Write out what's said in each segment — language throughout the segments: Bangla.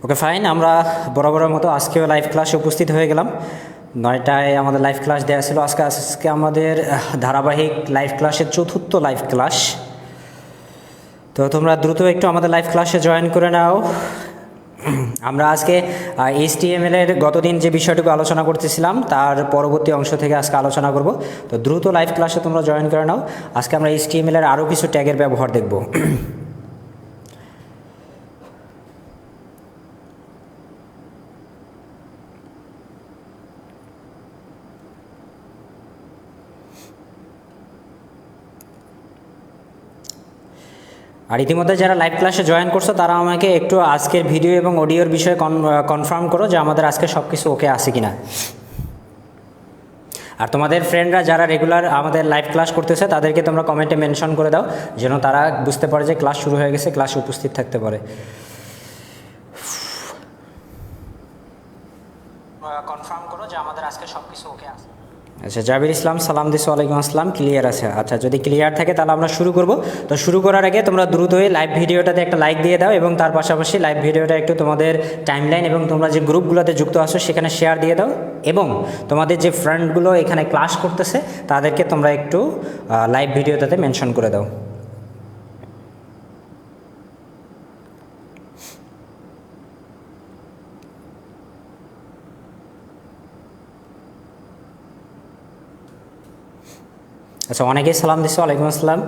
ওকে ফাইন, আমরা বরাবরের মতো আজকেও লাইভ ক্লাসে উপস্থিত হয়ে গেলাম। 9টায় আমাদের লাইভ ক্লাস দেওয়া ছিল। আজকে আমাদের ধারাবাহিক লাইভ ক্লাসের চতুর্থ লাইভ ক্লাস। তো তোমরা দ্রুত একটু আমাদের লাইভ ক্লাসে জয়েন করে নাও। আমরা আজকে HTML এর গতদিন যে বিষয়টুকু আলোচনা করতেছিলাম তার পরবর্তী অংশ থেকে আজকে আলোচনা করব। তো দ্রুত লাইভ ক্লাসে তোমরা জয়েন করে নাও। আজকে আমরা HTML এর আরও কিছু ট্যাগের ব্যবহার দেখব। আর ইতিমধ্যে যারা লাইভ ক্লাসে জয়েন করছো তারা আমাকে একটু আজকের ভিডিও এবং অডিওর বিষয়ে কনফার্ম করো যে আমাদের আজকে সব কিছু ওকে আছে কিনা। আর তোমাদের ফ্রেন্ডরা যারা রেগুলার আমাদের লাইভ ক্লাস করতেছে তাদেরকে তোমরা কমেন্টে মেনশন করে দাও, যেন তারা বুঝতে পারে যে ক্লাস শুরু হয়ে গেছে, ক্লাসে উপস্থিত থাকতে পারে। কনফার্ম করো যে আমাদের আজকে সব কিছু ওকে আছে। আচ্ছা, জাবির ইসলাম সালাম দিস, ওয়ালাইকুম আসসালাম, ক্লিয়ার আছে। আচ্ছা, যদি ক্লিয়ার থাকে তাহলে আমরা শুরু করব। তো শুরু করার আগে তোমরা দ্রুতই লাইভ ভিডিওটাতে একটা লাইক দিয়ে দাও এবং তার পাশাপাশি লাইভ ভিডিওটা একটু তোমাদের টাইমলাইন এবং তোমরা যে গ্রুপগুলোতে যুক্ত আছো সেখানে শেয়ার দিয়ে দাও, এবং তোমাদের যে ফ্রেন্ডগুলো এখানে ক্লাস করতেছে তাদেরকে তোমরা একটু লাইভ ভিডিওটাতে মেনশন করে দাও। আচ্ছা, অনেকেই সালাম দিচ্ছে, ওয়ালাইকুম আসসালাম।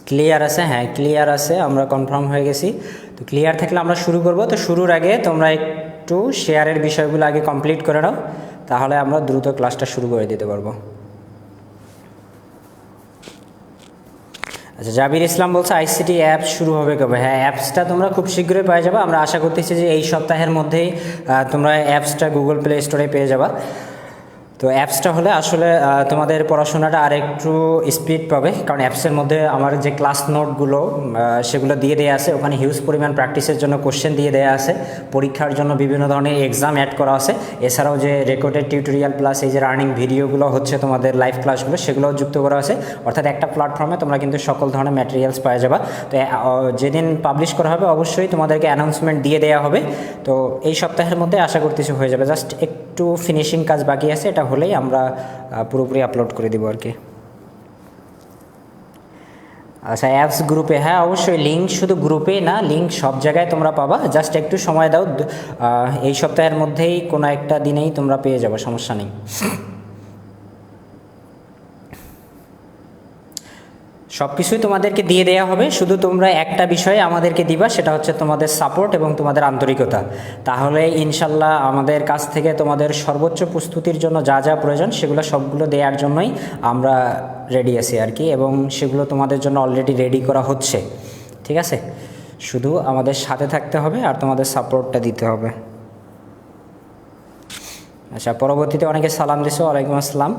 ক্লিয়ার আছে? হ্যাঁ, ক্লিয়ার আছে, আমরা কনফার্ম হয়ে গেছি। তো ক্লিয়ার থাকলে আমরা শুরু করব। তো শুরুর আগে তোমরা একটু শেয়ারের বিষয়গুলো আগে কমপ্লিট করে নাও, তাহলে আমরা দ্রুত ক্লাসটা শুরু করে দিতে পারবো। আচ্ছা, জাবির ইসলাম বলছে ICT অ্যাপস শুরু হবে কবে? হ্যাঁ, অ্যাপসটা তোমরা খুব শীঘ্রই পেয়ে যাবে। আমরা আশা করতেছি যে এই সপ্তাহের মধ্যেই তোমরা অ্যাপসটা গুগল প্লে স্টোরে পেয়ে যাবা। তো অ্যাপসটা হলে আসলে তোমাদের পড়াশোনাটা আর একটু স্পিড পাবে, কারণ অ্যাপসের মধ্যে আমার যে ক্লাস নোটগুলো সেগুলো দিয়ে দেওয়া আছে, ওখানে হিউজ পরিমাণ প্র্যাকটিসের জন্য কোশ্চেন দিয়ে দেওয়া আছে, পরীক্ষার জন্য বিভিন্ন ধরনের এক্সাম অ্যাড করা আছে। এছাড়াও যে রেকর্ডেড টিউটোরিয়াল প্লাস এই যে রানিং ভিডিওগুলো হচ্ছে তোমাদের লাইভ ক্লাসগুলো, সেগুলোও যুক্ত করা আছে। অর্থাৎ একটা প্ল্যাটফর্মে তোমরা কিন্তু সকল ধরনের ম্যাটেরিয়ালস পাওয়া যাবে। তো যেদিন পাবলিশ করা হবে অবশ্যই তোমাদেরকে অ্যানাউন্সমেন্ট দিয়ে দেওয়া হবে। তো এই সপ্তাহের মধ্যে আশা করতেছি হয়ে যাবে। জাস্ট একটু ফিনিশিং কাজ বাকি আছে, এটা হলেই আমরা পুরোপুরি আপলোড করে দেবো আর কি। আচ্ছা, অ্যাপস গ্রুপে, হ্যাঁ অবশ্যই, লিঙ্ক শুধু গ্রুপে না, লিঙ্ক সব জায়গায় তোমরা পাবা। জাস্ট একটু সময় দাও, এই সপ্তাহের মধ্যেই কোনো একটা দিনেই তোমরা পেয়ে যাবে, সমস্যা নেই। সব কিছুই তোমাদেরকে দিয়ে দেওয়া হবে, শুধু তোমরা একটা বিষয়ে আমাদেরকে দিবা, সেটা হচ্ছে তোমাদের সাপোর্ট এবং তোমাদের আন্তরিকতা। তাহলে ইনশাল্লাহ আমাদের কাছ থেকে তোমাদের সর্বোচ্চ প্রস্তুতির জন্য যা যা প্রয়োজন সেগুলো সবগুলো দেওয়ার জন্যই আমরা রেডি আছি আর কি, এবং সেগুলো তোমাদের জন্য অলরেডি রেডি করা হচ্ছে। ঠিক আছে, শুধু আমাদের সাথে থাকতে হবে আর তোমাদের সাপোর্টটা দিতে হবে। আচ্ছা, পরবর্তীতে অনেকে সালাম দিছো, ওয়ালাইকুম আসসালাম।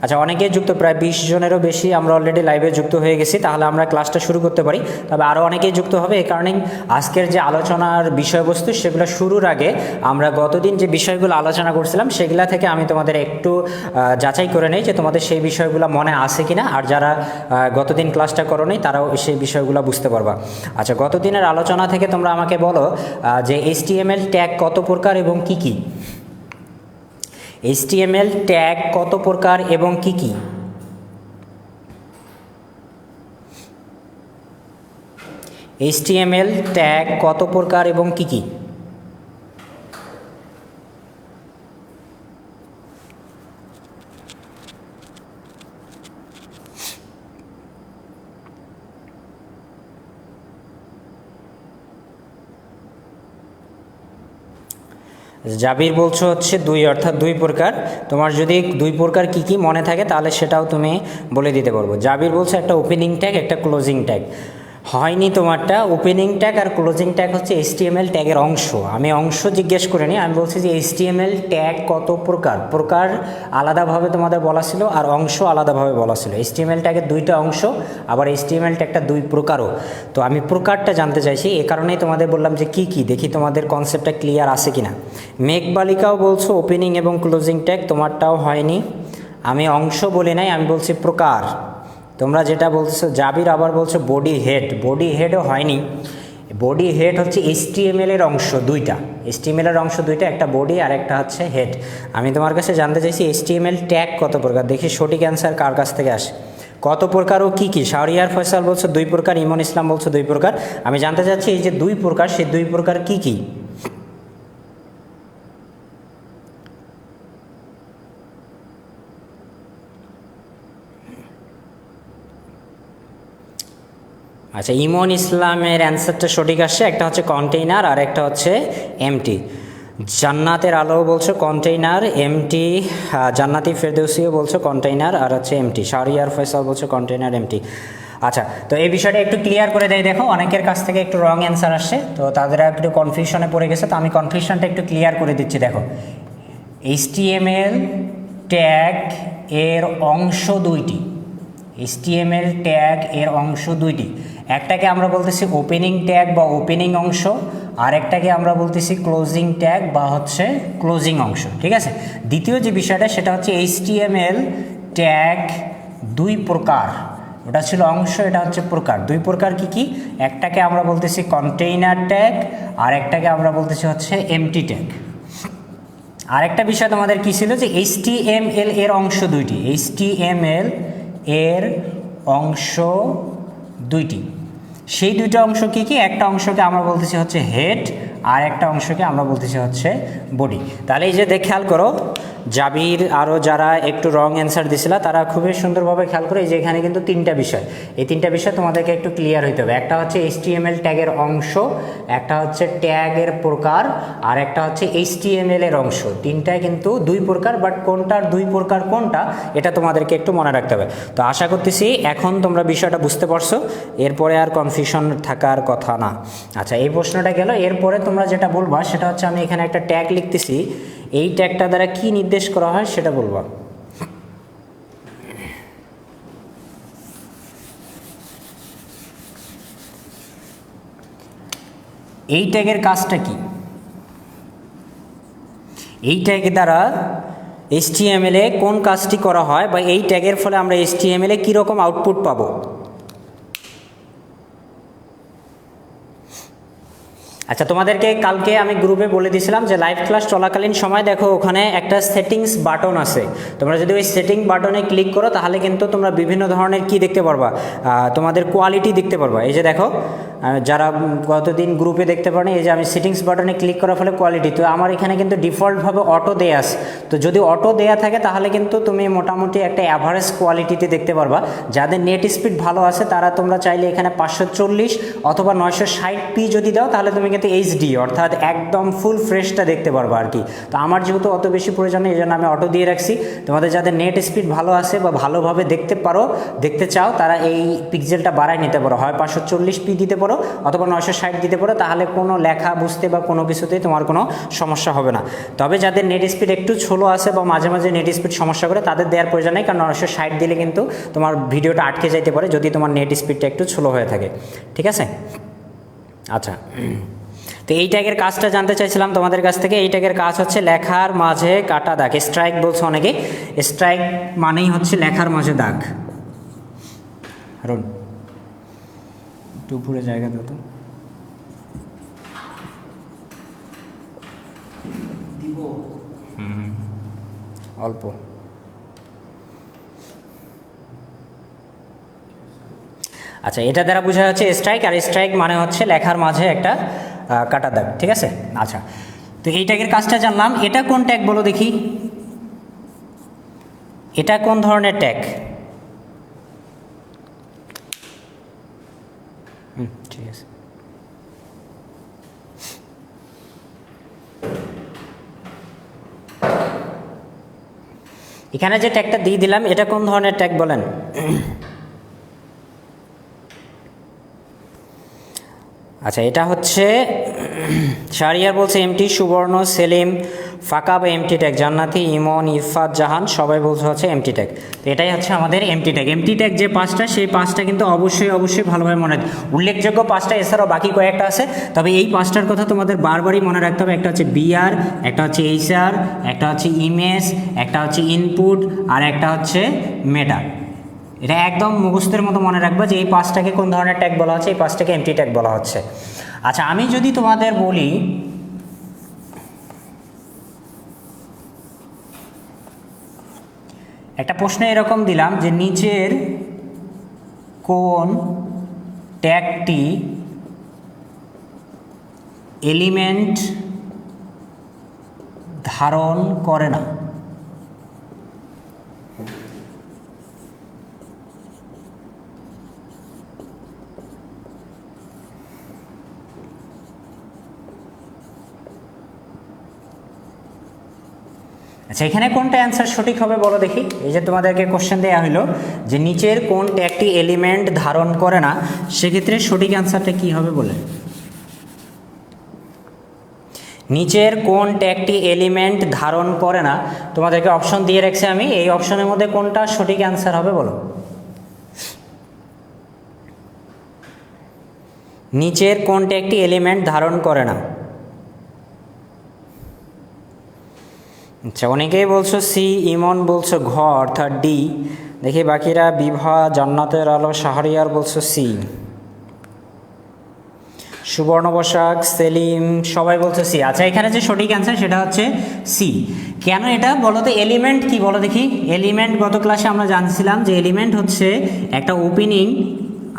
আচ্ছা, অনেকেই যুক্ত, প্রায় 20 জনেরও বেশি আমরা অলরেডি লাইভে যুক্ত হয়ে গেছি। তাহলে আমরা ক্লাসটা শুরু করতে পারি। তবে আরও অনেকেই যুক্ত হবে, এই কারণেই আজকের যে আলোচনার বিষয়বস্তু সেগুলো শুরুর আগে আমরা গতদিন যে বিষয়গুলো আলোচনা করছিলাম সেগুলো থেকে আমি তোমাদের একটু যাচাই করে নেই যে তোমাদের সেই বিষয়গুলো মনে আছে কিনা, আর যারা গতদিন ক্লাসটা করো নাই তারাও সেই বিষয়গুলো বুঝতে পারবা। আচ্ছা, গতদিনের আলোচনা থেকে তোমরা আমাকে বলো যে HTML ট্যাগ কত প্রকার এবং কি কি? HTML ট্যাগ কত প্রকার এবং কি কি? HTML ট্যাগ কত প্রকার এবং কি কি? জাবির বলছো হচ্ছে 2, অর্থাৎ 2 প্রকার। তোমার যদি 2 প্রকার কি কি মনে থাকে তাহলে সেটাও তুমি বলে দিতে পারবো। জাবির বলছে একটা ওপেনিং ট্যাগ, একটা ক্লোজিং ট্যাগ। হয়নি তোমারটা। ওপেনিং ট্যাগ আর ক্লোজিং ট্যাগ হচ্ছে HTML ট্যাগের অংশ। আমি অংশ জিজ্ঞেস করিনি, আমি বলছি যে HTML ট্যাগ কত প্রকার। প্রকার আলাদাভাবে তোমাদের বলা ছিল আর অংশ আলাদাভাবে বলা ছিল। HTML ট্যাগের 2টা অংশ, আবার HTML ট্যাগটা 2 প্রকারও। তো আমি প্রকারটা জানতে চাইছি, এ কারণেই তোমাদের বললাম যে কি কি, দেখি তোমাদের কনসেপ্টটা ক্লিয়ার আছে কিনা। মেঘবালিকাও বলছো ওপেনিং এবং ক্লোজিং ট্যাগ, তোমারটাও হয়নি। আমি অংশ বলি নাই, আমি বলছি প্রকার। তোমরা যেটা বলছো, জাবির আবার বলছো বডি হেড, বডি হেডও হয়নি। বডি হেড হচ্ছে HTML এর অংশ দুইটা, HTML এর অংশ দুইটা, একটা বডি আর একটা হচ্ছে হেড। আমি তোমার কাছে জানতে চাইছি HTML ট্যাগ কত প্রকার, দেখি সঠিক অ্যান্সার কার কাছ থেকে আসে। কত প্রকার ও কী কী? শাহরিয়ার ফয়সাল বলছে 2 প্রকার, ইমন ইসলাম বলছে 2 প্রকার। আমি জানতে চাচ্ছি এই যে 2 প্রকার, সেই 2 প্রকার কী কী? আচ্ছা, ইমন ইসলামের অ্যান্সারটা সঠিক আসছে, একটা হচ্ছে কন্টেইনার আর একটা হচ্ছে এমটি। জান্নাতের আলো বলছো কন্টেইনার, এমটি। জান্নাতি ফেরদৌসিও বলছো কন্টেইনার আর হচ্ছে এমটি। শাহরিয়ার ফয়সাল বলছো কন্টেইনার, এমটি। আচ্ছা, তো এই বিষয়টা একটু ক্লিয়ার করে দেয়। দেখো অনেকের কাছ থেকে একটু রং অ্যান্সার আসছে, তো তাদের একটু কনফিউশনে পড়ে গেছে, তো আমি কনফিউশনটা একটু ক্লিয়ার করে দিচ্ছি। দেখো HTML ট্যাগ এর অংশ দুইটি, HTML ট্যাগ এর অংশ দুইটি। একটাকে আমরা বলতেছি ওপেনিং ট্যাগ বা ওপেনিং অংশ, আর একটাকে আমরা বলতেছি ক্লোজিং ট্যাগ বা হচ্ছে ক্লোজিং অংশ, ঠিক আছে। দ্বিতীয় যে বিষয়টা সেটা হচ্ছে HTML ট্যাগ 2 প্রকার, ওটা ছিল অংশ, এটা হচ্ছে প্রকার। 2 প্রকার কি কি? একটাকে আমরা বলতেছি কন্টেইনার ট্যাগ আর একটাকে আমরা বলতেছি হচ্ছে এমটি ট্যাগ। আরেকটা বিষয় তোমাদের কি ছিল যে HTML এর অংশ দুইটি, HTML এর অংশ দুইটি। সেই দুইটা অংশ কি কি? একটা অংশকে আমরা বলতেছি হচ্ছে হেড আর একটা অংশকে আমরা বলতেছি হচ্ছে বডি। তাহলে এই যে খেয়াল করো, জাবির আরও যারা একটু রং অ্যান্সার দিছিল তারা খুবই সুন্দরভাবে খেয়াল করে, এই যে এখানে কিন্তু 3টা বিষয়, এই 3টা বিষয় তোমাদেরকে একটু ক্লিয়ার হইতে হবে। একটা হচ্ছে HTML ট্যাগের অংশ, একটা হচ্ছে ট্যাগের প্রকার, আর একটা হচ্ছে HTML এর অংশ। 3টাই কিন্তু 2 প্রকার, বাট কোনটার 2 প্রকার কোনটা এটা তোমাদেরকে একটু মনে রাখতে হবে। তো আশা করতেছি এখন তোমরা বিষয়টা বুঝতে পারছো, এরপরে আর কনফিউশন থাকার কথা না। আচ্ছা, এই প্রশ্নটা গেল। এরপরে তোমরা যেটা বলবা সেটা হচ্ছে, আমি এখানে একটা ট্যাগ লিখতেছি, এই ট্যাগটা দ্বারা কি নির্দেশ করা হয় সেটা বলবা। এই ট্যাগের কাজটা কি? এই ট্যাগ দ্বারা HTML এ কোন কাজটি করা হয়, বা এই ট্যাগের ফলে আমরা HTML এ কীরকম আউটপুট পাবো? আচ্ছা, তোমাদেরকে কালকে আমি গ্রুপে বলে দিয়েছিলাম যে লাইভ ক্লাস চলাকালীন সময় দেখো ওখানে একটা সেটিংস বাটন আছে, তোমরা যদি ওই সেটিং বাটনে ক্লিক করো তাহলে কিন্তু তোমরা বিভিন্ন ধরনের কি দেখতে পারবা, তোমাদের কোয়ালিটি দেখতে পারবা। এই যে দেখো, যারা গতদিন গ্রুপে দেখতে পারেন, এই যে আমি সেটিংস বাটনে ক্লিক করার ফলে কোয়ালিটি, তো আমার এখানে কিন্তু ডিফল্টভাবে অটো দেয়া আছে। তো যদি অটো দেয়া থাকে তাহলে কিন্তু তুমি মোটামুটি একটা অ্যাভারেজ কোয়ালিটিতে দেখতে পারবা। যাদের নেট স্পিড ভালো আছে তারা তোমরা চাইলে এখানে 540 অথবা 960p যদি দাও তাহলে তুমি কিন্তু HD অর্থাৎ একদম ফুল ফ্রেশটা দেখতে পারবা আর কি। তো আমার যেহেতু অত বেশি প্রয়োজন নেই, এই জন্য আমি অটো দিয়ে রাখছি। তোমাদের যাদের নেট স্পিড ভালো আছে বা ভালোভাবে দেখতে চাও তারা এই পিক্সেলটা বাড়ায় নিতে পারো, হয় 540p দিতে পারো অথবা 960 দিতে পারো, তাহলে কোনো লেখা বুঝতে বা কোনো কিছুতেই তোমার কোনো সমস্যা হবে না। তবে যাদের নেট স্পিড একটু স্লো আছে বা মাঝে মাঝে নেট স্পিড সমস্যা করে তাদের দেওয়ার প্রয়োজন নেই, কারণ 960 দিলে কিন্তু তোমার ভিডিওটা আটকে যাইতে পারে যদি তোমার নেট স্পিডটা একটু স্লো হয়ে থাকে, ঠিক আছে। আচ্ছা, তো এই ট্যাগের কাজটা জানতে চাইছিলাম তোমাদের কাছ থেকে। এই ট্যাগের কাজ হচ্ছে লেখার মাঝে কাটা দাগ, স্ট্রাইক বলছে অনেকে। স্ট্রাইক মানেই হচ্ছে লেখার মাঝে দাগ। হারুন একটু উপরে জায়গা দাও তো। অল্প। আচ্ছা, এটা দ্বারা বোঝা যাচ্ছে স্ট্রাইক, আর স্ট্রাইক মানে হচ্ছে লেখার মাঝে একটা কাটা দাগ, ঠিক আছে। আচ্ছা, তো এই ট্যাগের কাজটা জানলাম। এটা কোন ট্যাগ বলো দেখি, এটা কোন ধরনের ট্যাগ? ঠিক আছে, এখানে যে ট্যাগটা দিয়ে দিলাম এটা কোন ধরনের ট্যাগ বলেন? আচ্ছা, এটা হচ্ছে শাহরিয়ার বলছে এমটি, সুবর্ণ, সেলিম, ফাঁকা বা এমটি ট্যাগ, জান্নাতি, ইমন, ইরফাত জাহান সবাই বলছে হচ্ছে এমটি ট্যাগ। তো এটাই হচ্ছে আমাদের এমটি ট্যাগ। এমটি ট্যাগ যে 5টা, সেই 5টা কিন্তু অবশ্যই ভালোভাবে মনে রাখবে। উল্লেখযোগ্য 5টা, এছাড়াও বাকি কয়েকটা আছে, তবে এই 5টার কথা তোমাদের বারবারই মনে রাখতে হবে। একটা হচ্ছে বিআর, একটা হচ্ছে HR, একটা হচ্ছে ইমেজ, একটা হচ্ছে ইনপুট, আর একটা হচ্ছে মেটা। এটা একদম মুখস্থের মতো মনে রাখবা যে এই পাঁচটাকে কোন ধরনের ট্যাগ বলা হচ্ছে, এই পাঁচটাকে এমটি ট্যাগ বলা হচ্ছে। আচ্ছা, আমি যদি তোমাদের বলি একটা প্রশ্ন এরকম দিলাম যে নিচের কোন ট্যাগটি এলিমেন্ট ধারণ করে না? আচ্ছা, এখানে কোনটা অ্যান্সার সঠিক হবে বলো দেখি। এই যে তোমাদেরকে কোশ্চেন দেওয়া হলো যে নিচের কোন ট্যাগটি এলিমেন্ট ধারণ করে না, সেক্ষেত্রে সঠিক অ্যান্সারটা কি হবে বলে। নিচের কোন ট্যাগটি এলিমেন্ট ধারণ করে না, তোমাদেরকে অপশন দিয়ে রাখছি আমি, এই অপশনের মধ্যে কোনটা সঠিক অ্যান্সার হবে বলো। নিচের কোন ট্যাগটি এলিমেন্ট ধারণ করে না? আচ্ছা, অনেকেই বলছো সি, ইমন বলছো ঘ অর্থাৎ ডি, দেখি বাকিরা বিভা, জান্নাতের আলো, শাহরিয়ার বলছো সি, সুবর্ণ বসাক, সেলিম সবাই বলছো সি। আচ্ছা, এখানে যে সঠিক অ্যান্সার সেটা হচ্ছে সি। কেন এটা বলো তো? এলিমেন্ট কি বলো দেখি। এলিমেন্ট গত ক্লাসে আমরা জানছিলাম যে এলিমেন্ট হচ্ছে একটা ওপেনিং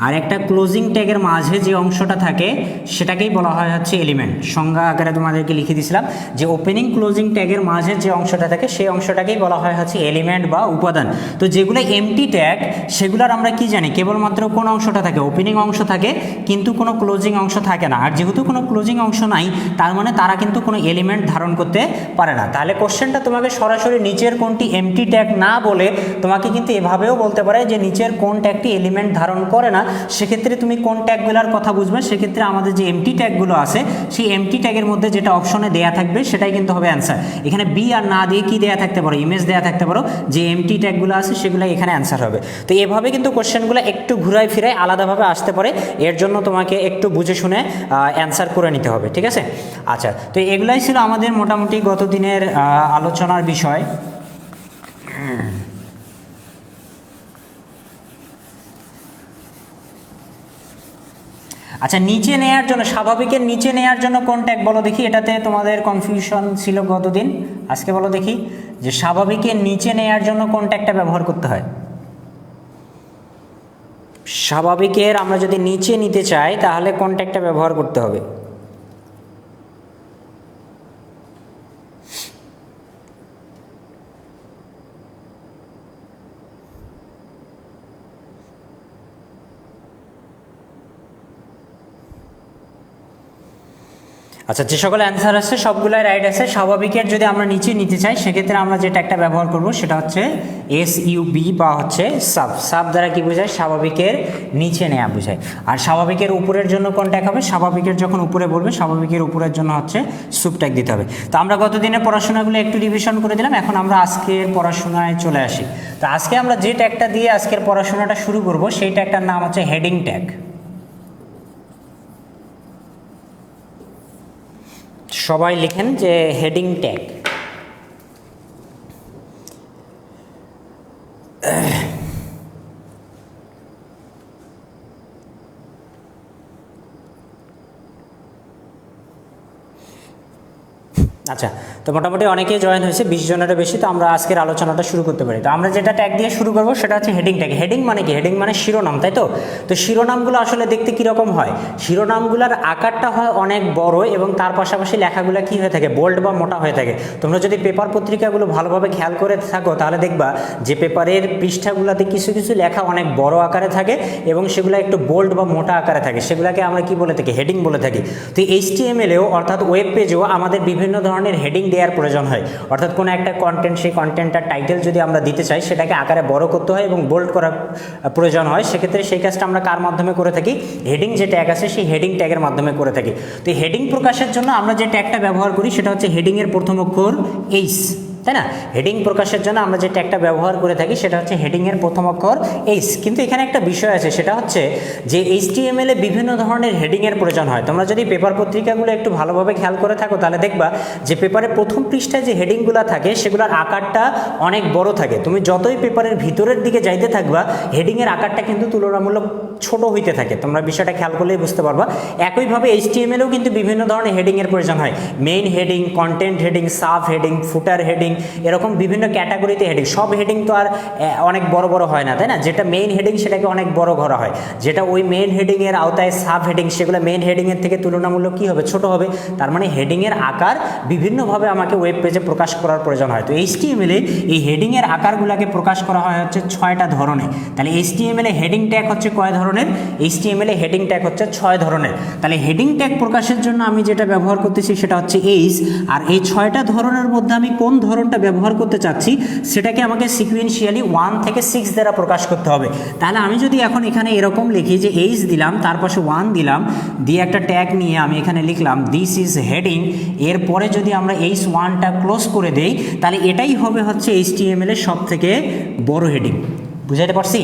আর একটা ক্লোজিং ট্যাগের মাঝে যে অংশটা থাকে সেটাকেই বলা হয় হচ্ছে এলিমেন্ট। সংজ্ঞা আকারে তোমাদেরকে লিখে দিয়েছিলাম যে ওপেনিং ক্লোজিং ট্যাগের মাঝে যে অংশটা থাকে সেই অংশটাকেই বলা হয় হচ্ছে এলিমেন্ট বা উপাদান। তো যেগুলো এমটি ট্যাগ সেগুলোর আমরা কি জানি, কেবলমাত্র কোন অংশটা থাকে, ওপেনিং অংশ থাকে, কিন্তু কোনো ক্লোজিং অংশ থাকে না। আর যেহেতু কোনো ক্লোজিং অংশ নাই, তার মানে তারা কিন্তু কোনো এলিমেন্ট ধারণ করতে পারে না। তাহলে কোশ্চেনটা তোমাকে সরাসরি নিচের কোনটি এমটি ট্যাগ না বলে তোমাকে কিন্তু এভাবেও বলতে পারে যে নিচের কোন ট্যাগটি এলিমেন্ট ধারণ করে না। সেক্ষেত্রে তুমি কোন ট্যাগগুলোর কথা বুঝবে, সেক্ষেত্রে আমাদের যে এমটি ট্যাগগুলো আছে সেই এমটি ট্যাগের মধ্যে যেটা অপশনে দেয়া থাকবে সেটাই কিন্তু হবে অ্যান্সার। এখানে বি আর না দিয়ে কি দেয়া থাকতে পারো, ইমেজ দেয়া থাকতে পারো, যে এমটি ট্যাগগুলো আছে সেগুলো এখানে অ্যান্সার হবে। তো এভাবে কিন্তু কোশ্চেনগুলো একটু ঘুরায় ফিরায় আলাদাভাবে আসতে পারে, এর জন্য তোমাকে একটু বুঝে শুনে অ্যান্সার করে নিতে হবে, ঠিক আছে? আচ্ছা, তো এগুলাই ছিল আমাদের মোটামুটি গত দিনের আলোচনার বিষয়। আচ্ছা, নিচে নেয়ার জন্য, স্বাভাবিকের নিচে নেয়ার জন্য কোন ট্যাগ বলো দেখি। এটাতে তোমাদের কনফিউশন ছিল গতদিন, আজকে বলো দেখি যে স্বাভাবিকের নিচে নেয়ার জন্য কোন ট্যাগটা ব্যবহার করতে হয়। স্বাভাবিকের আমরা যদি নিচে নিতে চাই তাহলে কোন ট্যাগটা ব্যবহার করতে হবে? আচ্ছা, যে সকল অ্যান্সার আছে সবগুলাই রাইট আছে। স্বাভাবিকের যদি আমরা নিচে নিতে চাই সেক্ষেত্রে আমরা যেটা একটা ব্যবহার করব সেটা হচ্ছে SUB বা হচ্ছে সাব। সাব দ্বারা কি বোঝায়? স্বাভাবিকের নিচে নেওয়া বোঝায়। আর স্বাভাবিকের উপরের জন্য কোন ট্যাগ হবে? স্বাভাবিকের যখন উপরে বলবে স্বাভাবিকের উপরের জন্য হচ্ছে সুব ট্যাগ দিতে হবে। তো আমরা গতদিনের পড়াশোনাগুলো একটু রিভিশন করে দিলাম, এখন আমরা আজকের পড়াশোনায় চলে আসি। তো আজকে আমরা যে ট্যাগটা দিয়ে আজকের পড়াশোনাটা শুরু করব সেই ট্যাগটার নাম হচ্ছে হেডিং ট্যাগ। সবাই লিখেন যে হেডিং ট্যাগ। আচ্ছা, তো মোটামুটি অনেকেই জয়েন হয়েছে, 20 জনেরও বেশি। তো আমরা আজকের আলোচনাটা শুরু করতে পারি। তো আমরা যেটা ট্যাগ দিয়ে শুরু করবো সেটা হচ্ছে হেডিং ট্যাগ। হেডিং মানে কি? হেডিং মানে শিরোনাম, তাই তো? তো শিরোনামগুলো আসলে দেখতে কীরকম হয়? শিরোনামগুলোর আকারটা হয় অনেক বড় এবং তার পাশাপাশি লেখাগুলো কী হয়ে থাকে? বোল্ড বা মোটা হয়ে থাকে। তোমরা যদি পেপার পত্রিকাগুলো ভালোভাবে খেয়াল করে থাকো তাহলে দেখবা যে পেপারের পৃষ্ঠাগুলোতে কিছু কিছু লেখা অনেক বড় আকারে থাকে এবং সেগুলো একটু বোল্ড বা মোটা আকারে থাকে, সেগুলোকে আমরা কি বলে থাকি? হেডিং বলে থাকি। তো HTML-এও অর্থাৎ ওয়েব পেজেও আমাদের বিভিন্ন ধরনের হেডিং দেওয়ার প্রয়োজন হয়। অর্থাৎ কোনো একটা কন্টেন্ট, সেই কন্টেন্টটার টাইটেল যদি আমরা দিতে চাই সেটাকে আকারে বড় করতে হয় এবং বোল্ড করার প্রয়োজন হয়। সেক্ষেত্রে সেই কাজটা আমরা কার মাধ্যমে করে থাকি? হেডিং যে ট্যাগ আছে সেই হেডিং ট্যাগের মাধ্যমে করে থাকি। তো হেডিং প্রকাশের জন্য আমরা যে ট্যাগটা ব্যবহার করি সেটা হচ্ছে হেডিংয়ের প্রথম অক্ষর H, তাই না? হেডিং প্রকাশের জন্য আমরা যে ট্যাগটা ব্যবহার করে থাকি সেটা হচ্ছে হেডিংয়ের প্রথম অক্ষর এইচ। কিন্তু এখানে একটা বিষয় আছে, সেটা হচ্ছে যে HTML এ বিভিন্ন ধরনের হেডিংয়ের প্রয়োজন হয়। তোমরা যদি পেপার পত্রিকাগুলো একটু ভালোভাবে খেয়াল করে থাকো তাহলে দেখবা যে পেপারের প্রথম পৃষ্ঠায় যে হেডিংগুলো থাকে সেগুলোর আকারটা অনেক বড় থাকে। তুমি যতই পেপারের ভিতরের দিকে যাইতে থাকবা হেডিংয়ের আকারটা কিন্তু তুলনামূলক ছোট হইতে থাকে। তোমরা বিষয়টা খেয়াল করলেই বুঝতে পারবা। একইভাবে HTML এও কিন্তু বিভিন্ন ধরনের হেডিংয়ের প্রয়োজন হয়। Main heading, content heading, sub heading, footer heading, এরকম বিভিন্ন ক্যাটাগরিতে হেডিং। সব হেডিং তো আর অনেক বড় বড় হয় না, তাই না? যেটা মেইন হেডিং সেটাকে অনেক বড় করা হয়, যেটা ওই মেইন হেডিংয়ের আওতায় সাব হেডিং সেগুলো মেইন হেডিংয়ের থেকে তুলনামূলক কী হবে, ছোট হবে। তার মানে হেডিংয়ের আকার বিভিন্নভাবে আমাকে ওয়েব পেজে প্রকাশ করার প্রয়োজন হয়। তো HTML এ এই হেডিংয়ের আকারগুলোকে প্রকাশ করা হয় হচ্ছে 6টা ধরনে। তাহলে HTML এ হেডিং ট্যাগ হচ্ছে কয় ধরনের? HTML এ হেডিং ট্যাগ হচ্ছে 6 ধরনের। তাহলে হেডিং ট্যাগ প্রকাশের জন্য আমি যেটা ব্যবহার করতেছি সেটা হচ্ছে এইচ। আর এই 6টা ধরনের মধ্যে আমি কোন ধরনটা ব্যবহার করতে চাচ্ছি সেটাকে আমাকে সিকুয়েন্সিয়ালি 1 থেকে 6 দ্বারা প্রকাশ করতে হবে। তাহলে আমি যদি এখন এখানে এরকম লিখি যে এইচ দিলাম, তার পাশে 1 দিলাম, দিয়ে একটা ট্যাগ নিয়ে আমি এখানে লিখলাম দিস ইজ হেডিং, এরপরে যদি আমরা এইচ 1টা ক্লোজ করে দেই তাহলে এটাই হবে হচ্ছে HTML এর সব থেকে বড় হেডিং। বুঝাইতে পারছি?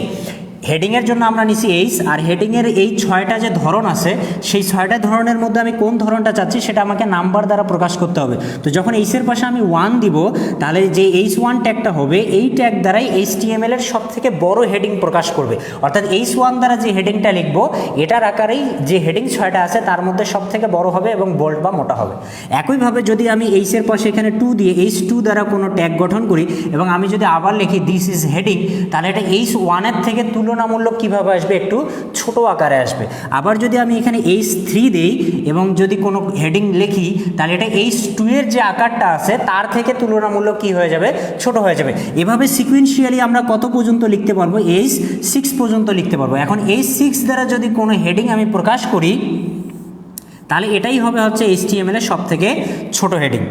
হেডিংয়ের জন্য আমরা নিছি এইচ, আর হেডিংয়ের এই 6টা যে ধরন আছে সেই 6টা ধরনের মধ্যে আমি কোন ধরনটা চাচ্ছি সেটা আমাকে নাম্বার দ্বারা প্রকাশ করতে হবে। তো যখন এইচের পাশে আমি 1 দিব তাহলে যে H1 ট্যাগটা হবে এই ট্যাগ দ্বারাই HTML এর সব থেকে বড় হেডিং প্রকাশ করবে। অর্থাৎ H1 দ্বারা যে হেডিংটা লিখবো এটার আকারেই যে হেডিং 6টা আছে তার মধ্যে সব থেকে বড় হবে এবং বোল্ড বা মোটা হবে। একইভাবে যদি আমি এইচের পাশে এখানে 2 দিয়ে H2 দ্বারা কোনো ট্যাগ গঠন করি এবং আমি যদি আবার লিখি দিস ইজ হেডিং, তাহলে এটা H1 এর থেকে তুলনামূলক কীভাবে আসবে, একটু ছোট আকারে আসবে। আবার যদি আমি এখানে H3 দেই এবং যদি কোনো হেডিং লিখি তাহলে এটা H2 এর যে আকারটা আছে তার থেকে তুলনামূলক কী হয়ে যাবে, ছোট হয়ে যাবে। এভাবে সিকুয়েন্সিয়ালি আমরা কত পর্যন্ত লিখতে পারবো? H6 পর্যন্ত লিখতে পারবো। এখন H6 দ্বারা যদি কোনো হেডিং আমি প্রকাশ করি তাহলে এটাই হবে হচ্ছে HTML এর সব থেকে ছোট হেডিং।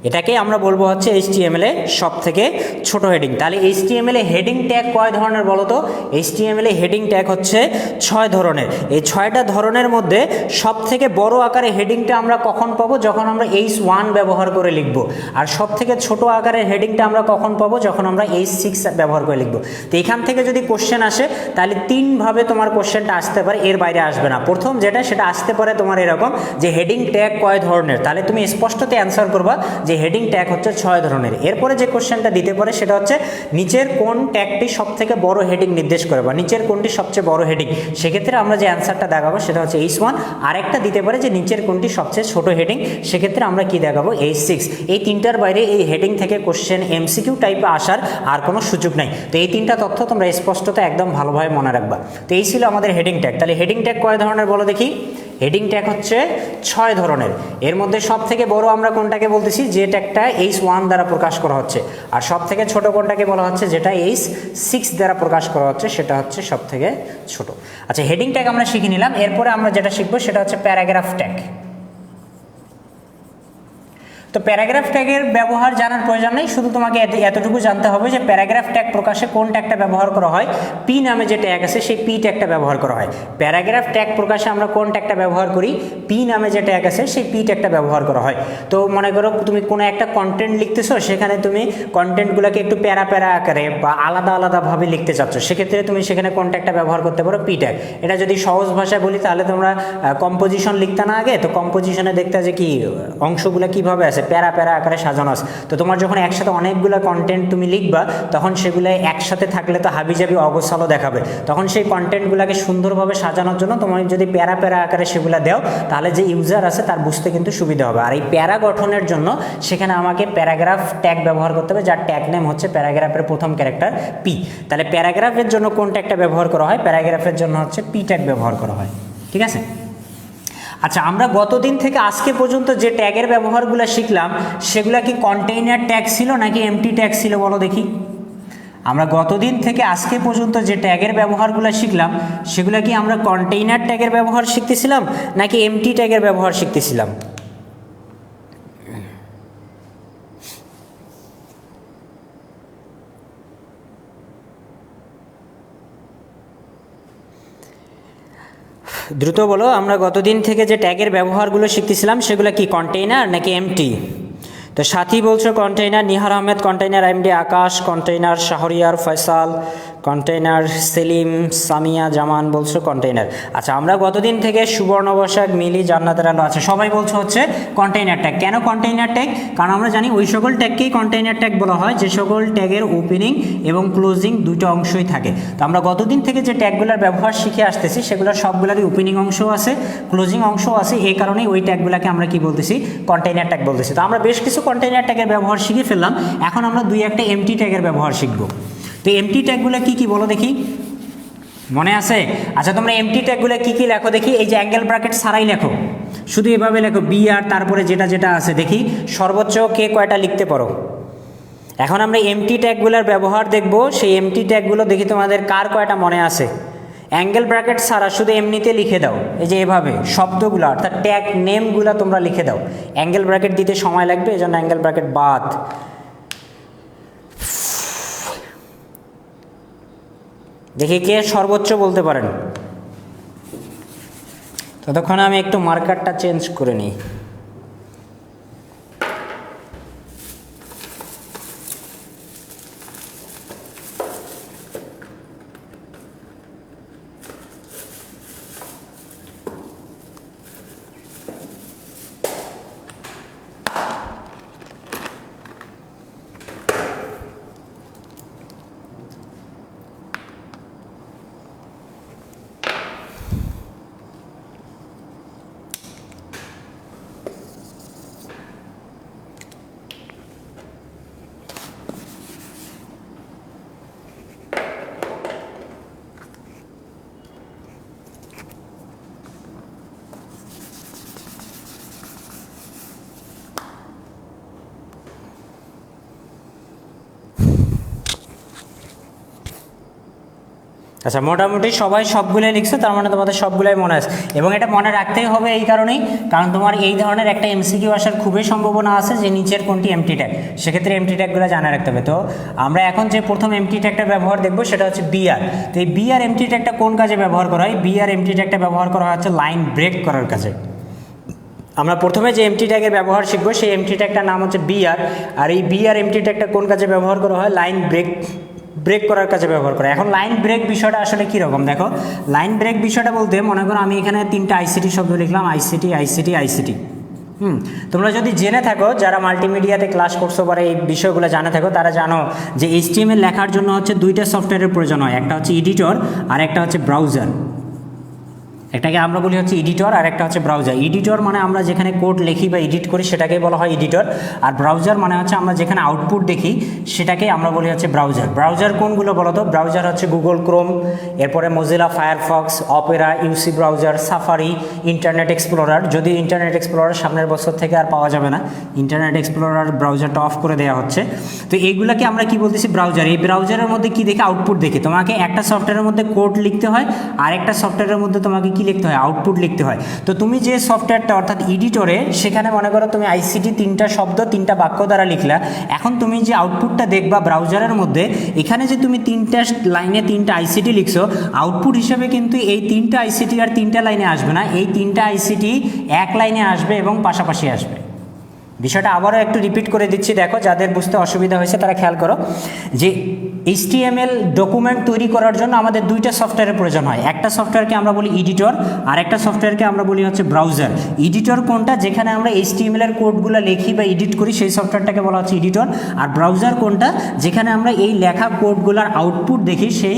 এটাকে আমরা বলবো হচ্ছে HTML এ সব থেকে ছোট হেডিং। তাহলে HTML এ হেডিং ট্যাগ কয় ধরনের বলো তো? HTML এ হেডিং ট্যাগ হচ্ছে 6 ধরনের। এই 6টা ধরনের মধ্যে সব থেকে বড় আকারে হেডিংটা আমরা কখন পাবো? যখন আমরা H1 ব্যবহার করে লিখব। আর সব থেকে ছোট আকারের হেডিংটা আমরা কখন পাবো? যখন আমরা H6 ব্যবহার করে লিখব। তো এখান থেকে যদি কোশ্চেন আসে তাহলে 3 ভাবে তোমার কোশ্চেনটা আসতে পারে, এর বাইরে আসবে না। প্রথম যেটা সেটা আসতে পারে তোমার এরকম যে হেডিং ট্যাগ কয় ধরনের, তাহলে তুমি স্পষ্টতে অ্যান্সার করবা যে হেডিং ট্যাগ হচ্ছে 6 ধরনের। এরপরে যে কোশ্চেনটা দিতে পারে সেটা হচ্ছে নিচের কোন ট্যাগটি সব থেকে বড় হেডিং নির্দেশ করে, বা নিচের কোনটি সবচেয়ে বড় হেডিং। সেক্ষেত্রে আমরা যে অ্যান্সারটা দেখাবো সেটা হচ্ছে H1। আরেকটা দিতে পারে যে নিচের কোনটি সবচেয়ে ছোট হেডিং, সেক্ষেত্রে আমরা কি দেখাবো? H6। এই 3টার বাইরে এই হেডিং থেকে কোশ্চেন MCQ টাইপে আসার আর কোনো সুযোগ নাই। তো এই 3টা তথ্য তোমরা স্পষ্টত একদম ভালোভাবে মনে রাখবা। তো এই ছিল আমাদের হেডিং ট্যাগ। তাহলে হেডিং ট্যাগ কয় ধরনের বলো দেখি? হেডিং ট্যাগ হচ্ছে 6 ধরনের। এর মধ্যে সব থেকে বড় আমরা কোনটাকে বলতেছি? যে ট্যাগটা H1 দ্বারা প্রকাশ করা হচ্ছে। আর সব থেকে ছোট কোনটাকে বলা হচ্ছে? যেটা H6 দ্বারা প্রকাশ করা হচ্ছে, সেটা হচ্ছে সব থেকে ছোট। আচ্ছা, হেডিং ট্যাগ আমরা শিখে নিলাম। এরপরে আমরা যেটা শিখবো সেটা হচ্ছে প্যারাগ্রাফ ট্যাগ। তো প্যারাগ্রাফ ট্যাগের ব্যবহার জানার প্রয়োজন নেই, শুধু তোমাকে এতটুকু জানতে হবে যে প্যারাগ্রাফ ট্যাগ প্রকাশে কোন ট্যাগটা ব্যবহার করা হয়। পি নামে যে ট্যাগ আছে সেই পি ট্যাগটা ব্যবহার করা হয়। প্যারাগ্রাফ ট্যাগ প্রকাশে আমরা কোন ট্যাগটা ব্যবহার করি? পি নামে যে ট্যাগ আছে সেই পি ট্যাগটা ব্যবহার করা হয়। তো মনে করো তুমি কোনো একটা কন্টেন্ট লিখতেছো, সেখানে তুমি কন্টেন্টগুলোকে একটু প্যারা প্যারা আকারে বা আলাদা আলাদাভাবে লিখতে চাচ্ছ, সেক্ষেত্রে তুমি সেখানে কোন ট্যাগটা ব্যবহার করতে পারো? P tag. এটা যদি সহজ ভাষায় বলি তাহলে তোমরা কম্পোজিশন লিখতে না আগে, তো কম্পোজিশনে দেখতে যে কি অংশগুলো কীভাবে আছে, প্যারা প্যারা আকারে সাজানো আছে। তো তোমার যখন একসাথে অনেকগুলো কন্টেন্ট তুমি লিখবা তখন সেগুলো একসাথে থাকলে তো হাবিজাবি অগোছালো দেখাবে। তখন সেই কন্টেন্টগুলোকে সুন্দরভাবে সাজানোর জন্য তোমার যদি প্যারা প্যারা আকারে সেগুলো দাও তাহলে যে ইউজার আছে তার বুঝতে কিন্তু সুবিধা হবে। আর এই প্যারা গঠনের জন্য সেখানে আমাকে প্যারাগ্রাফ ট্যাগ ব্যবহার করতে হবে, যার ট্যাগ নেম হচ্ছে প্যারাগ্রাফের প্রথম ক্যারেক্টার পি। তাহলে প্যারাগ্রাফের জন্য কোন ট্যাগটা ব্যবহার করা হয়? প্যারাগ্রাফের জন্য হচ্ছে পি ট্যাগ ব্যবহার করা হয়। ঠিক আছে? আচ্ছা, আমরা গতদিন থেকে আজকে পর্যন্ত যে ট্যাগের ব্যবহারগুলো শিখলাম সেগুলো কি কন্টেইনার ট্যাগ ছিল নাকি এমটি ট্যাগ ছিল বলো দেখি? আমরা গতদিন থেকে আজকে পর্যন্ত যে ট্যাগের ব্যবহারগুলো শিখলাম সেগুলো কি আমরা কন্টেইনার ট্যাগের ব্যবহার শিখতেছিলাম নাকি এমটি ট্যাগের ব্যবহার শিখতেছিলাম? দ্রুত বলো, আমরা গতদিন থেকে যে ট্যাগের ব্যবহারগুলো শিখতেছিলাম সেগুলো কি কন্টেইনার নাকি এমটি? তো তো সাথী বলছো container, Nihar Ahmed container, MD Akash container, Shahriar Faisal container, Selim, Samia Zaman বলছো কন্টেইনার। আচ্ছা, আমরা গতদিন থেকে সুবর্ণ বসাক, মিলি, জান্নাতের আলো আছে, সবাই বলছো হচ্ছে কন্টেইনার ট্যাগ। কেন কন্টেইনার ট্যাগ? কারণ আমরা জানি ওই সকল ট্যাগকেই কন্টেইনার ট্যাগ বলা হয় যে সকল ট্যাগের ওপেনিং এবং ক্লোজিং দুটো অংশই থাকে। তো আমরা গতদিন থেকে যে ট্যাগগুলোর ব্যবহার শিখে আসতেছি সেগুলোর সবগুলোরই ওপেনিং অংশও আছে, ক্লোজিং অংশও আছে। এই কারণেই ওই ট্যাগগুলোকে আমরা কি বলতেছি? কন্টেইনার ট্যাগ বলতেছি। তো আমরা বেশ কিছু কন্টেইনার ট্যাগের ব্যবহার শিখে ফেললাম, এখন আমরা দুই একটা এমটি ট্যাগের ব্যবহার শিখবো। তো এমটি ট্যাগগুলো কি কি বলো দেখি, মনে আছে? আচ্ছা, তোমরা এমটি ট্যাগগুলো কি কি লেখো দেখি। এই যে অ্যাঙ্গেল ব্র্যাকেট ছাড়াই লেখো, শুধু এভাবে লেখো বি আর তারপরে যেটা যেটা আছে দেখি সর্বোচ্চ কে কয়টা লিখতে পারো। এখন আমরা এমটি ট্যাগগুলোর ব্যবহার দেখব। সেই এমটি ট্যাগগুলো দেখি তোমাদের কার কয়টা মনে আছে। অ্যাঙ্গেল ব্র্যাকেট ছাড়া শুধু এমনিতে লিখে দাও, এই যে এভাবে শব্দগুলো অর্থাৎ ট্যাগ নেমগুলো তোমরা লিখে দাও। অ্যাঙ্গেল ব্র্যাকেট দিতে সময় লাগবে, এই জন্য অ্যাঙ্গেল ব্র্যাকেট বাদ। দেখি কে সর্বোচ্চ বলতে পারেন। ততক্ষণ আমি একটু মার্কারটা চেঞ্জ করে নিই। আচ্ছা, মোটামুটি সবাই সবগুলোই লিখছো, তার মানে তোমাদের সবগুলোই মনে আছে। এবং এটা মনে রাখতেই হবে এই কারণেই, কারণ তোমার এই ধরনের একটা এমসিকিউ আসার খুবই সম্ভাবনা আছে যে নিচের কোনটি এমটি ট্যাগ, সেক্ষেত্রে এমটি ট্যাগগুলো জানা রাখতে হবে। তো আমরা এখন যে প্রথম এমটি ট্যাগটা ব্যবহার দেখবো সেটা হচ্ছে বিআর। তো এই বিআর এমটি ট্যাগটা কোন কাজে ব্যবহার করা হয়? বিআর এমটি ট্যাগটা ব্যবহার করা হচ্ছে লাইন ব্রেক করার কাজে। আমরা প্রথমে যে এমটি ট্যাগের ব্যবহার শিখবো সেই এমটি ট্যাগটার নাম হচ্ছে বিআর। আর এই বিআর এমটি ট্যাগটা কোন কাজে ব্যবহার করা হয়? লাইন ব্রেক করার কাজে ব্যবহার করে। এখন লাইন ব্রেক বিষয়টা আসলে কীরকম দেখো। লাইন ব্রেক বিষয়টা বলতে মনে করো আমি এখানে তিনটা আইসিটি শব্দ লিখলাম, আইসিটি আইসিটি আইসিটি। তোমরা যদি জেনে থাকো, যারা মাল্টিমিডিয়াতে ক্লাস করছো বা এই বিষয়গুলো জানে থাকো, তারা জানো যে এইচটিএমএল লেখার জন্য হচ্ছে দুইটা সফটওয়্যারের প্রয়োজন হয়, একটা হচ্ছে এডিটর আর একটা হচ্ছে ব্রাউজার। একটাকে আমরা বলি হচ্ছে এডিটর আর একটা হচ্ছে ব্রাউজার। এডিটর মানে আমরা যেখানে কোড লিখি বা এডিট করি সেটাকেই বলা হয় এডিটর, আর ব্রাউজার মানে হচ্ছে আমরা যেখানে আউটপুট দেখি সেটাকেই আমরা বলি হচ্ছে ব্রাউজার। ব্রাউজার কোনগুলো বলো তো? ব্রাউজার হচ্ছে গুগল ক্রোম, এরপরে Mozilla Firefox, Opera, UC browser, Safari, Internet Explorer. যদি ইন্টারনেট এক্সপ্লোরার সামনের বছর থেকে আর পাওয়া যাবে না, ইন্টারনেট এক্সপ্লোরার ব্রাউজারটা অফ করে দেওয়া হচ্ছে। তো এইগুলোকে আমরা কি বলতেছি? ব্রাউজার। এই ব্রাউজারের মধ্যে কি দেখে? আউটপুট দেখে। তোমাকে একটা সফটওয়্যারের মধ্যে কোড লিখতে হয় আর একটা সফটওয়্যারের মধ্যে তোমাকে কি লিখতে হয়? আউটপুট লিখতে হয়। তো তুমি যে সফটওয়্যারটা অর্থাৎ এডিটরে, সেখানে মনে করো তুমি আইসিটি তিনটা শব্দ তিনটা বাক্য দ্বারা লিখলা। এখন তুমি যে আউটপুটটা দেখবা ব্রাউজারের মধ্যে, এখানে যে তুমি তিনটা লাইনে তিনটা আইসিটি লিখছো, আউটপুট হিসেবে কিন্তু এই তিনটা আইসিটি আর তিনটা লাইনে আসবে না, এই তিনটা আইসিটি এক লাইনে আসবে এবং পাশাপাশি আসবে। বিষয়টা আবারও একটু রিপিট করে দিচ্ছি, দেখো যাদের বুঝতে অসুবিধা হয়েছে তারা খেয়াল করো যে এইচটিএমএল ডকুমেন্ট তৈরি করার জন্য আমাদের দুইটা সফটওয়্যারের প্রয়োজন হয়। একটা সফটওয়্যারকে আমরা বলি এডিটর আর একটা সফটওয়্যারকে আমরা বলি হচ্ছে ব্রাউজার। এডিটর কোনটা? যেখানে আমরা এইচটিএমএল এর কোডগুলো লিখি বা এডিট করি, সেই সফটওয়্যারটাকে বলা হচ্ছে এডিটর। আর ব্রাউজার কোনটা? যেখানে আমরা এই লেখা কোডগুলোর আউটপুট দেখি, সেই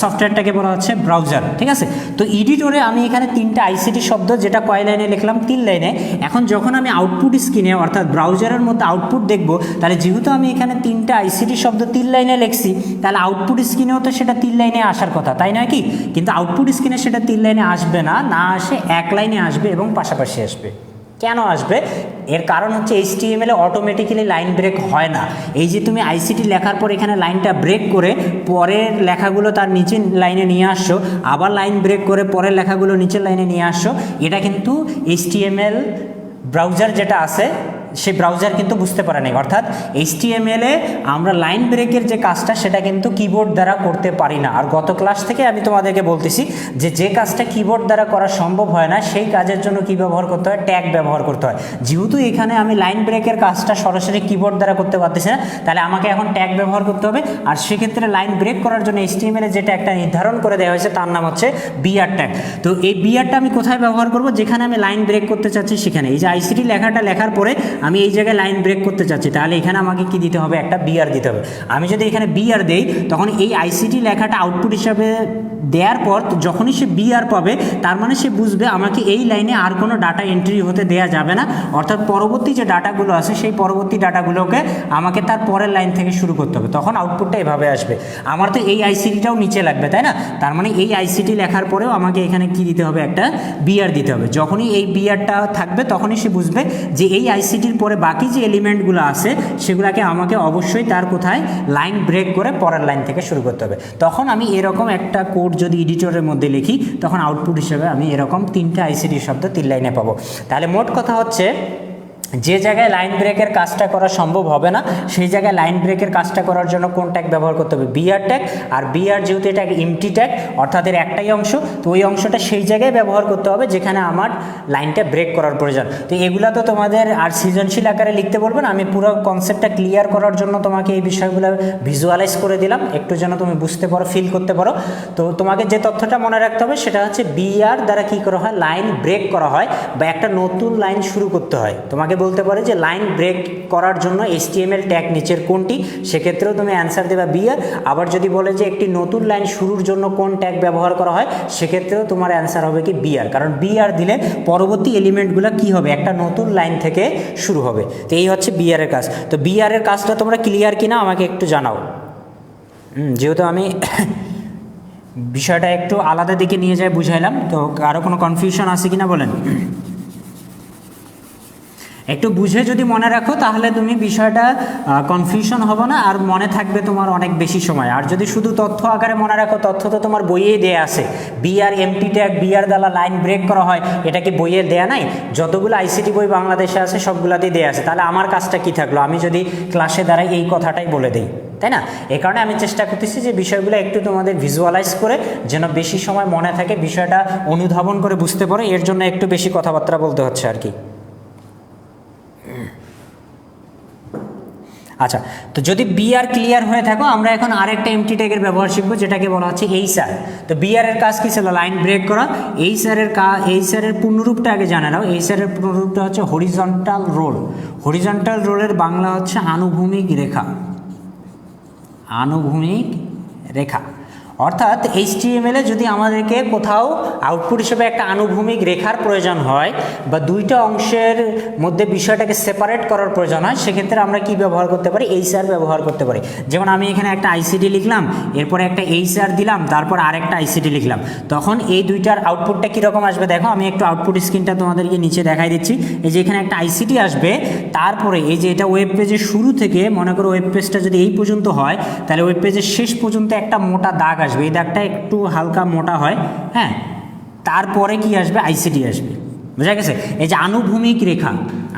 সফটওয়্যারটাকে বলা হচ্ছে ব্রাউজার। ঠিক আছে? তো এডিটরে আমি এখানে তিনটা আইসিটি শব্দ, যেটা কয় লাইনে লিখলাম? 3 লাইনে। এখন যখন আমি আউটপুট স্ক্রিনে অর্থাৎ ব্রাউজারের মধ্যে আউটপুট দেখব, তাহলে যেহেতু আমি এখানে তিনটা আইসিটি শব্দ 3 লাইনে লিখছি, তাহলে আউটপুট স্ক্রিনেও তো সেটা 3 লাইনে আসার কথা, তাই নয় কি? কিন্তু আউটপুট স্ক্রিনে সেটা 3 লাইনে আসবে না, না আসে 1 লাইনে আসবে এবং পাশাপাশি আসবে। কেন আসবে? এর কারণ হচ্ছে এইচটিএমএল এ অটোমেটিক্যালি লাইন ব্রেক হয় না। এই যে তুমি আইসিটি লেখার পর এখানে লাইনটা ব্রেক করে পরের লেখাগুলো তার নিচের লাইনে নিয়ে আসছো, আবার লাইন ব্রেক করে পরের লেখাগুলো নিচের লাইনে নিয়ে আসছো, এটা কিন্তু এইচটিএমএল ব্রাউজার যেটা আছে সে ব্রাউজার কিন্তু বুঝতে পারে নাই। অর্থাৎ HTML এ আমরা লাইন ব্রেকের যে কাজটা সেটা কিন্তু কিবোর্ড দ্বারা করতে পারি না। আর গত ক্লাস থেকে আমি তোমাদেরকে বলতেছি যে কাজটা কিবোর্ড দ্বারা করা সম্ভব হয় না সেই কাজের জন্য কি ব্যবহার করতে হয়, ট্যাগ ব্যবহার করতে হয়। যেহেতু এখানে আমি লাইন ব্রেকের কাজটা সরাসরি কিবোর্ড দ্বারা করতে পারতেছি না, তাহলে আমাকে এখন ট্যাগ ব্যবহার করতে হবে। আর সেক্ষেত্রে লাইন ব্রেক করার জন্য HTML এ যেটা একটা নির্ধারণ করে দেওয়া হয়েছে তার নাম হচ্ছে বিআর ট্যাগ। তো এই বিআরটা আমি কোথায় ব্যবহার করব, যেখানে আমি লাইন ব্রেক করতে চাচ্ছি সেখানে। এই যে আইসিটি লেখাটা লেখার পরে আমি এই জায়গায় লাইন ব্রেক করতে চাচ্ছি, তাহলে এখানে আমাকে কি দিতে হবে, একটা বিআর দিতে হবে। আমি যদি এখানে বিআর দেই তখন এই আইসিটি লেখাটা আউটপুট হিসাবে দেওয়ার পর যখনই সে বিআর পাবে তার মানে সে বুঝবে আমাকে এই লাইনে আর কোনো ডাটা এন্ট্রি হতে দেওয়া যাবে না। অর্থাৎ পরবর্তী যে ডাটাগুলো আছে সেই পরবর্তী ডাটাগুলোকে আমাকে তার পরের লাইন থেকে শুরু করতে হবে, তখন আউটপুটটা এভাবে আসবে। আমার তো এই আইসিটিটাও নিচে লাগবে, তাই না? তার মানে এই আইসিটি লেখার পরেও আমাকে এখানে কি দিতে হবে, একটা বিআর দিতে হবে। যখনই এই বিআরটা থাকবে তখনই সে বুঝবে যে এই আইসিটির পরে বাকি যে এলিমেন্টগুলো আছে সেগুলোকে আমাকে অবশ্যই তার কোথায় লাইন ব্রেক করে পরের লাইন থেকে শুরু করতে হবে। তখন আমি এরকম একটা কোড যদি এডিটরের মধ্যে লিখি তখন আউটপুট হিসেবে আমি এরকম 3টা আইসিটি শব্দ 3 লাইনে পাবো। তাহলে মোট কথা হচ্ছে যে জায়গায় লাইন ব্রেকের কাজটা করা সম্ভব হবে না সেই জায়গায় লাইন ব্রেকের কাজটা করার জন্য কোন ট্যাগ ব্যবহার করতে হবে, বিআর ট্যাগ। আর বিআর যেহেতু এটা এমটি ট্যাগ অর্থাৎ এর একটাই অংশ, তো ওই অংশটা সেই জায়গায় ব্যবহার করতে হবে যেখানে আমার লাইনটা ব্রেক করার প্রয়োজন। তো এগুলা তো তোমাদের আর সৃজনশীল আকারে লিখতে বলবেন, আমি পুরো কনসেপ্টটা ক্লিয়ার করার জন্য তোমাকে এই বিষয়গুলো ভিজুয়ালাইজ করে দিলাম একটু যেন তুমি বুঝতে পারো, ফিল করতে পারো। তো তোমাকে যে তথ্যটা মনে রাখতে হবে সেটা হচ্ছে বিআর দ্বারা কী করা হয়, লাইন ব্রেক করা হয় বা একটা নতুন লাইন শুরু করতে হয়। তোমাকে বলতে পারে যে লাইন ব্রেক করার জন্য HTML ট্যাগ নিচের কোনটি, সেক্ষেত্রেও তুমি অ্যান্সার দেবা বিআর। আবার যদি বলে যে একটি নতুন লাইন শুরুর জন্য কোন ট্যাগ ব্যবহার করা হয় সেক্ষেত্রেও তোমার অ্যান্সার হবে কি বিআর, কারণ বিআর দিলে পরবর্তী এলিমেন্টগুলো কি হবে, একটা নতুন লাইন থেকে শুরু হবে। তো এই হচ্ছে বিআর এর কাজ। তো বিআর এর কাজটা তোমরা ক্লিয়ার কিনা আমাকে একটু জানাও। যেহেতু আমি বিষয়টা একটু আলাদা দিকে নিয়ে যাই বুঝাইলাম, তো আরও কোনো কনফিউশন আছে কিনা বলেন। একটু বুঝে যদি মনে রাখো তাহলে তুমি বিষয়টা কনফিউশন হবে না আর মনে থাকবে তোমার অনেক বেশি সময়। আর যদি শুধু তথ্য আকারে মনে রাখো, তথ্য তো তোমার বইয়েই দেয়া আছে, বিআর এমটি ট্যাগ বিআর দ্বারা লাইন ব্রেক করা হয়, এটা কি বইয়ে দেয়া নাই? যতগুলো আইসিটি বই বাংলাদেশে আছে সবগুলাতেই দেয়া আছে। তাহলে আমার কাজটা কি থাকলো, আমি যদি ক্লাসে দ্বারাই এই কথাটাই বলে দিই, তাই না? এই কারণে আমি চেষ্টা করতেছি যে বিষয়গুলো একটু তোমাদের ভিজুয়ালাইজ করে যেন বেশি সময় মনে থাকে, বিষয়টা অনুধাবন করে বুঝতে পারো, এর জন্য একটু বেশি কথাবার্তা বলতে হচ্ছে আর কি। আচ্ছা, তো যদি বিআর ক্লিয়ার হয়ে থাকো আমরা এখন আরেকটা এমটি ট্যাগের ব্যবহার শিখবো যেটাকে বলা হচ্ছে এইচআর। তো বিআর এর কাজ কি ছিল, লাইন ব্রেক করা। এইচআর এর পূর্ণরূপটা আগে জানা নাও। এইচআর এর পূর্ণরূপটা হচ্ছে হরিজন্টাল রোল। হরিজন্টাল রোলের বাংলা হচ্ছে আনুভূমিক রেখা। আনুভূমিক রেখা অর্থাৎ HTML এ যদি আমাদেরকে কোথাও আউটপুট হিসেবে একটা আনুভূমিক রেখার প্রয়োজন হয় বা দুইটা অংশের মধ্যে বিষয়টাকে সেপারেট করার প্রয়োজন হয়, সেক্ষেত্রে আমরা কি ব্যবহার করতে পারি, এইচআর ব্যবহার করতে পারি। যেমন আমি এখানে একটা আইসিটি লিখলাম, এরপরে একটা এইচআর দিলাম, তারপর আরেকটা আইসিটি লিখলাম, তখন এই দুইটার আউটপুটটা কীরকম আসবে দেখো। আমি একটু আউটপুট স্ক্রিনটা তোমাদেরকে নিচে দেখাই দিচ্ছি। এই যে এখানে একটা আইসিটি আসবে, তারপরে এই যে এটা ওয়েব পেজের শুরু থেকে, মনে করো ওয়েব পেজটা যদি এই পর্যন্ত হয় তাহলে ওয়েব পেজের শেষ পর্যন্ত একটা মোটা দাগ আসবে, এই দাগটা একটু হালকা মোটা হয়, হ্যাঁ। তারপরে কি আসবে, আইসিটি আসবে, বোঝা গেছে? এই যে আনুভূমিক রেখা,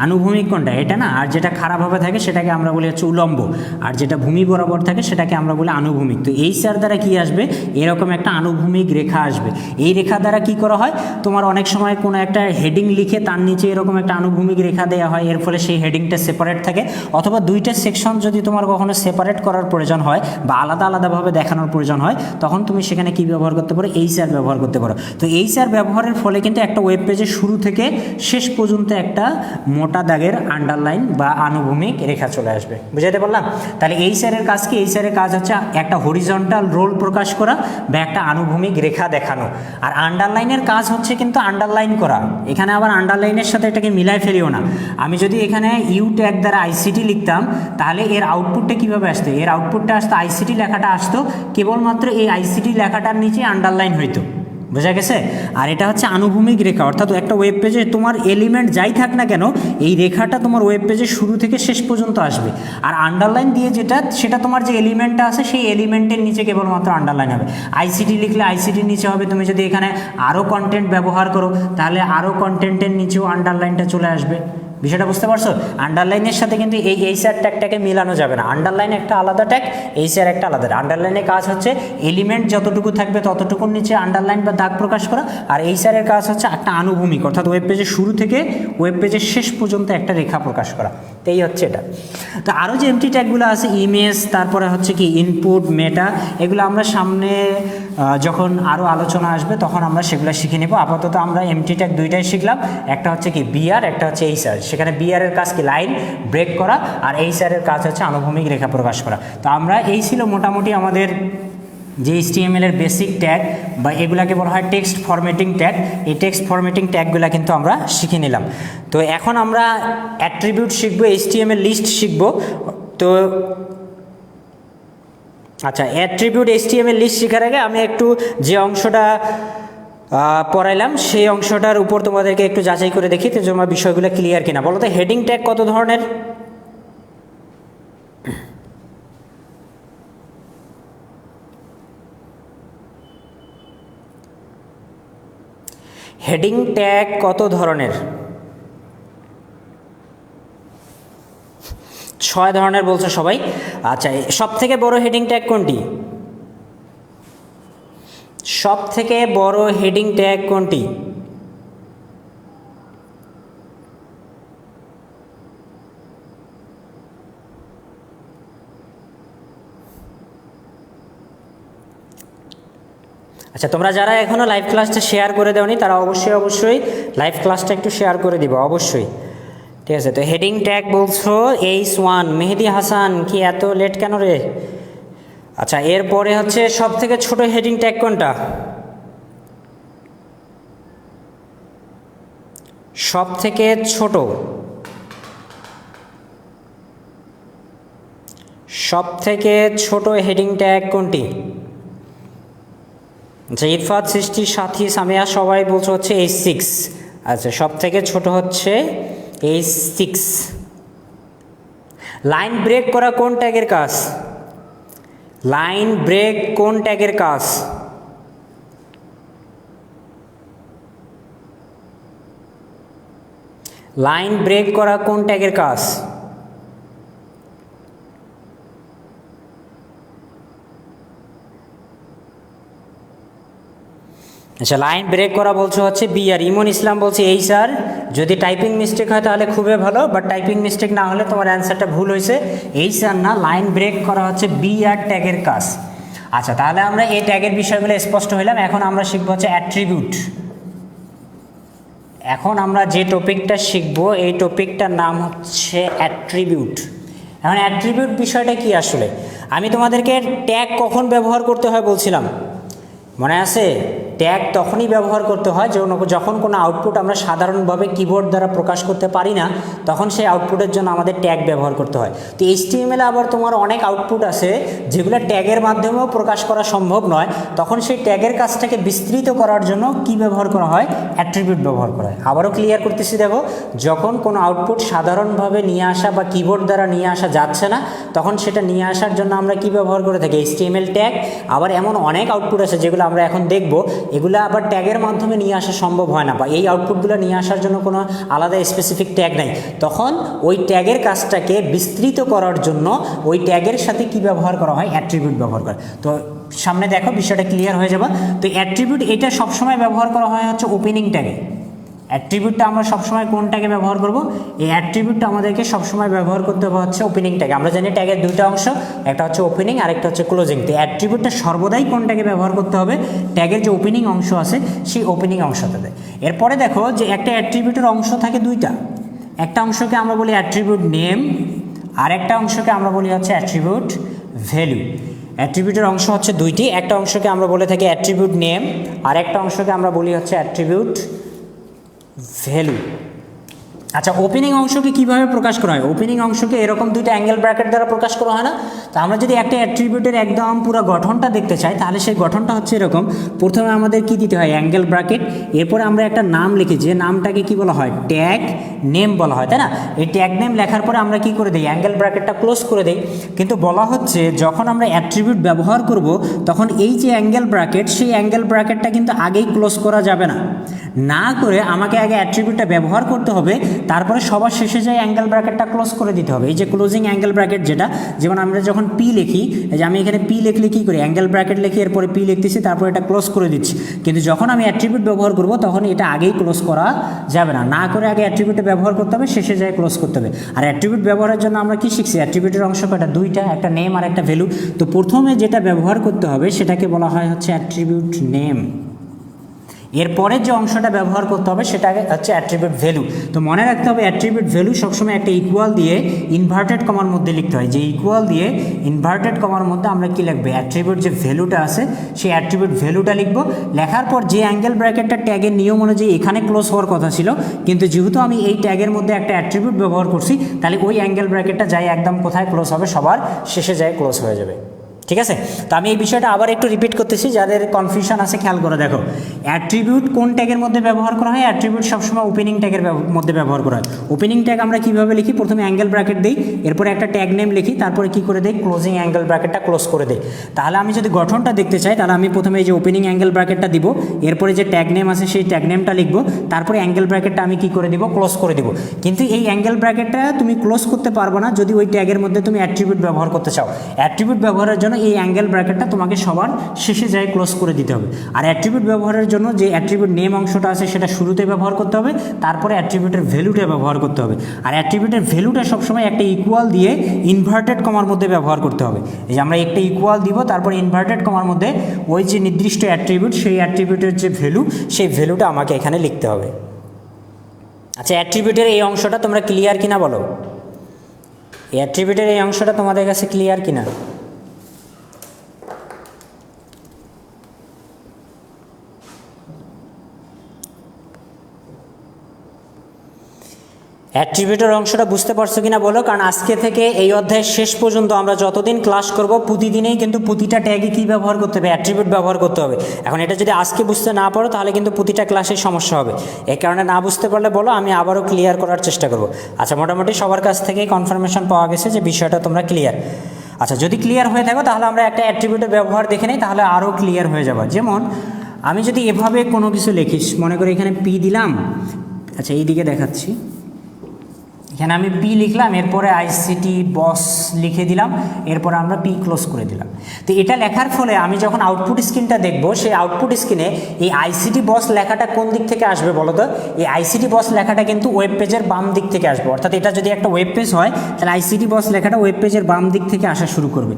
আনুভূমিক কোনটা, এটা না। আর যেটা খারাপভাবে থাকে সেটাকে আমরা বলি হচ্ছে উলম্ব, আর যেটা ভূমি বরাবর থাকে সেটাকে আমরা বলি আনুভূমিক। তো এইচআর দ্বারা কি আসবে, এরকম একটা আনুভূমিক রেখা আসবে। এই রেখা দ্বারা কি করা হয়, তোমার অনেক সময় কোনো একটা হেডিং লিখে তার নিচে এরকম একটা আনুভূমিক রেখা দেওয়া হয়, এর ফলে সেই হেডিংটা সেপারেট থাকে। অথবা দুইটা সেকশন যদি তোমার কখনো সেপারেট করার প্রয়োজন হয় বা আলাদা আলাদাভাবে দেখানোর প্রয়োজন হয়, তখন তুমি সেখানে কি ব্যবহার করতে পারো, এইচআর ব্যবহার করতে পারো। তো এইচআর ব্যবহারের ফলে কিন্তু একটা ওয়েব পেজের শুরু থেকে শেষ পর্যন্ত একটা মোটা দাগের আন্ডারলাইন বা আনুভূমিক রেখা চলে আসবে। বুঝাতে পারলাম? তাহলে এইচআর এর কাজ কি, এইচআর এর কাজ হচ্ছে একটা হরিজন্টাল রোল প্রকাশ করা বা একটা আনুভূমিক রেখা দেখানো। আর আন্ডারলাইনের কাজ হচ্ছে কিন্তু আন্ডারলাইন করা। এখানে আবার আন্ডারলাইনের সাথে এটাকে মিলাই ফেলিও না। আমি যদি এখানে ইউ ট্যাগ দ্বারা আইসিটি লিখতাম তাহলে এর আউটপুটটা কীভাবে আসতো, এর আউটপুটটা আসতো, আইসিটি লেখাটা আসতো, কেবলমাত্র এই আইসিটি লেখাটার নিচে আন্ডারলাইন হইতো। বোঝা গেছে? আর এটা হচ্ছে আনুভূমিক রেখা, অর্থাৎ একটা ওয়েব পেজে তোমার এলিমেন্ট যাই থাক না কেন এই রেখাটা তোমার ওয়েব পেজের শুরু থেকে শেষ পর্যন্ত আসবে। আর আন্ডারলাইন দিয়ে যেটা, সেটা তোমার যে এলিমেন্টটা আছে সেই এলিমেন্টের নিচে কেবলমাত্র আন্ডারলাইন হবে। আইসিটি লিখলে আইসিটির নিচে হবে। তুমি যদি এখানে আরও কন্টেন্ট ব্যবহার করো তাহলে আরও কন্টেন্টের নিচেও আন্ডারলাইনটা চলে আসবে। বিষয়টা বুঝতে পারছো? আন্ডারলাইনের সাথে কিন্তু এই এইচআর ট্যাগটাকে মিলানো যাবে না। আন্ডারলাইন একটা আলাদা ট্যাগ, এইচআর একটা আলাদা। আন্ডারলাইনের কাজ হচ্ছে এলিমেন্ট যতটুকু থাকবে ততটুকুর নিচে আন্ডারলাইন বা দাগ প্রকাশ করা, আর এইচআরের কাজ হচ্ছে একটা আনুভূমিক, অর্থাৎ ওয়েব পেজের শুরু থেকে ওয়েব পেজের শেষ পর্যন্ত একটা রেখা প্রকাশ করা। তো এই হচ্ছে এটা। তো আরও যে এমটি ট্যাগগুলো আছে, ইমেজ, তারপরে হচ্ছে কি ইনপুট, মেটা, এগুলো আমরা সামনে যখন আরও আলোচনা আসবে তখন আমরা সেগুলো শিখে নেব। আপাতত আমরা এমটি ট্যাগ দুইটাই শিখলাম, একটা হচ্ছে কি বিআর, একটা হচ্ছে এইচআর। সেখানে বিআর এর কাজ কি লাইন ব্রেক করা, আর এইচআর এর কাজ হচ্ছে আনুভূমিক রেখা প্রকাশ করা। তো আমরা এই ছিল মোটামুটি আমাদের যে HTML এর বেসিক ট্যাগ, বা এগুলাকে বলা হয় টেক্সট ফরম্যাটিং ট্যাগ। এই টেক্সট ফরম্যাটিং ট্যাগগুলো কিন্তু আমরা শিখে নিলাম। তো এখন আমরা অ্যাট্রিবিউট শিখবো, HTML লিস্ট শিখবো। তো আচ্ছা, অ্যাট্রিবিউট HTML লিস্ট শেখার আগে আমি একটু যে অংশটা পড়াইলাম সেই অংশটার উপর তোমাদেরকে একটু যাচাই করে দেখি তো তোমার বিষয়গুলো ক্লিয়ার কিনা। বলো তো হেডিং ট্যাগ কত ধরনের? হেডিং ট্যাগ কত ধরনের? 6 ধরনের বলছো সবাই। আচ্ছা, সব থেকে বড় হেডিং ট্যাগ কোনটি? সব থেকে বড় হেডিং ট্যাগ কোনটি? আচ্ছা, তোমরা যারা এখনো লাইভ ক্লাসটা শেয়ার করে দেওনি তারা অবশ্যই লাইভ ক্লাসটা একটু শেয়ার করে দিবা অবশ্যই, ঠিক আছে? তো হেডিং ট্যাগ বলছো H1, মেহেদি হাসান, কি এত লেট কেন রে? আচ্ছা, এরপরে হচ্ছে সব থেকে ছোট হেডিং ট্যাগ কোনটা? সব থেকে ছোট, সব থেকে ছোট হেডিং ট্যাগ কোনটি? আচ্ছা, ইরফাত, সৃষ্টি, সাথী, সামিয়া সবাই বলছো হচ্ছে H6। আচ্ছা, সব থেকে ছোট হচ্ছে H6। লাইন ব্রেক করা কোন ট্যাগের কাজ? লাইন ব্রেক কোন ট্যাগের কাজ? লাইন ব্রেক করা কোন ট্যাগের কাজ? আচ্ছা, লাইন ব্রেক করা বলছো হচ্ছে বিআর। ইমন ইসলাম বলছে এইচআর। যদি টাইপিং মিস্টেক হয় তাহলে খুবই ভালো, বাট টাইপিং মিস্টেক না হলে তোমার অ্যান্সারটা ভুল হয়েছে। এইচআর না, লাইন ব্রেক করা হচ্ছে বিআর ট্যাগের কাজ। আচ্ছা, তাহলে আমরা এই ট্যাগের বিষয়গুলো স্পষ্ট হইলাম। এখন আমরা শিখবো হচ্ছে অ্যাট্রিবিউট। এখন আমরা যে টপিকটা শিখবো এই টপিকটার নাম হচ্ছে অ্যাট্রিবিউট। এখন অ্যাট্রিবিউট বিষয়টা কি আসলে? আমি তোমাদেরকে ট্যাগ কখন ব্যবহার করতে হয় বলছিলাম, মনে আছে? ট্যাগ তখনই ব্যবহার করতে হয় যখন কোনো আউটপুট আমরা সাধারণভাবে কিবোর্ড দ্বারা প্রকাশ করতে পারি না, তখন সেই আউটপুটের জন্য আমাদের ট্যাগ ব্যবহার করতে হয়। তো HTML আবার তোমার অনেক আউটপুট আছে যেগুলো ট্যাগের মাধ্যমেও প্রকাশ করা সম্ভব নয়, তখন সেই ট্যাগের কাজটাকে বিস্তৃত করার জন্য কি ব্যবহার করা হয়? অ্যাট্রিবিউট ব্যবহার করা হয়। আবারও ক্লিয়ার করতেছি, দেখো, যখন কোনো আউটপুট সাধারণভাবে নিয়ে আসা বা কিবোর্ড দ্বারা নিয়ে আসা যাচ্ছে না, তখন সেটা নিয়ে আসার জন্য আমরা কি ব্যবহার করে থাকি? HTML tag. আবার এমন অনেক আউটপুট আছে যেগুলো আমরা এখন দেখব, এগুলো আবার ট্যাগের মাধ্যমে নিয়ে আসা সম্ভব হয় না, বা এই আউটপুটগুলো নিয়ে আসার জন্য কোনো আলাদা স্পেসিফিক ট্যাগ নাই। তখন ওই ট্যাগের কাজটাকে বিস্তৃত করার জন্য ওই ট্যাগের সাথে কি ব্যবহার করা হয়? অ্যাট্রিবিউট ব্যবহার করে। তো সামনে দেখো বিষয়টা ক্লিয়ার হয়ে যাবে। তো অ্যাট্রিবিউট এটা সবসময় ব্যবহার করা হয় হচ্ছে ওপেনিং ট্যাগে। অ্যাট্রিবিউটটা আমরা সবসময় কোন ট্যাগে ব্যবহার করব? এই অ্যাট্রিবিউটটা আমাদেরকে সবসময় ব্যবহার করতে হবে হচ্ছে ওপেনিং ট্যাগে। আমরা জানি ট্যাগের দুইটা অংশ, একটা হচ্ছে ওপেনিং আর একটা হচ্ছে ক্লোজিং। তো অ্যাট্রিবিউটটা সর্বদাই কোন ট্যাগে ব্যবহার করতে হবে? ট্যাগের যে ওপেনিং অংশ আছে সেই ওপেনিং অংশটাতে। এরপরে দেখো যে একটা অ্যাট্রিবিউটের অংশ থাকে দুইটা। একটা অংশকে আমরা বলি অ্যাট্রিবিউট নেম, আর একটা অংশকে আমরা বলি হচ্ছে অ্যাট্রিবিউট ভ্যালু। অ্যাট্রিবিউটের অংশ হচ্ছে দুইটি, একটা অংশকে আমরা বলে থাকি অ্যাট্রিবিউট নেম, আর একটা অংশকে আমরা বলি হচ্ছে অ্যাট্রিবিউট ভ্যালু। আচ্ছা, ওপেনিং অংশকে কিভাবে প্রকাশ করা হয়? ওপেনিং অংশকে এরকম দুইটা অ্যাঙ্গেল ব্র্যাকেট দ্বারা প্রকাশ করা হয় না? তো আমরা যদি একটা অ্যাট্রিবিউটের একদম পুরো গঠনটা দেখতে চাই তাহলে সেই গঠনটা হচ্ছে এরকম। প্রথমে আমাদের কি দিতে হয়? Angle bracket. এরপরে আমরা একটা নাম লিখি, যে নামটাকে কি বলা হয়? ট্যাগ নেম বলা হয়, তাই না? এই ট্যাগ নেম লেখার পরে আমরা কি করে দিই? অ্যাঙ্গেল ব্র্যাকেটটা ক্লোজ করে দিই। কিন্তু বলা হচ্ছে যখন আমরা অ্যাট্রিবিউট ব্যবহার করব তখন এই যে অ্যাঙ্গেল ব্র্যাকেট, সেই অ্যাঙ্গেল ব্র্যাকেটটা কিন্তু আগেই ক্লোজ করা যাবে না। না করে আমাকে আগে অ্যাট্রিবিউটটা ব্যবহার করতে হবে, তারপরে সবার শেষে যায় অ্যাঙ্গেল ব্র্যাকেটটা ক্লোজ করে দিতে হবে। এই যে ক্লোজিং অ্যাঙ্গেল ব্র্যাকেট যেটা, যেমন আমরা যখন পি লিখি, এই যে আমি এখানে পি লিখলে কী করি, অ্যাঙ্গেল ব্র্যাকেট লিখি, এরপরে পি লিখতেছি, তারপর এটা ক্লোজ করে দিচ্ছি। কিন্তু যখন আমি অ্যাট্রিবিউট ব্যবহার করব তখন এটা আগেই ক্লোজ করা যাবে না, না করে আগে অ্যাট্রিবিউটে ব্যবহার করতে হবে, শেষে যায় ক্লোজ করতে হবে। আর অ্যাট্রিবিউট ব্যবহারের জন্য আমরা কি শিখছি, অ্যাট্রিবিউটের অংশ কয়টা, দুইটা, একটা নেম আর একটা ভ্যালু। তো প্রথমে যেটা ব্যবহার করতে হবে সেটাকে বলা হয় হচ্ছে অ্যাট্রিবিউট নেম। এরপরে যে অংশটা ব্যবহার করতে হবে সেটাকে হচ্ছে অ্যাট্রিবিউট ভ্যালু। তো মনে রাখতে হবে অ্যাট্রিবিউট ভ্যালু সবসময় একটা ইকুয়াল দিয়ে ইনভার্টেড কমার মধ্যে লিখতে হয়। যে ইকুয়াল দিয়ে ইনভার্টেড কমার মধ্যে আমরা কি লিখবো, অ্যাট্রিবিউট যে ভ্যালুটা আছে সেই অ্যাট্রিবিউট ভ্যালুটা লিখবো। লেখার পর যে অ্যাঙ্গেল ব্র্যাকেটটা ট্যাগের নিয়ম অনুযায়ী এখানে ক্লোজ হওয়ার কথা ছিল, কিন্তু যেহেতু আমি এই ট্যাগের মধ্যে একটা অ্যাট্রিবিউট ব্যবহার করছি, তাহলে ওই অ্যাঙ্গেল ব্র্যাকেটটা যাই একদম কোথায় ক্লোজ হবে, সবার শেষে যায় ক্লোজ হয়ে যাবে। ঠিক আছে, তো আমি এই বিষয়টা আবার একটু রিপিট করতেছি, যাদের কনফিউশন আছে খেয়াল করে দেখো। অ্যাট্রিবিউট কোন ট্যাগের মধ্যে ব্যবহার করা হয়, অ্যাট্রিবিউট সবসময় ওপেনিং ট্যাগের মধ্যে ব্যবহার করা হয়। ওপেনিং ট্যাগ আমরা কীভাবে লিখি, প্রথমে অ্যাঙ্গেল ব্র্যাকেট দিই, এরপরে একটা ট্যাগ নেম লিখি, তারপরে কী করে দিই, ক্লোজিং অ্যাঙ্গেল ব্র্যাকেটটা ক্লোজ করে দিই। তাহলে আমি যদি গঠনটা দেখতে চাই, তাহলে আমি প্রথমে এই যে ওপেনিং অ্যাঙ্গেল ব্র্যাকেটটা দিব, এরপরে যে ট্যাগ নেম আছে সেই ট্যাগ নেমটা লিখবো, তারপরে অ্যাঙ্গেল ব্র্যাকেটটা আমি কী করে দিব, ক্লোজ করে দিব। কিন্তু এই অ্যাঙ্গেল ব্র্যাকেটটা তুমি ক্লোজ করতে পারবে না যদি ওই ট্যাগের মধ্যে তুমি অ্যাট্রিবিউট ব্যবহার করতে চাও। অ্যাট্রিবিউট ব্যবহারের জন্য এই অ্যাঙ্গেল ব্র্যাকেটটা তোমাকে সবার শেষে যায় ক্লোজ করে দিতে হবে। আর অ্যাট্রিবিউট ব্যবহারের জন্য যে অ্যাট্রিবিউট নেম অংশটা আছে সেটা শুরুতে ব্যবহার করতে হবে, তারপরে অ্যাট্রিবিউটের ভ্যালুটা ব্যবহার করতে হবে। আর অ্যাট্রিবিউটের ভ্যালুটা সবসময় একটা ইকুয়াল দিয়ে ইনভার্টেড কমার মধ্যে ব্যবহার করতে হবে। এই যে আমরা একটা ইকুয়াল দিব, তারপর ইনভার্টেড কমার মধ্যে ওই যে নির্দিষ্ট অ্যাট্রিবিউট, সেই অ্যাট্রিবিউটের যে ভ্যালু, সেই ভ্যালুটা আমাকে এখানে লিখতে হবে। আচ্ছা, অ্যাট্রিবিউটের এই অংশটা তোমরা ক্লিয়ার কিনা বলো, এই অ্যাট্রিবিউটের এই অংশটা তোমাদের কাছে ক্লিয়ার কিনা? অ্যাট্রিবিউটের অংশটা বুঝতে পারছো কিনা বলো, কারণ আজকে থেকে এই অধ্যায়ের শেষ পর্যন্ত আমরা যতদিন ক্লাস করব প্রতিদিনেই কিন্তু প্রতিটা ট্যাগে কী ব্যবহার করতে হবে, অ্যাট্রিবিউট ব্যবহার করতে হবে। এখন এটা যদি আজকে বুঝতে না পারো তাহলে কিন্তু প্রতিটা ক্লাসে সমস্যা হবে। এই কারণে না বুঝতে পারলে বলো, আমি আবারও ক্লিয়ার করার চেষ্টা করব। আচ্ছা, মোটামুটি সবার কাছ থেকেই কনফার্মেশন পাওয়া গেছে যে বিষয়টা তোমরা ক্লিয়ার। আচ্ছা, যদি ক্লিয়ার হয়ে থাকো তাহলে আমরা একটা অ্যাট্রিবিউটের ব্যবহার দেখে নিই, তাহলে আরও ক্লিয়ার হয়ে যাবে। যেমন আমি যদি এভাবে কোনো কিছু লিখিস, মনে করি এখানে পি দিলাম, আচ্ছা এই দিকে দেখাচ্ছি, এখানে আমি পি লিখলাম, এরপরে আইসিটি বস লিখে দিলাম, এরপরে আমরা পি ক্লোজ করে দিলাম। তো এটা লেখার ফলে আমি যখন আউটপুট স্ক্রিনটা দেখব, সেই আউটপুট স্ক্রিনে এই আইসিটি বস লেখাটা কোন দিক থেকে আসবে বলো তো? এই আইসিটি বস লেখাটা কিন্তু ওয়েব পেজের বাম দিক থেকে আসবে। অর্থাৎ এটা যদি একটা ওয়েব পেজ হয়, তাহলে আইসিটি বস লেখাটা ওয়েব পেজের বাম দিক থেকে আসা শুরু করবে।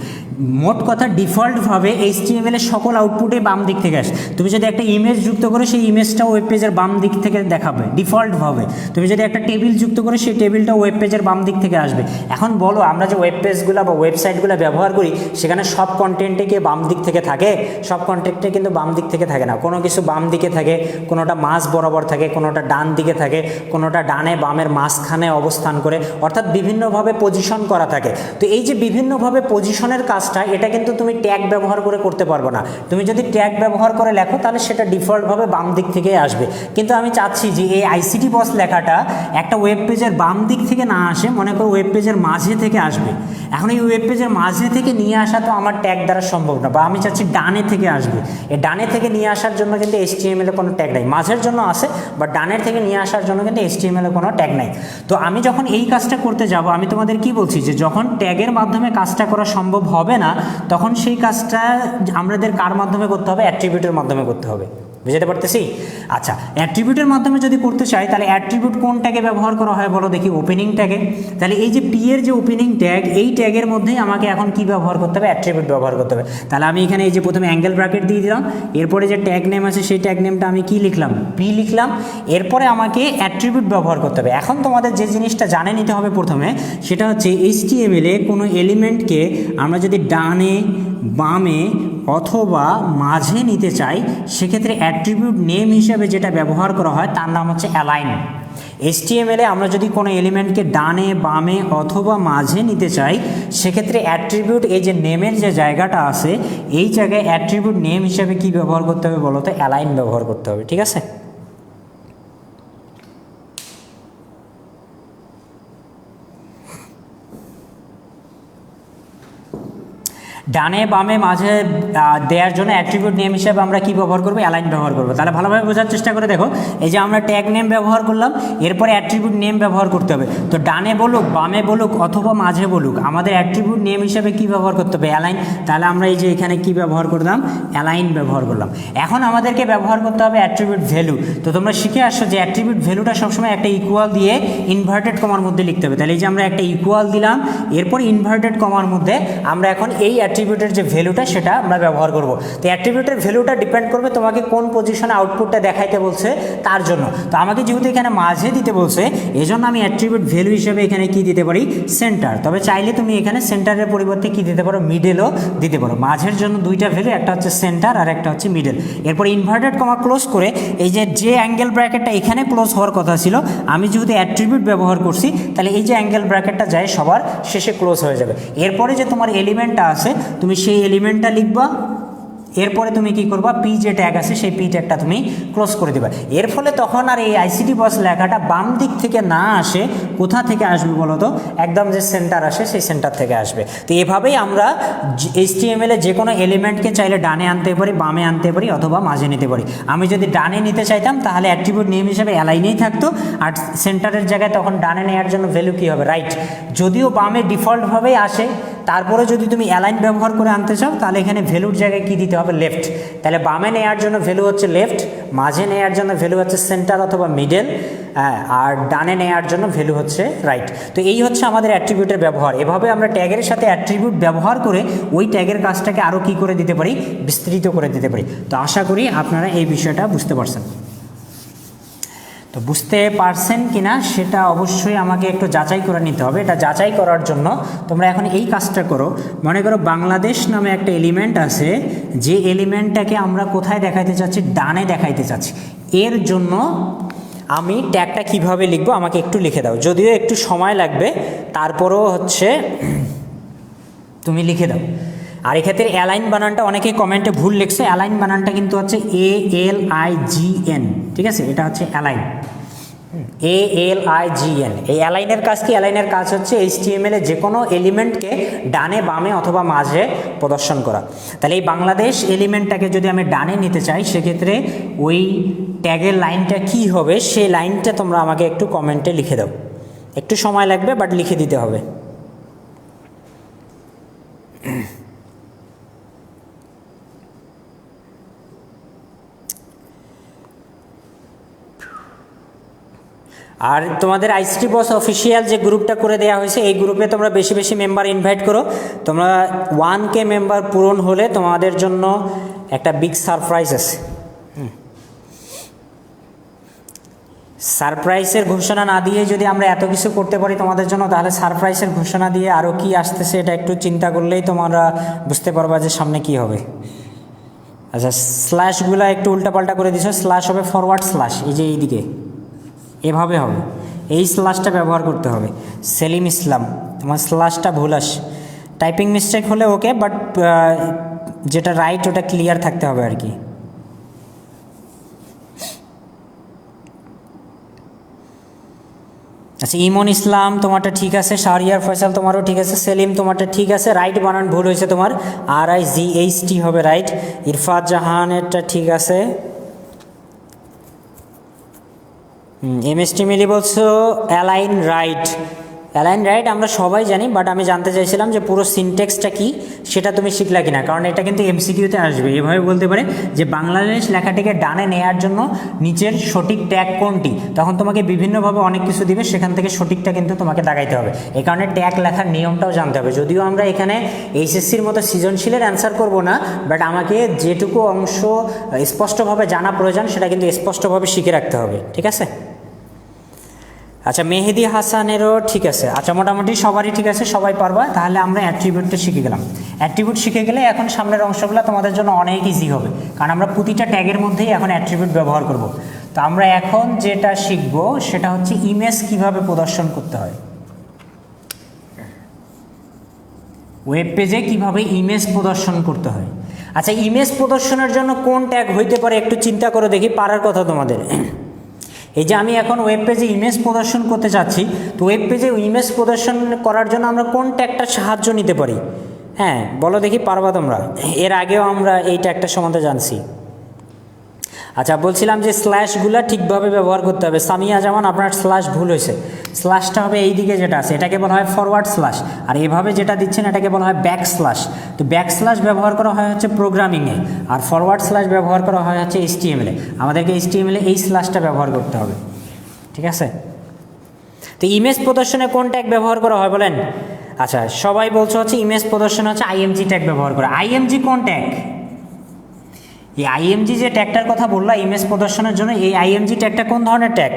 মোট কথা ডিফল্টভাবে HTML এর সকল আউটপুটে বাম দিক থেকে আসে। তুমি যদি একটা ইমেজ যুক্ত করো, সেই ইমেজটা ওয়েব পেজের বাম দিক থেকে দেখাবে ডিফল্টভাবে। তুমি যদি একটা টেবিল যুক্ত করো, সেই টেবিলটা ওয়েব পেজের বাম দিক থেকে আসবে। এখন বলো, আমরা যে ওয়েব পেজগুলো বা ওয়েবসাইটগুলো ব্যবহার করি, সেখানে সব কন্টেন্টে কি বাম দিক থেকে থাকে? সব কন্টেন্টে কিন্তু বাম দিক থেকে থাকে না। কোনো কিছু বাম দিকে থাকে, কোনোটা মাঝ বরাবর থাকে, কোনোটা ডান দিকে থাকে, কোনোটা ডানে বামের মাঝখানে অবস্থান করে, অর্থাৎ বিভিন্নভাবে পজিশন করা থাকে। তো এই যে বিভিন্নভাবে পজিশনের কাজটা, এটা কিন্তু তুমি ট্যাগ ব্যবহার করে করতে পারবে না। তুমি যদি ট্যাগ ব্যবহার করে লেখো, তাহলে সেটা ডিফল্টভাবে বাম দিক থেকে আসবে। কিন্তু আমি চাচ্ছি যে এই আইসিটি বস লেখাটা একটা ওয়েব পেজের বাম দিক থেকে না আসে, মনে করো ওয়েব পেজের মাঝে থেকে আসবে। এখন এই ওয়েব পেজের মাঝে থেকে নিয়ে আসা তো আমার ট্যাগ দ্বারা সম্ভব না, বা আমি চাচ্ছি ডানে থেকে আসবে। এই ডানে থেকে নিয়ে আসার জন্য কিন্তু HTML এ কোনো ট্যাগ নাই। মাঝের জন্য আছে, বা ডানের থেকে নিয়ে আসার জন্য কিন্তু HTML এ কোনো ট্যাগ নাই। তো আমি যখন এই কাজটা করতে যাব, আমি তোমাদের কি বলছি, যে যখন ট্যাগের মাধ্যমে কাজটা করা সম্ভব হবে না, তখন সেই কাজটা আমাদের কার মাধ্যমে করতে হবে? অ্যাট্রিবিউটের মাধ্যমে করতে হবে। বুঝতে পারতেছি? আচ্ছা, অ্যাট্রিবিউটের মাধ্যমে যদি করতে চাই, তাহলে অ্যাট্রিবিউট কোন ট্যাগে ব্যবহার করা হয় বলো দেখি? ওপেনিং ট্যাগে। তাহলে এই যে পি এর যে ওপেনিং ট্যাগ, এই ট্যাগের মধ্যেই আমাকে এখন কি ব্যবহার করতে হবে? অ্যাট্রিবিউট ব্যবহার করতে হবে। তাহলে আমি এখানে এই যে প্রথমে অ্যাঙ্গেল ব্র্যাকেট দিয়ে দিলাম, এরপরে যে ট্যাগ নেম আছে সেই ট্যাগ নেমটা আমি কি লিখলাম? পি লিখলাম। এরপরে আমাকে অ্যাট্রিবিউট ব্যবহার করতে হবে। এখন তোমাদের যে জিনিসটা জানে নিতে হবে প্রথমে, সেটা হচ্ছে HTML এ কোনো এলিমেন্টকে আমরা যদি ডানে, বামে অথবা মাঝে নিতে চাই, সেক্ষেত্রে অ্যাট্রিবিউট নেম হিসেবে যেটা ব্যবহার করা হয় তার নাম হচ্ছে অ্যালাইন। HTML এ আমরা যদি কোনো এলিমেন্টকে ডানে, বামে অথবা মাঝে নিতে চাই, সেক্ষেত্রে অ্যাট্রিবিউট, এই যে নেমের যে জায়গাটা আছে, এই জায়গায় অ্যাট্রিবিউট নেম হিসেবে কি ব্যবহার করতে হবে বলো তো? অ্যালাইন ব্যবহার করতে হবে। ঠিক আছে? ডানে বামে মাঝে দেওয়ার জন্য অ্যাট্রিবিউট নেম হিসেবে আমরা কি ব্যবহার করবো? অ্যালাইন ব্যবহার করবো। তাহলে ভালোভাবে বোঝার চেষ্টা করে দেখো, এই যে আমরা ট্যাগ নেম ব্যবহার করলাম, এরপরে অ্যাট্রিবিউট নেম ব্যবহার করতে হবে। তো ডানে বলুক, বামে বলুক অথবা মাঝে বলুক, আমাদের অ্যাট্রিবিউট নেম হিসেবে কি ব্যবহার করতে হবে? অ্যালাইন। তাহলে আমরা এই যে এখানে কি ব্যবহার করলাম? অ্যালাইন ব্যবহার করলাম। এখন আমাদেরকে ব্যবহার করতে হবে অ্যাট্রিবিউট ভ্যালু। তো তোমরা শিখে আসছো যে অ্যাট্রিবিউট ভ্যালুটা সবসময় একটা ইকুয়াল দিয়ে ইনভার্টেড কমার মধ্যে লিখতে হবে। তাহলে এই যে আমরা একটা ইকুয়াল দিলাম, এরপর ইনভার্টেড কমার মধ্যে আমরা এখন এই অ্যাট্রিবিউটের যে ভ্যালুটা সেটা আমরা ব্যবহার করব। তো অ্যাট্রিবিউটের ভ্যালুটা ডিপেন্ড করবে তোমাকে কোন পজিশনে আউটপুটটা দেখাইতে বলছে তার জন্য। তো আমাকে যেহেতু এখানে মাঝে দিতে বলছে, এই জন্য আমি অ্যাট্রিবিউট ভ্যালু হিসেবে এখানে কি দিতে পারি? সেন্টার। তবে চাইলে তুমি এখানে সেন্টারের পরিবর্তে কি দিতে পারো? মিডলও দিতে পারো। মাঝের জন্য দুইটা ভ্যালু, একটা হচ্ছে সেন্টার আর একটা হচ্ছে মিডল। এরপর ইনভার্টেড কমা ক্লোজ করে এই যে অ্যাঙ্গেল ব্র্যাকেটটা এখানে ক্লোজ হওয়ার কথা ছিল, আমি যেহেতু অ্যাট্রিবিউট ব্যবহার করছি, তাহলে এই যে অ্যাঙ্গেল ব্র্যাকেটটা যায় সবার শেষে ক্লোজ হয়ে যাবে। এরপরে যে তোমার এলিমেন্টটা আছে, তুমি সেই এলিমেন্টটা লিখবা, এরপরে তুমি কি করবা? পি যে ট্যাগ আছে সেই পি ট্যাগটা তুমি ক্লোজ করে দেবে। এর ফলে তখন আর এই আইসিটি বস লেখাটা বাম দিক থেকে না আসে, কোথা থেকে আসবে বলো তো? একদম যে সেন্টার আসে সেই সেন্টার থেকে আসবে। তো এভাবেই আমরা HTML-এ যে কোনো এলিমেন্টকে চাইলে ডানে আনতে পারি, বামে আনতে পারি অথবা মাঝে নিতে পারি। আমি যদি ডানে নিতে চাইতাম তাহলে অ্যাট্রিবিউট নেম হিসেবে অ্যালাইনেই থাকতো, আর সেন্টারের জায়গায় তখন ডানে নেওয়ার জন্য ভ্যালু কী হবে? রাইট। যদিও বামে ডিফল্টভাবেই আসে, তারপরে যদি তুমি অ্যালাইন ব্যবহার করে আনতে চাও তাহলে এখানে ভ্যালুর জায়গায় কী দিতে হবে? লেফট। তাহলে বামে নেওয়ার জন্য ভ্যালু হচ্ছে লেফট, মাঝে নেওয়ার জন্য ভ্যালু হচ্ছে সেন্টার অথবা মিডল, আর ডানে নেওয়ার জন্য ভ্যালু হচ্ছে রাইট। তো এই হচ্ছে আমাদের অ্যাট্রিবিউটের ব্যবহার। এভাবে আমরা ট্যাগের সাথে অ্যাট্রিবিউট ব্যবহার করে ওই ট্যাগের কাজটাকে আরও কী করে দিতে পারি? বিস্তৃত করে দিতে পারি। তো আশা করি আপনারা এই বিষয়টা বুঝতে পারছেন। তো বুঝতে পারছেন কি না সেটা অবশ্যই আমাকে একটু যাচাই করে নিতে হবে। এটা যাচাই করার জন্য তোমরা এখন এই কাজটা করো। মনে করো বাংলাদেশ নামে একটা এলিমেন্ট আছে, যে এলিমেন্টটাকে আমরা কোথায় দেখাইতে চাচ্ছি? ডানে দেখাইতে চাচ্ছি। এর জন্য আমি ট্যাগটা কিভাবে লিখবো আমাকে একটু লিখে দাও, যদিও একটু সময় লাগবে, তারপরও হচ্ছে তুমি লিখে দাও। আর এক্ষেত্রে অ্যালাইন বানানটা অনেকে কমেন্টে ভুল লিখছে। অ্যালাইন বানানটা কিন্তু হচ্ছে ALIGN, ঠিক আছে? এটা হচ্ছে অ্যালাইন, ALIGN। এই অ্যালাইনের কাজ কি? অ্যালাইনের কাজ হচ্ছে HTML-এ যে কোনো এলিমেন্টকে ডানে বামে অথবা মাঝে প্রদর্শন করা। তাহলে এই বাংলাদেশ এলিমেন্টটাকে যদি আমি ডানে নিতে চাই, সেক্ষেত্রে ওই ট্যাগের লাইনটা কি হবে সেই লাইনটা তোমরা আমাকে একটু কমেন্টে লিখে দাও। একটু সময় লাগবে, বাট লিখে দিতে হবে। আর তোমাদের আইসিটি বস অফিসিয়াল যে গ্রুপটা করে দেওয়া হয়েছে, এই গ্রুপে তোমরা বেশি বেশি মেম্বার ইনভাইট করো। তোমরা 1K মেম্বার পূরণ হলে তোমাদের জন্য একটা বিগ সারপ্রাইজ আছে। সারপ্রাইজের ঘোষণা না দিয়ে যদি আমরা এত কিছু করতে পারি তোমাদের জন্য, তাহলে সারপ্রাইজের ঘোষণা দিয়ে আরও কি আসতেছে এটা একটু চিন্তা করলেই তোমরা বুঝতে পারবা যে সামনে কি হবে। আচ্ছা, স্ল্যাশগুলো একটু উল্টাপাল্টা করে দিছো। স্ল্যাশ হবে ফরওয়ার্ড স্ল্যাশ, এই যে এইদিকে এভাবে হবে, এই স্ল্যাশটা ব্যবহার করতে হবে। সেলিম ইসলাম, তোমার স্ল্যাশটা ভুল আস, টাইপিং মিস্টেক হলে ওকে, বাট যেটা রাইট ওটা ক্লিয়ার থাকতে হবে আর কি। আচ্ছা, ইমন ইসলাম তোমারটা ঠিক আছে, শাহরিয়ার ফয়সাল তোমারও ঠিক আছে, সেলিম তোমারটা ঠিক আছে, রাইট বানান ভুল হয়েছে তোমার, RIGHT হবে রাইট। ইরফাত জাহানেরটা ঠিক আছে। MST মিলি বলছো অ্যালাইন রাইট। অ্যালাইন রাইট আমরা সবাই জানি, বাট আমি জানতে চাইছিলাম যে পুরো সিনটেক্সটা কি সেটা তুমি শিখলা কিনা, কারণ এটা কিন্তু MCQ-তে আসবে। এভাবে বলতে পারে যে বাংলাদেশ লেখাটিকে ডানে নেয়ার জন্য নিচের সঠিক ট্যাগ কোনটি, তখন তোমাকে বিভিন্নভাবে অনেক কিছু দিবে, সেখান থেকে সঠিকটা কিন্তু তোমাকে দাগাইতে হবে। এই কারণে ট্যাগ লেখার নিয়মটাও জানতে হবে। যদিও আমরা এখানে HSC-র মতো সৃজনশীলের অ্যান্সার করব না, বাট আমাকে যেটুকু অংশ স্পষ্টভাবে জানা প্রয়োজন সেটা কিন্তু স্পষ্টভাবে শিখে রাখতে হবে, ঠিক আছে? আচ্ছা, মেহেদি হাসানেরও ঠিক আছে। আচ্ছা, মোটামুটি সবারই ঠিক আছে, সবাই পারবা। তাহলে আমরা অ্যাট্রিবিউটটা শিখে গেলাম। অ্যাট্রিবিউট শিখে গেলে এখন সামনের অংশগুলো তোমাদের জন্য অনেক ইজি হবে, কারণ আমরা প্রতিটা ট্যাগের মধ্যেই এখন অ্যাট্রিবিউট ব্যবহার করব। তো আমরা এখন যেটা শিখব সেটা হচ্ছে ইমেজ কিভাবে প্রদর্শন করতে হয়, ওয়েব পেজে কিভাবে ইমেজ প্রদর্শন করতে হয়। আচ্ছা, ইমেজ প্রদর্শনের জন্য কোন ট্যাগ হইতে পারে একটু চিন্তা করে দেখি, পারার কথা তোমাদের। এই যে আমি এখন ওয়েব পেজে ইমেজ প্রদর্শন করতে চাচ্ছি, তো ওয়েব পেজে ইমেজ প্রদর্শন করার জন্য আমরা কোন ট্যাগটার সাহায্য নিতে পারি? হ্যাঁ বলো দেখি পারবা তোমরা, এর আগেও আমরা এই ট্যাগটা সম্বন্ধে জানছি। আচ্ছা বলছিলাম যে স্ল্যাশগুলো ঠিকভাবে ব্যবহার করতে হবে। সামিয়া জামান আপনার স্ল্যাশ ভুল হয়েছে, স্ল্যাশটা হবে এই দিকে যেটা আছে এটাকে বলা হয় ফরওয়ার্ড স্ল্যাশ, আর এভাবে যেটা দিচ্ছেন এটাকে বলা হয় ব্যাক স্ল্যাশ। তো ব্যাক স্ল্যাশ ব্যবহার করা হয় হচ্ছে প্রোগ্রামিংয়ে, আর ফরওয়ার্ড স্ল্যাশ ব্যবহার করা হয় হচ্ছে HTML-এ। আমাদেরকে HTML-এ এই স্ল্যাশটা ব্যবহার করতে হবে, ঠিক আছে? তো ইমেজ প্রদর্শনে কোন ট্যাগ ব্যবহার করা হয় বলেন? আচ্ছা সবাই বলছো হচ্ছে ইমেজ প্রদর্শনে হচ্ছে IMG ট্যাগ ব্যবহার করা। IMG কোন ট্যাগ? এই IMG যে ট্যাগটার কথা বললাম ইমেজ প্রদর্শনের জন্য, এই IMG ট্যাগটা কোন ধরনের ট্যাগ?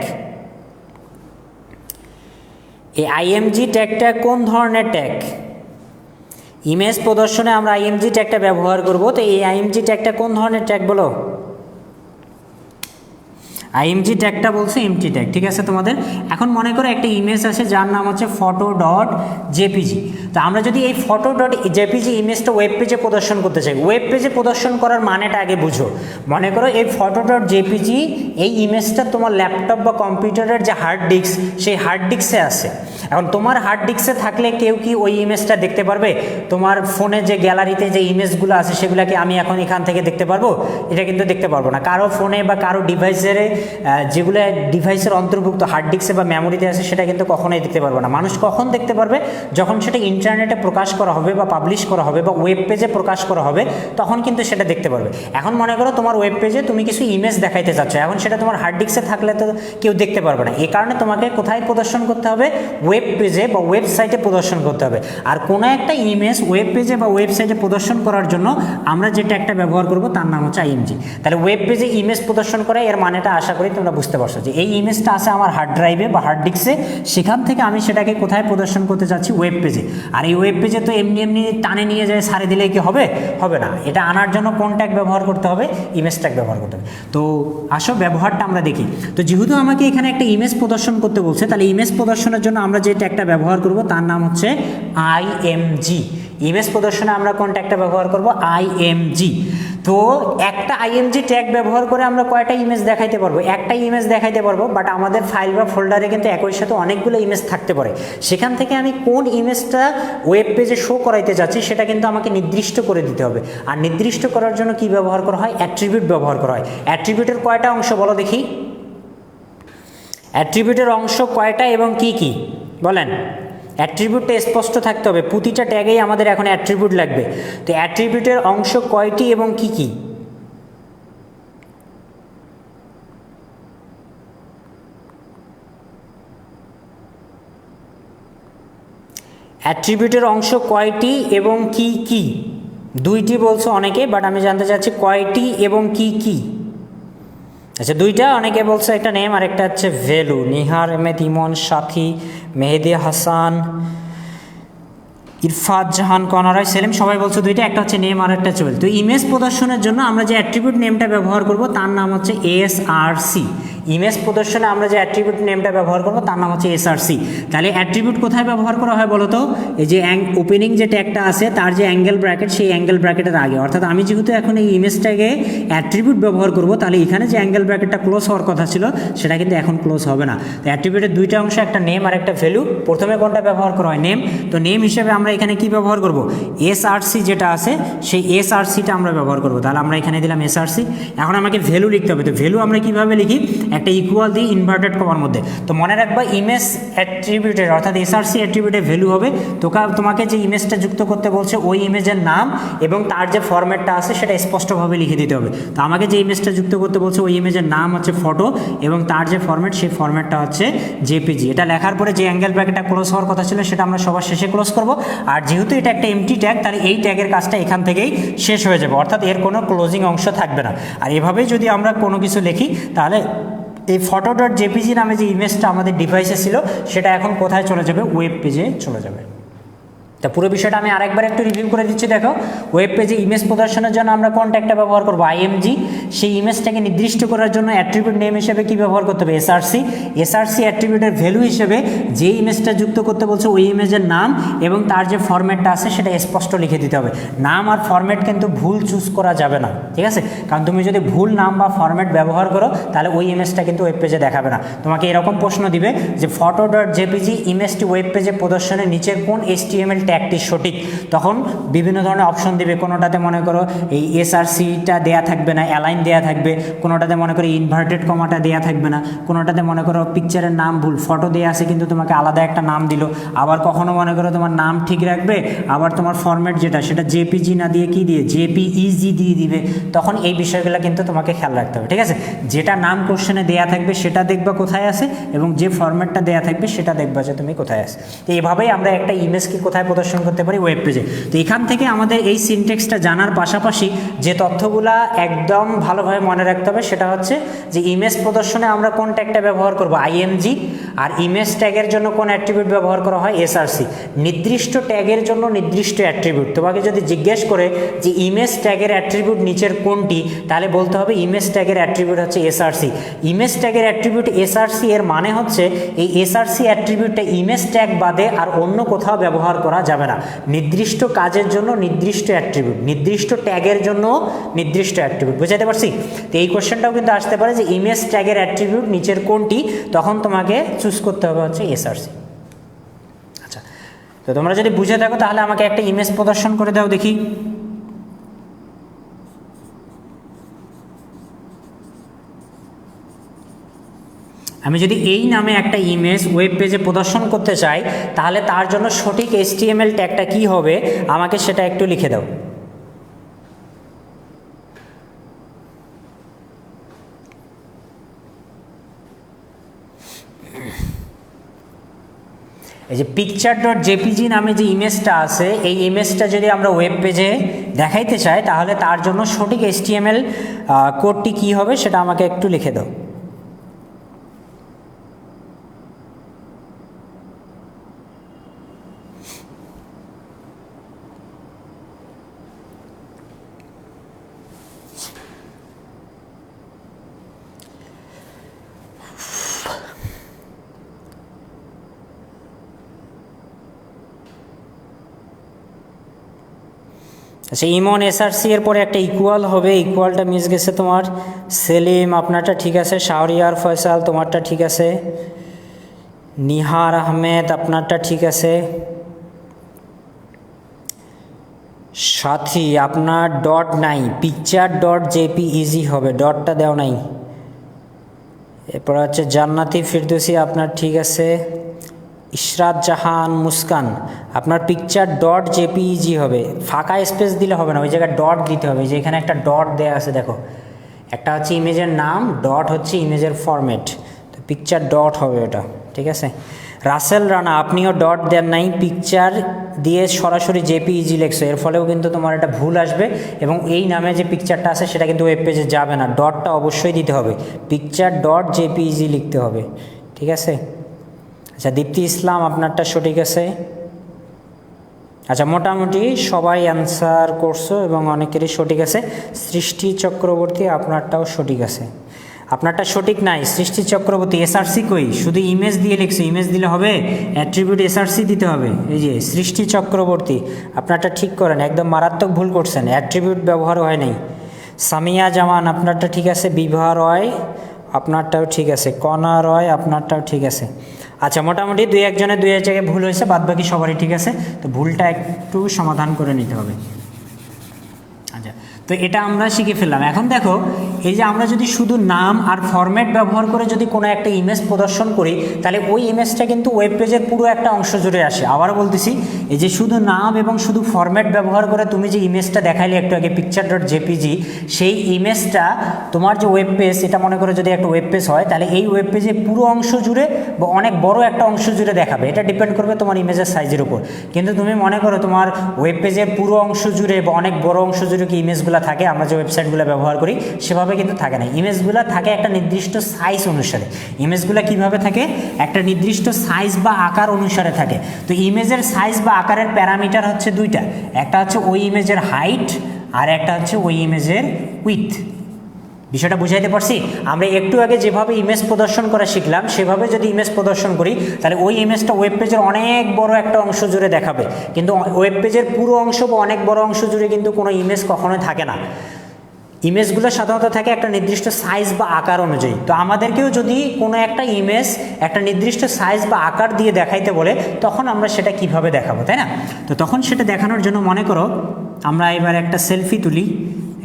এই IMG ট্যাগটা কোন ধরনের ট্যাগ? ইমেজ প্রদর্শনে আমরা IMG ট্যাগটা ব্যবহার করব। তো এই IMG ট্যাগটা কোন ধরনের ট্যাগ বলো? IMG ট্যাগটা বলছে এমটি ট্যাগ, ঠিক আছে তোমাদের। এখন মনে করো একটা ইমেজ আছে যার নাম হচ্ছে photo.jpg। তো আমরা যদি এই photo.jpg ইমেজটা ওয়েব পেজে প্রদর্শন করতে চাই, ওয়েব পেজে প্রদর্শন করার মানেটা আগে বুঝো। মনে করো এই photo.jpg এই ইমেজটা তোমার ল্যাপটপ বা কম্পিউটারের যে হার্ড ডিস্ক সেই হার্ড ডিস্কে আছে। এখন তোমার হার্ড ডিস্কে থাকলে কেউ কি ওই ইমেজটা দেখতে পারবে? তোমার ফোনে যে গ্যালারিতে যে ইমেজগুলো আছে সেগুলোকে আমি এখন এখান থেকে দেখতে পারবো? এটা কিন্তু দেখতে পারবো না। কারো ফোনে বা কারো ডিভাইসের যেগুলো ডিভাইসের অন্তর্ভুক্ত হার্ড ডিস্কে বা মেমোরিতে আছে সেটা কিন্তু কখনোই দেখতে পারবো না। মানুষ কখন দেখতে পারবে? যখন সেটা ইন্টারনেটে প্রকাশ করা হবে বা পাবলিশ করা হবে বা ওয়েব পেজে প্রকাশ করা হবে, তখন কিন্তু সেটা দেখতে পারবে। এখন মনে করো তোমার ওয়েব পেজে তুমি কিছু ইমেজ দেখাইতে চাচ্ছ, এখন সেটা তোমার হার্ড ডিস্কে থাকলে তো কেউ দেখতে পারবে না। এই কারণে তোমাকে কোথায় প্রদর্শন করতে হবে? ওয়েব পেজে বা ওয়েবসাইটে প্রদর্শন করতে হবে। আর কোনো একটা ইমেজ ওয়েব পেজে বা ওয়েবসাইটে প্রদর্শন করার জন্য আমরা যে ট্যাগটা ব্যবহার করব তার নাম হচ্ছে IMG। তাহলে ওয়েব পেজে ইমেজ প্রদর্শন করা এর মানেটা আশা করি তোমরা বুঝতে পারছো যে এই ইমেজটা আছে আমার হার্ড ড্রাইভে বা হার্ড ডিস্কে, সেখান থেকে আমি সেটাকে কোথায় প্রদর্শন করতে চাচ্ছি? ওয়েব পেজে। আর এই ওয়েব পেজে তো এমনি এমনি টানে নিয়ে যায় সারে দিলে কি হবে? হবে না। এটা আনার জন্য কোন ট্যাগ ব্যবহার করতে হবে? ইমেজ ট্যাগ ব্যবহার করতে হবে। তো আসো ব্যবহারটা আমরা দেখি। তো যেহেতু আমাকে এখানে একটা ইমেজ প্রদর্শন করতে বলছে, তাহলে ইমেজ প্রদর্শনের জন্য আমরা যে ট্যাগটা ব্যবহার করব তার নাম হচ্ছে IMG। ইমেজ প্রদর্শনে আমরা কোন ট্যাগটা ব্যবহার করব? IMG। তো একটা IMG ট্যাগ ব্যবহার করে আমরা কয়টা ইমেজ দেখাইতে পারবো? একটা ইমেজ দেখাইতে পারবো, বাট আমাদের ফাইল বা ফোল্ডারে কিন্তু একই সাথে অনেকগুলো ইমেজ থাকতে পারে। সেখান থেকে আমি কোন ইমেজটা ওয়েব পেজে শো করাইতে যাচ্ছি সেটা কিন্তু আমাকে নির্দিষ্ট করে দিতে হবে। আর নির্দিষ্ট করার জন্য কি ব্যবহার করা হয়? অ্যাট্রিবিউট ব্যবহার করা হয়। অ্যাট্রিবিউটের কয়টা অংশ বলো দেখি? অ্যাট্রিবিউটের অংশ কয়টা এবং কি কি বলেন? অ্যাট্রিবিউটটা স্পষ্ট থাকতে হবে, প্রতিটা ট্যাগেই আমাদের এখন অ্যাট্রিবিউট লাগবে। তো অ্যাট্রিবিউটের অংশ কয়টি এবং কি কি? অ্যাট্রিবিউটের অংশ কয়টি এবং কি কি? দুইটি বলছো অনেকে, বাট আমি জানতে চাচ্ছি কয়টি এবং কি কি? আচ্ছা দুইটা, অনেকে বলছে একটা নেম আর একটা হচ্ছে ভ্যালু। নিহার আহমেদ, ইমন, সাথী, মেহেদি হাসান, ইরফাত জাহান, কনারাই, সেলিম সবাই বলছো দুইটা, একটা হচ্ছে নেম আর একটা চল। তো ইমেজ প্রদর্শনের জন্য আমরা যে অ্যাট্রিবিউট নেমটা ব্যবহার করব তার নাম হচ্ছে SRC। ইমেজ প্রদর্শনে আমরা যে অ্যাট্রিবিউট নেমটা ব্যবহার করব তার নাম হচ্ছে SRC। তাহলে অ্যাট্রিবিউট কোথায় ব্যবহার করা হয় বলো তো? এই যে ওপেনিং যে ট্যাগটা আছে তার যে অ্যাঙ্গেল ব্র্যাকেট, সেই অ্যাঙ্গেল ব্র্যাকেটের আগে। অর্থাৎ আমি যেহেতু এখন এই ইমেজটাকে অ্যাট্রিবিউট ব্যবহার করব, তাহলে এখানে যে অ্যাঙ্গেল ব্র্যাকেটটা ক্লোজ হওয়ার কথা ছিল সেটা কিন্তু এখন ক্লোজ হবে না। তো অ্যাট্রিবিউটের দুইটা অংশ, একটা নেম আর একটা ভ্যালু। প্রথমে কোনটা ব্যবহার করা হয়? নেম। তো নেম হিসেবে আমরা এখানে কি ব্যবহার করব? SRC যেটা আছে সেই SRCটা আমরা ব্যবহার করব। তাহলে আমরা এখানে দিলাম SRC। এখন আমাকে ভ্যালু লিখতে হবে। তো ভ্যালু আমরা কিভাবে লিখি? একটা ইকুয়াল দিয়ে ইনভার্টেড কমার মধ্যে। তো মনে রাখবা ইমেজ অ্যাট্রিবিউটের অর্থাৎ SRC অ্যাট্রিবিউটের ভ্যালু হবে তোমাকে যে ইমেজটা যুক্ত করতে বলছে ওই ইমেজের নাম এবং তার যে ফরম্যাটটা আছে সেটা স্পষ্টভাবে লিখে দিতে হবে। তো আমাকে যে ইমেজটা যুক্ত করতে বলছে ওই ইমেজের নাম হচ্ছে ফটো এবং তার যে ফরম্যাট সেই ফরম্যাটটা হচ্ছে JPG। এটা লেখার পরে যে অ্যাঙ্গেল ব্র্যাকেটটা ক্লোজ হওয়ার কথা ছিল সেটা আমরা সবার শেষে ক্লোজ করব। আর যেহেতু এটা একটা এমটি ট্যাগ, তাহলে এই ট্যাগের কাজটা এখান থেকেই শেষ হয়ে যাবে, অর্থাৎ এর কোনো ক্লোজিং অংশ থাকবে না। আর এভাবেই যদি আমরা কোনো কিছু লিখি তাহলে এই photo.jpg নামে যে ইমেজটা আমাদের ডিভাইসে ছিল সেটা এখন কোথায় চলে যাবে? ওয়েব পেজে চলে যাবে। তা পুরো বিষয়টা আমি আরেকবার একটু রিভিউ করে দিচ্ছি। দেখো, ওয়েব পেজে ইমেজ প্রদর্শনের জন্য আমরা কোন ট্যাগটা ব্যবহার করব? IMG। সেই ইমেজটাকে নির্দিষ্ট করার জন্য অ্যাট্রিবিউট নেম হিসেবে কি ব্যবহার করতে হবে, এসআরসি। এসআরসি অ্যাট্রিবিউটের ভ্যালু হিসেবে যে ইমেজটা যুক্ত করতে বলছে ওই ইমেজের নাম এবং তার যে ফরম্যাটটা আছে সেটা স্পষ্ট লিখে দিতে হবে। নাম আর ফরম্যাট কিন্তু ভুল চুজ করা যাবে না, ঠিক আছে? কারণ তুমি যদি ভুল নাম বা ফরম্যাট ব্যবহার করো তাহলে ওই ইমেজটা কিন্তু ওয়েব পেজে দেখাবে না। তোমাকে এরকম প্রশ্ন দিবে যে photo.jpg ইমেজটি ওয়েব পেজে প্রদর্শনের নিচের কোন HTML ট্যাগটি সঠিক। তখন বিভিন্ন ধরনের অপশন দিবে, কোনোটাতে মনে করো এই এসআরসিটা দেয়া থাকবে না, অ্যালাইন দেয়া থাকবে, কোনোটাতে মনে করো ইনভার্টেড কমাটা দেয়া থাকবে না, কোনোটাতে মনে করো পিকচারের নাম ভুল, ফটো দেয়া আছে কিন্তু তোমাকে আলাদা একটা নাম দিল, আবার কখনো মনে করো তোমার নাম ঠিক রাখবে, আবার তোমার ফরম্যাট যেটা সেটা জেপিজি না দিয়ে কি দিয়ে জেপিইজি দিয়ে দিবে। তখন এই বিষয়গুলো কিন্তু তোমাকে খেয়াল রাখতে হবে, ঠিক আছে? যেটা নাম কোশ্চেনে দেয়া থাকবে সেটা দেখবা কোথায় আছে এবং যে ফরম্যাটটা দেয়া থাকবে সেটা দেখবা যে তুমি কোথায় আছে। তো এইভাবেই আমরা একটা ইমেজকে কোথায় প্রদর্শন করতে পারি, ওয়েব পেজে। তো এখান থেকে আমাদের এই সিনটেক্সটা জানার পাশাপাশি যে তথ্যগুলা একদম ভালোভাবে মনে রাখতে হবে সেটা হচ্ছে যে ইমেজ প্রদর্শনে আমরা কোন ট্যাগটা ব্যবহার করব, আইএমজি, আর ইমেজ ট্যাগের জন্য কোন অ্যাট্রিবিউট ব্যবহার করা হয়, এসআরসি। নির্দিষ্ট ট্যাগের জন্য নির্দিষ্ট অ্যাট্রিবিউট। তোমাকে যদি জিজ্ঞেস করে যে ইমেজ ট্যাগের অ্যাট্রিবিউট নিচের কোনটি, তাহলে বলতে হবে ইমেজ ট্যাগের অ্যাট্রিবিউট হচ্ছে এসআরসি। ইমেজ ট্যাগের অ্যাট্রিবিউট এসআরসি এর মানে হচ্ছে এই এসআরসি অ্যাট্রিবিউটটা ইমেজ ট্যাগ বাদে আর অন্য কোথাও ব্যবহার করা যাবে না। নির্দিষ্ট কাজের জন্য নির্দিষ্ট অ্যাট্রিবিউট, নির্দিষ্ট ট্যাগের জন্য নির্দিষ্ট অ্যাট্রিবিউট। বুঝাতে পারছি? তো এই কোশ্চেনটাও কিন্তু আসতে পারে যে ইমেজ ট্যাগের অ্যাট্রিবিউট নিচের কোনটি, তখন তোমাকে চুজ করতে হবে হচ্ছে এসআরসি। আচ্ছা, তো তোমরা যদি বুঝে থাকো তাহলে আমাকে একটা ইমেজ প্রদর্শন করে দাও দেখি। আমি যদি এই নামে একটা ইমেজ ওয়েব পেজে প্রদর্শন করতে চাই তাহলে তার জন্য সঠিক HTML ট্যাগটা কি হবে আমাকে সেটা একটু লিখে দাও। এই যে picture.jpg নামে যে ইমেজটা আছে এই ইমেজটা যদি আমরা ওয়েব পেজে দেখাইতে চাই তাহলে তার জন্য সঠিক HTML কোডটি কি হবে সেটা আমাকে একটু লিখে দাও। আচ্ছা, ইমন এসআরসি এর পরে একটা ইকুয়াল হবে, ইকুয়ালটা মিস গেছে তোমার। সেলিম আপনারটা ঠিক আছে, শাহরিয়ার ফয়সাল তোমারটা ঠিক আছে, নিহার আহমেদ আপনারটা ঠিক আছে, সাথী আপনার ডট নাই, picture.jpeg হবে, ডটটা দেও নাই। এরপর হচ্ছে জান্নাতি ফিরদৌসি আপনার ঠিক আছে, ইশরাত জাহান মুস্কান আপনার picture.jpeg হবে। ফাঁকা স্পেস দিলে হবে না, ওই জায়গায় ডট দিতে হবে। যে এখানে একটা ডট দেয়া আছে দেখো, একটা হচ্ছে ইমেজের নাম, ডট হচ্ছে ইমেজের ফরম্যাট, তো পিকচার ডট হবে ওটা, ঠিক আছে। রাসেল রানা আপনিও ডট দেন নাই, পিকচার দিয়ে সরাসরি জেপিইজি লেখছো, এর ফলেও কিন্তু তোমার একটা ভুল আসবে এবং এই নামে যে পিকচারটা আছে সেটা কিন্তু ওয়েব পেজে যাবে না, ডটটা অবশ্যই দিতে হবে, picture.jpeg লিখতে হবে, ঠিক আছে। আচ্ছা, দীপ্তি ইসলাম আপনারটা সঠিক আছে। আচ্ছা, মোটামুটি সবাই অ্যান্সার করছো এবং অনেকেরই সঠিক আছে। সৃষ্টি চক্রবর্তী আপনারটাও সঠিক আছে। আপনারটা সঠিক নাই, সৃষ্টি চক্রবর্তী। এসআরসি কই, শুধু ইমেজ দিয়ে লিখছো, ইমেজ দিলে হবে, অ্যাট্রিবিউট এসআরসি দিতে হবে। এই যে সৃষ্টি চক্রবর্তী আপনারটা ঠিক করেন, একদম মারাত্মক ভুল করছেন, অ্যাট্রিবিউট ব্যবহার হয় নাই। সামিয়া জামান আপনারটা ঠিক আছে, বিভা রয় আপনারটাও ঠিক আছে, কণা রয় আপনারটাও ঠিক আছে। আচ্ছা, মোটামুটি দুই এক জায়গায় ভুল হয়েছে, বাদ বাকি সবারই ঠিক আছে। তো ভুলটা একটু সমাধান করে নিতে হবে। আচ্ছা, তো এটা আমরা শিখে ফেললাম। এখন দেখো, এই যে আমরা যদি শুধু নাম আর ফরম্যাট ব্যবহার করে যদি কোনো একটা ইমেজ প্রদর্শন করি তাহলে ওই ইমেজটা কিন্তু ওয়েব পেজের পুরো একটা অংশ জুড়ে আসে। আবার বলতেছি, এই যে শুধু নাম এবং শুধু ফরম্যাট ব্যবহার করে তুমি যে ইমেজটা দেখাইলে একটু আগে picture.jpg, সেই ইমেজটা তোমার যে ওয়েব পেজ, এটা মনে করে যদি একটা ওয়েব পেজ হয় তাহলে এই ওয়েব পেজে পুরো অংশ জুড়ে বা অনেক বড় একটা অংশ জুড়ে দেখাবে। এটা ডিপেন্ড করবে তোমার ইমেজের সাইজের উপর। কিন্তু তুমি মনে করো তোমার ওয়েব পেজের পুরো অংশ জুড়ে বা অনেক বড় অংশ জুড়ে কি ইমেজগুলো থাকে, আমরা যে ওয়েবসাইটগুলো ব্যবহার করি সেভাবে কিন্তু থাকে না। ইমেজগুলো থাকে একটা নির্দিষ্ট সাইজ অনুসারে। ইমেজগুলো কিভাবে থাকে, একটা নির্দিষ্ট সাইজ বা আকার অনুসারে থাকে। তো ইমেজের সাইজ বা আকারের প্যারামিটার হচ্ছে দুইটা, একটা হচ্ছে ওই ইমেজের হাইট আর একটা হচ্ছে ওই ইমেজের উইথ। বিষয়টা বুঝাইতে পারছি? আমরা একটু আগে যেভাবে ইমেজ প্রদর্শন করা শিখলাম সেভাবে যদি ইমেজ প্রদর্শন করি তাহলে ওই ইমেজটা ওয়েব পেজের অনেক বড় একটা অংশ জুড়ে দেখাবে, কিন্তু ওয়েব পেজের পুরো অংশ বা অনেক বড় অংশ জুড়ে কিন্তু কোনো ইমেজ কখনোই থাকে না। ইমেজগুলো সাধারণত থাকে একটা নির্দিষ্ট সাইজ বা আকার অনুযায়ী। তো আমাদেরকেও যদি কোনো একটা ইমেজ একটা নির্দিষ্ট সাইজ বা আকার দিয়ে দেখাইতে বলে তখন আমরা সেটা কিভাবে দেখাবো, তাই না? তো তখন সেটা দেখানোর জন্য মনে করো আমরা এবার একটা সেলফি তুলি,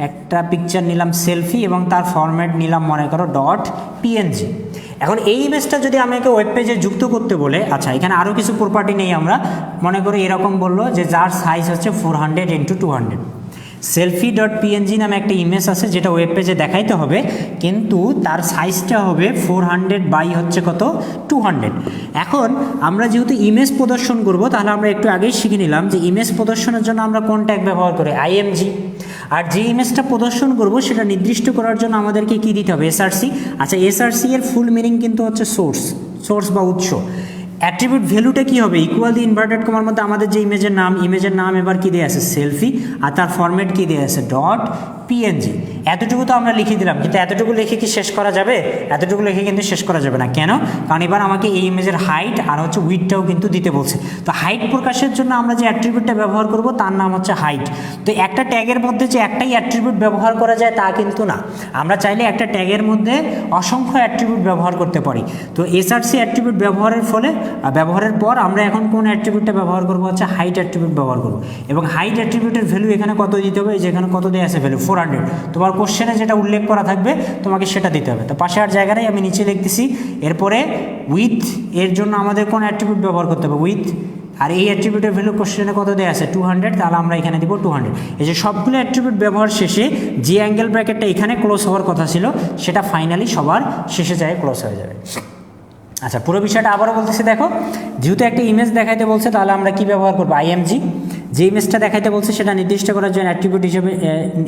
একটা পিকচার নিলাম সেলফি এবং তার ফরম্যাট নিলাম মনে করো .png। এখন এই ইমেজটা যদি আমাকে ওয়েব পেজে যুক্ত করতে বলে, আচ্ছা এখানে আরও কিছু প্রপার্টি নেই, আমরা মনে করি এরকম বললো যে যার সাইজ হচ্ছে 400x200। selfie.png নামে একটা ইমেজ আছে যেটা ওয়েব পেজে দেখাইতে হবে, কিন্তু তার সাইজটা হবে 400 বাই হচ্ছে কত 200। এখন আমরা যেহেতু ইমেজ প্রদর্শন করব তাহলে আমরা একটু আগেই শিখে নিলাম যে ইমেজ প্রদর্শনের জন্য আমরা কোন ট্যাগ ব্যবহার করি, img। আর যে ইমেজটা প্রদর্শন করব সেটা নির্দিষ্ট করার জন্য আমাদেরকে কি দিতে হবে, src। আচ্ছা src এর ফুল মিনিং কিন্তু হচ্ছে সোর্স বা উৎস। অ্যাট্রিবিউট ভ্যালুটা কি হবে, ইকুয়াল দি ইনভার্টেড কমার মধ্যে আমাদের যে ইমেজের নাম এবার কি দেওয়া আছে সেলফি, আর তার ফরম্যাট কি দেওয়া আছে .png। এতটুকু তো আমরা লিখে দিলাম, কিন্তু এতটুকু লিখে কি শেষ করা যাবে? এতটুকু লিখে কিন্তু শেষ করা যাবে না। কেন? কারণ এবার আমাকে এই ইমেজের হাইট আর হচ্ছে উইডটাও কিন্তু দিতে বলছে। তো হাইট প্রকাশের জন্য আমরা যে অ্যাট্রিবিউটটা ব্যবহার করব তার নাম হচ্ছে হাইট। তো একটা ট্যাগের মধ্যে যে একটাই অ্যাট্রিবিউট ব্যবহার করা যায় তা কিন্তু না, আমরা চাইলে একটা ট্যাগের মধ্যে অসংখ্য অ্যাট্রিবিউট ব্যবহার করতে পারি। তো src অ্যাট্রিবিউট ব্যবহারের পর আমরা এখন কোন অ্যাট্রিবিউটটা ব্যবহার করব, হচ্ছে হাইট অ্যাট্রিবিউট ব্যবহার করব। এবং হাইট অ্যাট্রিবিউটের ভ্যালু এখানে কত দিতে হবে, যেখানে কত দেওয়া আছে ভ্যালু 400, তোমার কোশ্চেনে যেটা উল্লেখ করা থাকবে তোমাকে সেটা দিতে হবে। তো পাশে আর জায়গাটাই আমি নিচে লিখতেছি। এরপরে উইথ এর জন্য আমাদের কোন অ্যাট্রিবিউট ব্যবহার করতে হবে, উইথ। আর এই অ্যাট্রিবিউটের ভ্যালু কোশ্চেনে কত দেওয়া আছে 200, তাহলে আমরা এখানে দিব 200। এই যে সবগুলো অ্যাট্রিবিউট ব্যবহার শেষে যে অ্যাঙ্গেল ব্র্যাকেটটা এখানে ক্লোজ হওয়ার কথা ছিল সেটা ফাইনালি সবার শেষে যায় ক্লোজ হয়ে যাবে। আচ্ছা পুরো বিষয়টা আবারও বলতেছি, দেখো যেহেতু একটা ইমেজ দেখাইতে বলছে তাহলে আমরা কি ব্যবহার করবো, img। যে ইমেজটা দেখাইতে বলছে সেটা নির্দিষ্ট করার জন্য অ্যাট্রিবিউট হিসেবে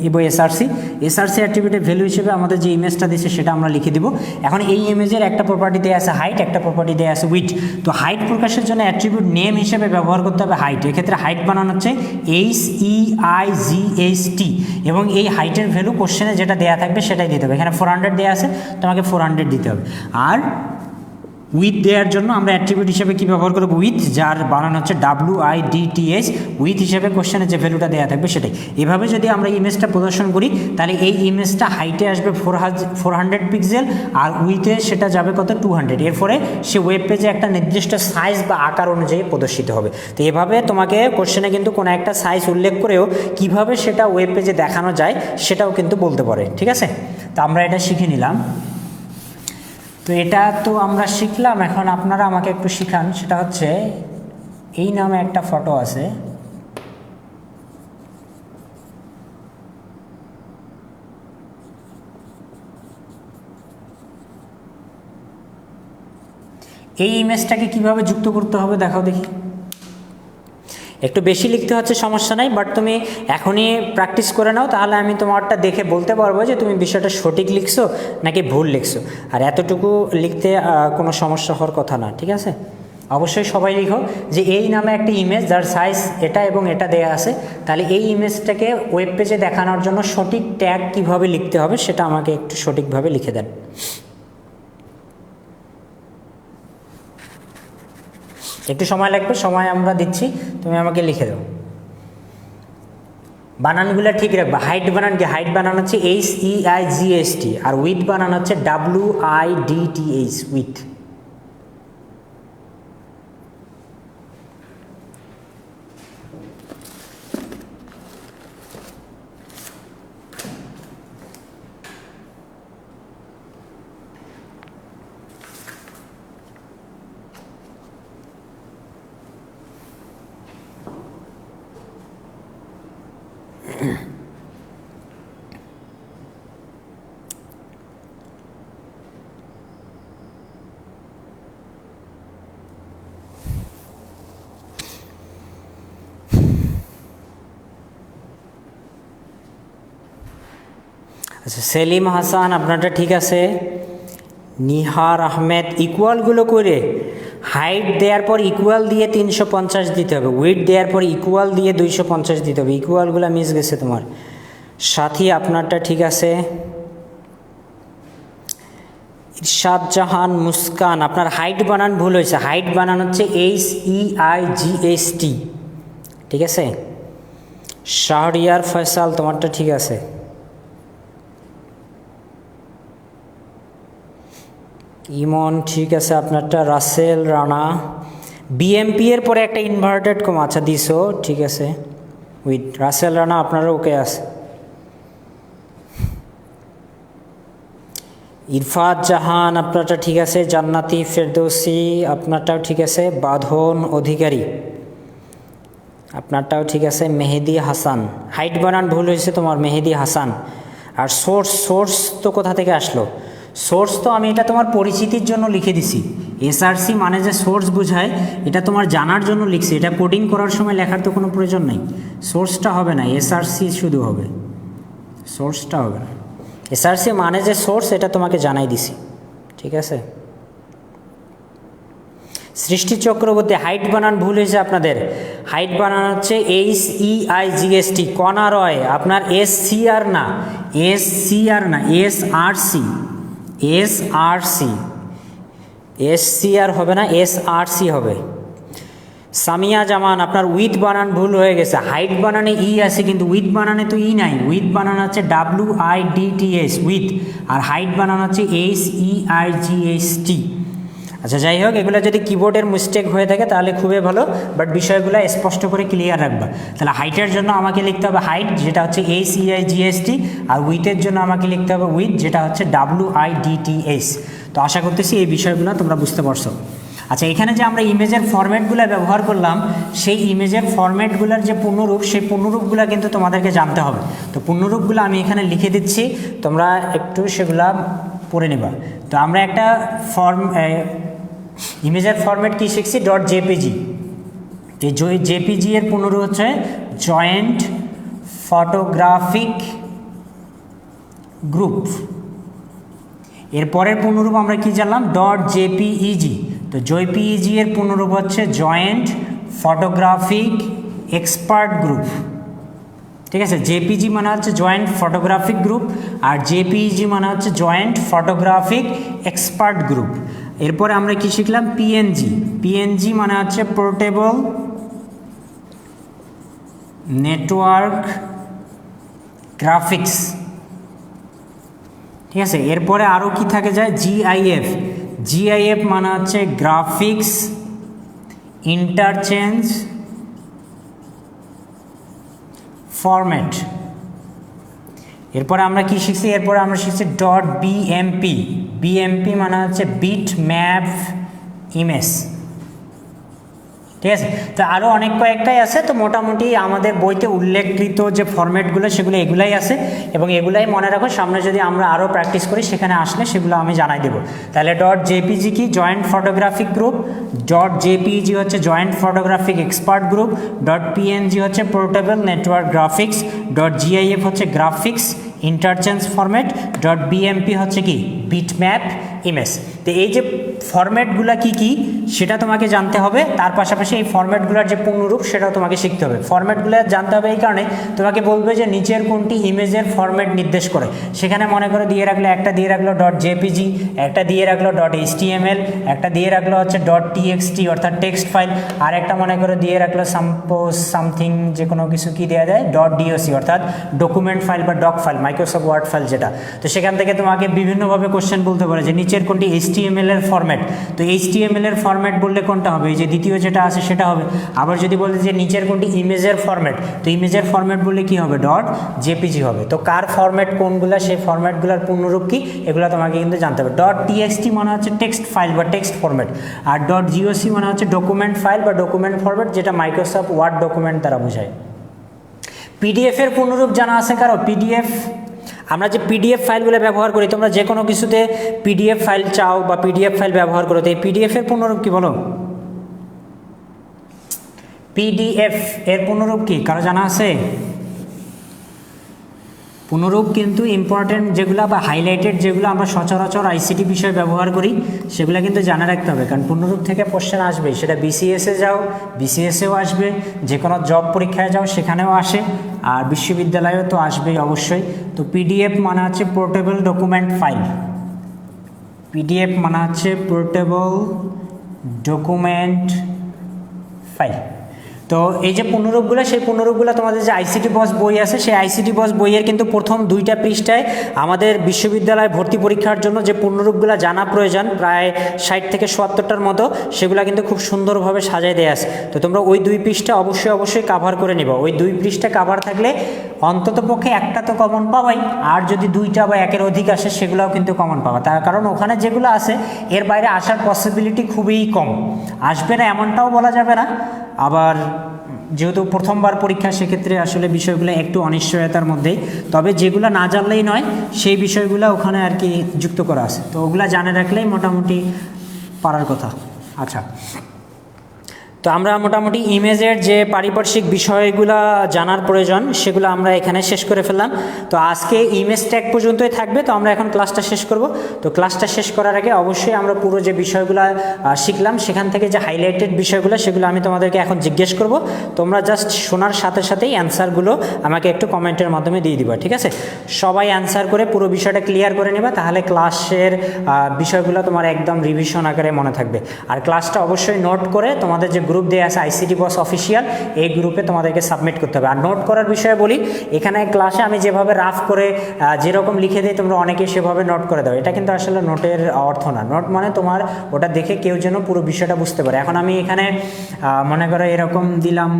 নিব src অ্যাট্রিবিউটের ভ্যালু হিসেবে আমাদের যে ইমেজটা দিচ্ছে সেটা আমরা লিখে দিব। এখন এই ইমেজের একটা প্রপার্টি দেওয়া আছে হাইট, একটা প্রপার্টি দেওয়া আছে উইথ। তো হাইট প্রকাশের জন্য অ্যাট্রিবিউট নেম হিসেবে ব্যবহার করতে হবে হাইট। এক্ষেত্রে হাইট বানানো হচ্ছে HEIGHT, এবং এই হাইটের ভ্যালু কোশ্চেনে যেটা দেওয়া থাকবে সেটাই দিতে হবে। এখানে 400 দেওয়া আছে, তোমাকে 400 দিতে হবে। আর উইথ দেওয়ার জন্য আমরা অ্যাট্রিবিউট হিসেবে কী ব্যবহার করব, উইথ, যার বানানো হচ্ছে WIDTH। উইথ হিসেবে কোশ্চেনে যে ভ্যালুটা দেওয়া থাকবে সেটাই। এভাবে যদি আমরা ইমেজটা প্রদর্শন করি তাহলে এই ইমেজটা হাইটে আসবে 400 পিক্সেল, আর উইথে সেটা যাবে কত 200। এরপরে সে ওয়েব পেজে একটা নির্দিষ্ট সাইজ বা আকার অনুযায়ী প্রদর্শিত হবে। তো এভাবে তোমাকে কোশ্চেনে কিন্তু কোনো একটা সাইজ উল্লেখ করেও কিভাবে সেটা ওয়েব পেজে দেখানো যায় সেটাও কিন্তু বলতে পারে, ঠিক আছে? তো আমরা এটা শিখে নিলাম। তো এটা তো আমরা শিখলাম, এখন আপনারা আমাকে একটু শিখান। সেটা হচ্ছে এই নামে একটা ফটো আছে, এই ইমেজটাকে কিভাবে যুক্ত করতে হবে দেখাও দেখি। একটু বেশি লিখতে হচ্ছে, সমস্যা নাই, বাট তুমি এখনই প্র্যাকটিস করে নাও, তাহলে আমি তোমারটা দেখে বলতে পারবো যে তুমি বিষয়টা সঠিক লিখছো নাকি ভুল লিখছো। আর এতটুকু লিখতে কোনো সমস্যা হওয়ার কথা না, ঠিক আছে? অবশ্যই সবাই লিখো যে এই নামে একটা ইমেজ যার সাইজ এটা এবং এটা দেয়া আছে, তাহলে এই ইমেজটাকে ওয়েব পেজে দেখানোর জন্য সঠিক ট্যাগ কিভাবে লিখতে হবে সেটা আমাকে একটু সঠিকভাবে লিখে দেন। একটু সময় লাগবে, সময় আমরা দিচ্ছি, তুমি আমাকে লিখে দাও। বানানগুলো ঠিক রাখবে। হাইট বানান কি, হাইট বানানো হচ্ছে HEIGHT, আর উইথ বানানো হচ্ছে WIDTH, উইথ। আচ্ছা সেলিম হাসান আপনারটা ঠিক আছে। নিহার আহমেদ ইকুয়ালগুলো করে হাইট দেওয়ার পর ইকুয়াল দিয়ে 350 দিতে হবে, উইথ দেওয়ার পর ইকুয়াল দিয়ে 250 দিতে হবে। ইকুয়ালগুলো মিস গেছে তোমার। সাথী আপনারটা ঠিক আছে। শাহজাহান মুস্কান, আপনার হাইট বানান ভুল হয়েছে, হাইট বানান হচ্ছে HEIGHT, ঠিক আছে। শাহরিয়ার ফয়সাল, তোমারটা ঠিক আছে। ইমন ঠিক আছে আপনারটা। রাসেল রানা, BMP এর পরে একটা ইনভার্টেড কমা, আচ্ছা দিছো, ঠিক আছে। উইথ রাসেল রানা আপনারও ওকে আছে। ইরফাত জাহান আপনারটা ঠিক আছে। জান্নাতি ফেরদৌসি আপনারটাও ঠিক আছে। বাঁধন অধিকারী আপনারটাও ঠিক আছে। মেহেদি হাসান, হাইট বানান ভুল হয়েছে তোমার, মেহেদি হাসান। আর সোর্স তো কোথা থেকে আসলো? সোর্স তো আমি এটা তোমার পরিচিতির জন্য লিখে দিছি। SRC মানে যে সোর্স বোঝায়, এটা তোমার জানার জন্য লিখছি, এটা কোডিং করার সময় লেখার তো কোনো প্রয়োজন নেই। সোর্সটা হবে না, SRC শুধু হবে, সোর্সটা হবে না। SRC মানে যে সোর্স, এটা তোমাকে জানাই দিছি, ঠিক আছে। সৃষ্টি চক্রবর্তী, হাইট বানান ভুল হয়েছে আপনাদের, হাইট বানান হচ্ছে HEIGHT। কণা রয় আপনার SCR না, SCR না, SCR হবে না, SRC হবে। সামিয়া জামান, আপনার উইথ বানান ভুল হয়ে গেছে, হাইট বানানে ই আছে কিন্তু উইথ বানানে তো ই নাই। উইথ বানান হচ্ছে WIDTS উইথ, আর হাইট বানান হচ্ছে HEIGHT। আচ্ছা যাই হোক, এগুলো যদি কিবোর্ডের মিস্টেক হয়ে থাকে তাহলে খুবই ভালো, বাট বিষয়গুলো স্পষ্ট করে ক্লিয়ার রাখবা। তাহলে হাইটের জন্য আমাকে লিখতে হবে হাইট, যেটা হচ্ছে HEIGHT, আর উইথের জন্য আমাকে লিখতে হবে উইথ, যেটা হচ্ছে WIDTS। তো আশা করতেছি এই বিষয়গুলো তোমরা বুঝতে পারছো। আচ্ছা, এখানে যে আমরা ইমেজের ফরম্যাটগুলো ব্যবহার করলাম, সেই ইমেজের ফরম্যাটগুলোর যে পূর্ণরূপ, সেই পূর্ণরূপগুলো কিন্তু তোমাদেরকে জানতে হবে। তো পূর্ণরূপগুলো আমি এখানে লিখে দিচ্ছি, তোমরা একটু সেগুলা পড়ে নেবা। তো আমরা একটা ইমেজের ফরম্যাট কি শিখছি? .jpg। এই JPG এর পূর্ণরূপ হচ্ছে জয়েন্ট ফটোগ্রাফিক গ্রুপ। এর পরের পূর্ণরূপ আমরা কি জানলাম? .jpeg। তো JPEG এর পূর্ণরূপ হচ্ছে জয়েন্ট ফটোগ্রাফিক এক্সপার্ট গ্রুপ, ঠিক আছে। JPG মানে হচ্ছে জয়েন্ট ফটোগ্রাফিক গ্রুপ, আর JPEG মানে হচ্ছে জয়েন্ট ফটোগ্রাফিক এক্সপার্ট গ্রুপ। এরপরে আমরা কি শিখলাম? PNG মানে হচ্ছে পোর্টেবল নেটওয়ার্ক গ্রাফিক্স, ঠিক আছে। এরপরে আরও কি থাকে যায়? GIF মানে হচ্ছে গ্রাফিক্স ইন্টারচেঞ্জ ফরম্যাট। এরপরে আমরা কি শিখছি? এরপরে আমরা শিখছি BMP মানে হচ্ছে বিট ম্যাপ ইমেজ, ঠিক আছে। তো আরও অনেক কয়েকটাই আছে, তো মোটামুটি আমাদের বইতে উল্লেখকৃত যে ফরম্যাটগুলো সেগুলো এগুলাই আছে, এবং এগুলাই মনে রাখো, সামনে যদি আমরা আরও প্র্যাকটিস করি সেখানে আসলে সেগুলো আমি জানাই দেবো। তাহলে .jpg কি? Joint photographic group. .jpeg হচ্ছে joint photographic expert group. .png হচ্ছে পোর্টেবল নেটওয়ার্ক গ্রাফিক্স। .gif হচ্ছে গ্রাফিক্স ইন্টারচেঞ্জ ফরম্যাট। .bmp হচ্ছে কি? Bitmap image. তো এই যে ফরম্যাটগুলো কি সেটা তোমাকে জানতে হবে, তার পাশাপাশি এই ফরম্যাটগুলোর যে পূর্ণরূপ সেটাও তোমাকে শিখতে হবে। ফরম্যাটগুলো জানতে হবে এই কারণে, তোমাকে বলবে যে নিচের কোনটি ইমেজের ফরম্যাট নির্দেশ করে, সেখানে মনে করে দিয়ে রাখলো, একটা দিয়ে রাখলো .jpg, একটা দিয়ে রাখলো .html, একটা দিয়ে রাখলো হচ্ছে .txt অর্থাৎ টেক্সট ফাইল, আর একটা মনে করে দিয়ে রাখলো সামথিং যে কোনো কিছু কি দেওয়া যায় .doc অর্থাৎ ডকুমেন্ট ফাইল বা doc file, Microsoft Word file যেটা। তো সেখান থেকে তোমাকে বিভিন্নভাবে কোশ্চেন বলতে পারে যে নিচের কোনটি HTML এর ফরম্যাট। তো HTML এর ফরম্যাট বললে কোনটা হবে? এই যে দ্বিতীয় যেটা আছে সেটা হবে। আবার যদি বলে যে নিচের কোনটি ইমেজের ফরম্যাট, তো ইমেজের ফরম্যাট বললে কি হবে? .jpg হবে। তো কার ফরম্যাট কোনগুলা, সেই ফরম্যাটগুলোর পূর্ণরূপ কি, এগুলো তোমাকে কিন্তু জানতে হবে। .txt মানে হচ্ছে টেক্সট ফাইল বা টেক্সট ফরম্যাট, আর .goc মানে হচ্ছে ডকুমেন্ট ফাইল বা ডকুমেন্ট ফরম্যাট, যেটা মাইক্রোসফট ওয়ার্ড ডকুমেন্ট দ্বারা বোঝায়। PDF এর পূর্ণরূপ জানা আছে কারো? PDF, আমরা যে PDF ফাইলগুলো ব্যবহার করি, তোমরা যে কোনো কিছুতে PDF ফাইল চাও বা PDF ফাইল ব্যবহার করো, তো এই PDF এর পূর্ণরূপ কি বলো? PDF এর পূর্ণরূপ কি কারো জানা আছে? পূর্ণরূপ কিন্তু ইম্পর্টেন্ট যেগুলো বা হাইলাইটেড যেগুলো আমরা সচরাচর ICT বিষয়ে ব্যবহার করি, সেগুলো কিন্তু জানা রাখতে হবে, কারণ পূর্ণরূপ থেকে কোশ্চেন আসবে। সেটা BCS-এ যাও, BCS-এও আসবে, যে কোনো জব পরীক্ষায় যাও সেখানেও আসে, আর বিশ্ববিদ্যালয়েও তো আসবেই অবশ্যই। তো PDF মানে হচ্ছে পোর্টেবল ডকুমেন্ট ফাইল, পিডিএফ মানে হচ্ছে পোর্টেবল ডকুমেন্ট ফাইল। তো এই যে পুনরূপগুলো, সেই পুনরূপগুলো তোমাদের যে আইসিটি বস বই আছে, সেই আইসিটি বস বইয়ের কিন্তু প্রথম 2টা পৃষ্ঠায় আমাদের বিশ্ববিদ্যালয় ভর্তি পরীক্ষার জন্য যে পুনরূপগুলো জানা প্রয়োজন প্রায় 60 থেকে 70টার মতো, সেগুলো কিন্তু খুব সুন্দরভাবে সাজায় দেওয়া আছে। তো তোমরা ওই 2 পৃষ্ঠা অবশ্যই কাভার করে নিবা। ওই 2 পৃষ্ঠা কাভার থাকলে অন্তত পক্ষে একটা তো কমন পাবাই, আর যদি 2টা বা 1-এর অধিক আসে সেগুলোও কিন্তু কমন পাবা। তার কারণ ওখানে যেগুলো আছে এর বাইরে আসার পসিবিলিটি খুবই কম, আসবে না এমনটাও বলা যাবে না। আবার যেহেতু প্রথমবার পরীক্ষা, সেক্ষেত্রে আসলে বিষয়গুলো একটু অনিশ্চয়তার মধ্যেই, তবে যেগুলো না জানলেই নয় সেই বিষয়গুলো ওখানে আর কি যুক্ত করা আছে। তো ওগুলা জানে রাখলেই মোটামুটি পারার কথা। আচ্ছা, তো আমরা মোটামুটি ইমেজের যে পারিপার্শ্বিক বিষয়গুলো জানার প্রয়োজন সেগুলো আমরা এখানে শেষ করে ফেললাম। তো আজকে ইমেজ ট্যাগ পর্যন্তই থাকবে। তো আমরা এখন ক্লাসটা শেষ করব। তো ক্লাসটা শেষ করার আগে অবশ্যই আমরা পুরো যে বিষয়গুলো শিখলাম সেখান থেকে যে হাইলাইটেড বিষয়গুলো সেগুলো আমি তোমাদেরকে এখন জিজ্ঞেস করব। তোমরা জাস্ট শোনার সাথে সাথেই অ্যান্সারগুলো আমাকে একটু কমেন্টের মাধ্যমে দিয়ে দিবা, ঠিক আছে? সবাই অ্যান্সার করে পুরো বিষয়টা ক্লিয়ার করে নেবা, তাহলে ক্লাসের বিষয়গুলো তোমার একদম রিভিশন আকারে মনে থাকবে। আর ক্লাসটা অবশ্যই নোট করে তোমাদের যে গ্রুপ দেওয়া আছে আইসিটি বস অফিসিয়াল, এই গ্রুপে তোমাদেরকে সাবমিট করতে হবে। আর নোট করার বিষয়ে বলি, এখানে ক্লাসে আমি যেভাবে রাফ করে যেরকম লিখে দিই তোমরা অনেকেই সেভাবে নোট করে দাও, এটা কিন্তু আসলে নোটের অর্থ না। নোট মানে তোমার ওটা দেখে কেউ যেন পুরো বিষয়টা বুঝতে পারে। এখন আমি এখানে মনে করো এরকম দিলাম,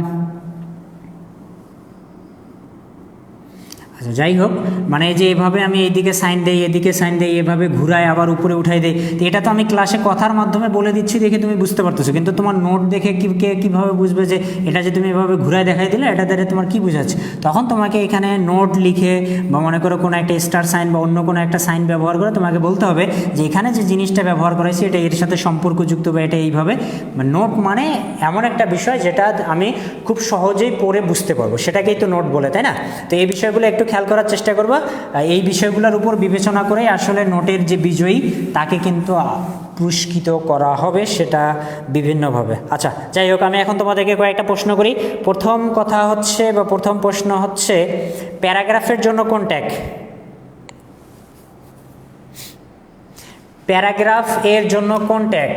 আচ্ছা যাই হোক, মানে যে এভাবে আমি এইদিকে সাইন দেই, এদিকে সাইন দেই, এভাবে ঘুরাই আবার উপরে উঠাই দেই, তো এটা তো আমি ক্লাসে কথার মাধ্যমে বলে দিচ্ছি দেখে তুমি বুঝতে পারতেছো, কিন্তু তোমার নোট দেখে কীভাবে বুঝবে যে এটা যে তুমি এভাবে ঘুরাই দেখাই দিলে এটা দ্বারা তোমার কী বুঝাচ্ছে? তখন তোমাকে এখানে নোট লিখে বা মনে করো কোনো একটা স্টার সাইন বা অন্য কোনো একটা সাইন ব্যবহার করে তোমাকে বলতে হবে যে এখানে যে জিনিসটা ব্যবহার করেছি এটা এর সাথে সম্পর্কযুক্ত বা এটা এইভাবে। নোট মানে এমন একটা বিষয় যেটা আমি খুব সহজেই পড়ে বুঝতে পারবো, সেটাকেই তো নোট বলে, তাই না? তো এই বিষয়গুলো একটু খেয়াল করার চেষ্টা করবা। এই বিষয়গুলোর উপর বিবেচনা করে আসলে নোটের যে বিজয়ী তাকে কিন্তু পুরস্কৃত করা হবে, সেটা বিভিন্নভাবে। আচ্ছা যাই হোক, আমি এখন তোমাদেরকে কয়েকটা প্রশ্ন করি। প্রথম কথা হচ্ছে বা প্রথম প্রশ্ন হচ্ছে, প্যারাগ্রাফের জন্য কোন ট্যাগ? প্যারাগ্রাফ এর জন্য কোন ট্যাগ?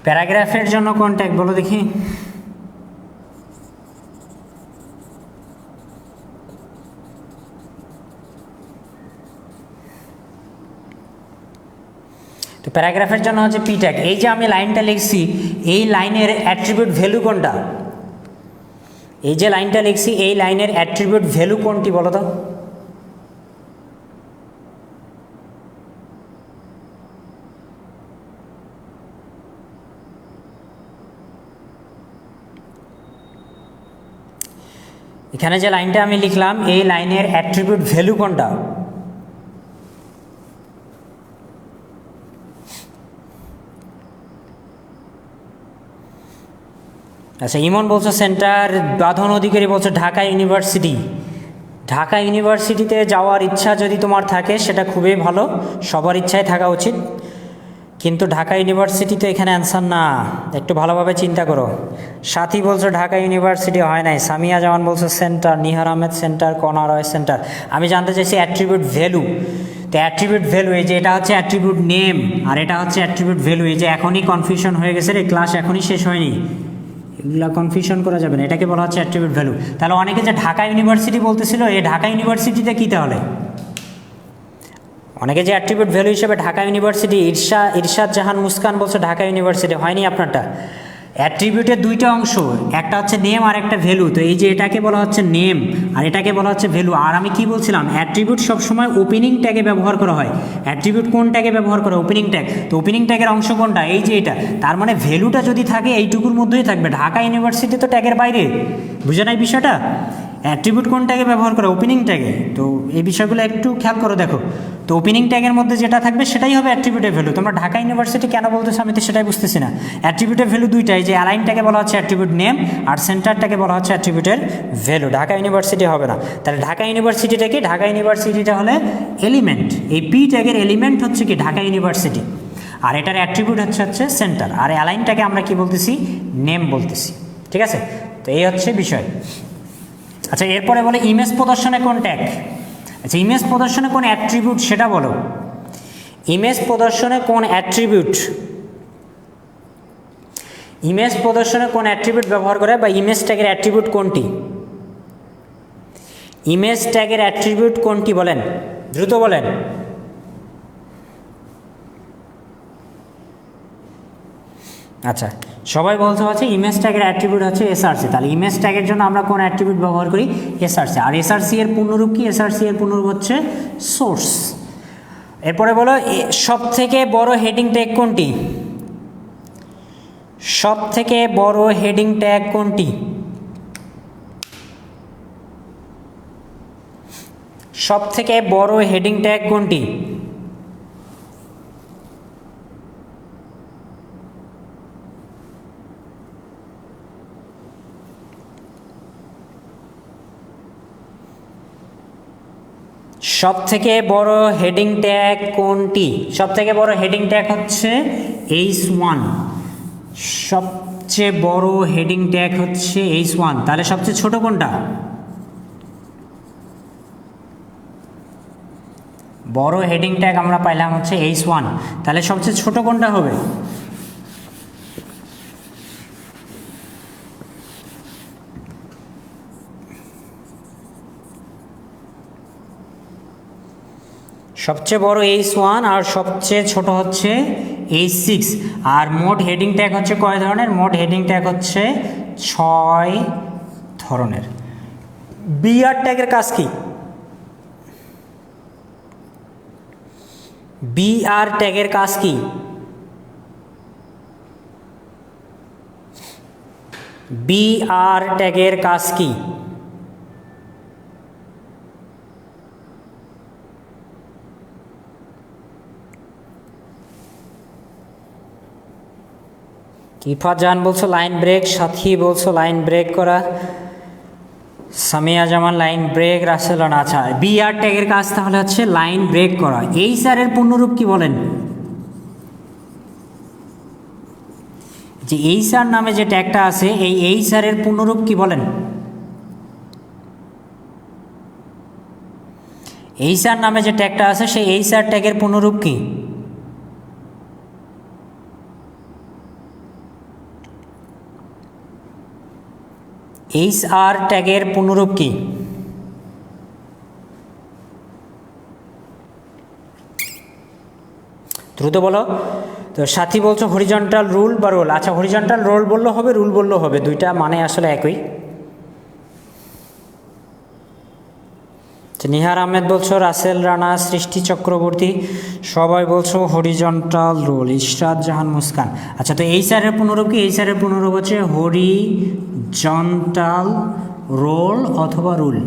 প্যারাগ্রাফের জন্য কোন ট্যাগ বলো দেখি? তো প্যারাগ্রাফের জন্য হচ্ছে পি ট্যাগ। এই যে আমি লাইনটা লিখছি, এই লাইনের অ্যাট্রিবিউট ভ্যালু কোনটা? এই যে লাইনটা লিখছি এই লাইনের অ্যাট্রিবিউট ভ্যালু কোনটি বলো তো? এখানে যে লাইনটা আমি লিখলাম এই লাইনের অ্যাট্রিবিউট ভ্যালু কোনটা? আচ্ছা, ইমন বলছো সেন্টার, বাঁধন অধিকারী বলছো ঢাকা ইউনিভার্সিটি। ঢাকা ইউনিভার্সিটিতে যাওয়ার ইচ্ছা যদি তোমার থাকে সেটা খুবই ভালো, সবার ইচ্ছায় থাকা উচিত, কিন্তু ঢাকা ইউনিভার্সিটি তো এখানে অ্যান্সার না, একটু ভালোভাবে চিন্তা করো। সাথী বলছো ঢাকা ইউনিভার্সিটি হয় নাই, সামিয়া জামান বলছো সেন্টার, নিহার আহমেদ সেন্টার, কনা রয় সেন্টার। আমি জানতে চাইছি অ্যাট্রিবিউট ভ্যালু। তো অ্যাট্রিবিউট ভ্যালু, এই যে এটা হচ্ছে অ্যাট্রিবিউট নেম আর এটা হচ্ছে অ্যাট্রিবিউট ভ্যালু। এই যে এখনই কনফিউশন হয়ে গেছে রে, ক্লাস এখনই শেষ হয়নি, এগুলা কনফিউশন করা যাবে না, এটাকে বলা হচ্ছে অ্যাট্রিবিউট ভ্যালু। তাহলে অনেকে যে ঢাকা ইউনিভার্সিটি বলতেছিল, এই ঢাকা ইউনিভার্সিটিতে কী তাহলে? অনেকে যে অ্যাট্রিবিউট ভ্যালু হিসেবে ঢাকা ইউনিভার্সিটি, ইরশাদ জাহান মুস্কান বলছে ঢাকা ইউনিভার্সিটি, হয়নি আপনারটা। অ্যাট্রিবিউটের 2টা অংশ, একটা হচ্ছে নেম আর একটা ভ্যালু। তো এই যে এটাকে বলা হচ্ছে নেম আর এটাকে বলা হচ্ছে ভ্যালু। আর আমি কি বলছিলাম, অ্যাট্রিবিউট সবসময় ওপেনিং ট্যাগে ব্যবহার করা হয়। অ্যাট্রিবিউট কোন ট্যাগে ব্যবহার করে? Opening tag. তো ওপেনিং ট্যাগের অংশ কোনটা? এই যে এটা। তার মানে ভ্যালুটা যদি থাকে এইটুকুর মধ্যেই থাকবে, ঢাকা ইউনিভার্সিটি তো ট্যাগের বাইরে, বুঝে নাই বিষয়টা? অ্যাট্রিবিউট কোন ট্যাগে ব্যবহার করে? ওপেনিং ট্যাগে। তো এই বিষয়গুলো একটু খেয়াল করো, দেখো তো ওপেনিং ট্যাগের মধ্যে যেটা থাকবে সেটাই হবে অ্যাট্রিবিউটের ভ্যালু। তোমরা ঢাকা ইউনিভার্সিটি কেন বলতেছো আমি তো সেটাই বুঝতেছি না। অ্যাট্রিবিউটের ভ্যালু দুইটাই, যে অ্যালাইনটাকে বলা হচ্ছে অ্যাট্রিবিউট নেম আর সেন্টারটাকে বলা হচ্ছে অ্যাট্রিবিউটের ভ্যালু। ঢাকা ইউনিভার্সিটি হবে না। তাহলে ঢাকা ইউনিভার্সিটিটা কি? ঢাকা ইউনিভার্সিটিটা হলে এলিমেন্ট, এই পি ট্যাগের এলিমেন্ট হচ্ছে কি ঢাকা ইউনিভার্সিটি, আর এটার অ্যাট্রিবিউট হচ্ছে সেন্টার, আর অ্যালাইনটাকে আমরা কি বলতেছি? নেম বলতেছি। ঠিক আছে, তো এই হচ্ছে বিষয়। আচ্ছা, এরপরে বলে ইমেজ প্রদর্শনে কোন ট্যাগ? আচ্ছা, ইমেজ প্রদর্শনে কোন অ্যাট্রিবিউট সেটা বলো। ইমেজ প্রদর্শনে কোন অ্যাট্রিবিউট, ইমেজ প্রদর্শনে কোন অ্যাট্রিবিউট ব্যবহার করে, বা ইমেজ ট্যাগের অ্যাট্রিবিউট কোনটি? ইমেজ ট্যাগের অ্যাট্রিবিউট কোনটি বলেন, দ্রুত বলেন। আচ্ছা, সবাই বলতে হচ্ছে ইমেজ ট্যাগের অ্যাট্রিবিউট হচ্ছে এসআরসি। তাহলে ইমেজ ট্যাগের জন্য আমরা কোন অ্যাট্রিবিউট ব্যবহার করি? এসআরসি। আর এসআরসি এর পূর্ণরূপ কি? এসআরসি এর পূর্ণরূপ হচ্ছে সোর্স। এরপরে বলো সব থেকে বড় হেডিং ট্যাগ কোনটি? সব থেকে বড় হেডিং ট্যাগ কোনটি? সব থেকে বড় হেডিং ট্যাগ কোনটি? সব থেকে বড় হেডিং ট্যাগ কোনটি? সব থেকে বড় হেডিং ট্যাগ হচ্ছে H1। সবচেয়ে বড় হেডিং ট্যাগ হচ্ছে H1। তাহলে সবচেয়ে ছোট কোনটা? বড় হেডিং ট্যাগ আমরা পাইলাম হচ্ছে H1। তাহলে সবচেয়ে ছোট কোনটা হবে? সবচেয়ে বড় H1 আর সবচেয়ে ছোট হচ্ছে H6। আর মোট হেডিং ট্যাগ হচ্ছে কয় ধরনের? মোট হেডিং ট্যাগ হচ্ছে 6 ধরনের। বিআর ট্যাগের কাজ কি? বিআর ট্যাগের কাজ কি? বিআর ট্যাগের কাজ কি? ইফাত জাহান বলছো লাইন ব্রেক, সাথী বলছো লাইন ব্রেক করা, সামিয়া জামান লাইন ব্রেক, রাসেল। আচ্ছা, বিআর ট্যাগের কাজ তাহলে হচ্ছে লাইন ব্রেক করা। এইচআর এর পূর্ণরূপ কি বলেন? যে এইচআর নামে যে ট্যাগটা আছে, এই এইচআর এর পূর্ণরূপ কি বলেন? এইচআর নামে যে ট্যাগটা আছে সেই এইচআর ট্যাগের পূর্ণরূপ কি? এইচআর ট্যাগের পূর্ণরূপ কি? দ্রুত বলো। তো সাথী বলছো হরিজন্টাল রুল বা রোল। আচ্ছা, হরিজন্টাল রোল বললেও হবে, রুল বললেও হবে, দুইটা মানে আসলে একই। নিহার আহমেদ বলছো রাসেল রানা, সৃষ্টি চক্রবর্তী সবাই বলছো হরিজন্টাল রোল, ইশরাত জাহান মুস্কান। আচ্ছা, তো এইচআরের পূর্ণরূপ কি? এইচআরের পূর্ণরূপ হচ্ছে হরিজন্টাল রোল অথবা রুল,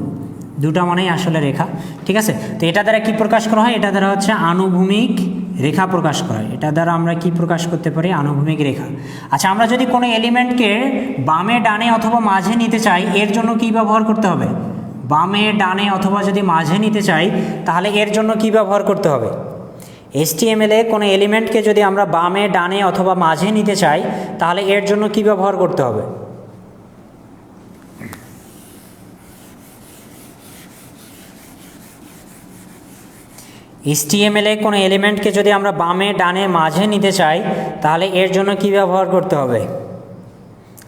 দুটা মানেই আসলে রেখা। ঠিক আছে, তো এটা দ্বারা কি প্রকাশ করা হয়? এটা দ্বারা হচ্ছে আনুভূমিক রেখা প্রকাশ করা হয়। এটা দ্বারা আমরা কি প্রকাশ করতে পারি? আনুভূমিক রেখা। আচ্ছা, আমরা যদি কোনো এলিমেন্টকে বামে ডানে অথবা মাঝে নিতে চাই, এর জন্য কি ব্যবহার করতে হবে? বামে ডানে অথবা যদি মাঝে নিতে চাই তাহলে এর জন্য কি ব্যবহার করতে হবে? HTML-এ কোনো এলিমেন্টকে যদি আমরা বামে ডানে অথবা মাঝে নিতে চাই তাহলে এর জন্য কি ব্যবহার করতে হবে? HTML-এ কোনো এলিমেন্টকে যদি আমরা বামে ডানে মাঝে নিতে চাই তাহলে এর জন্য কি ব্যবহার করতে হবে?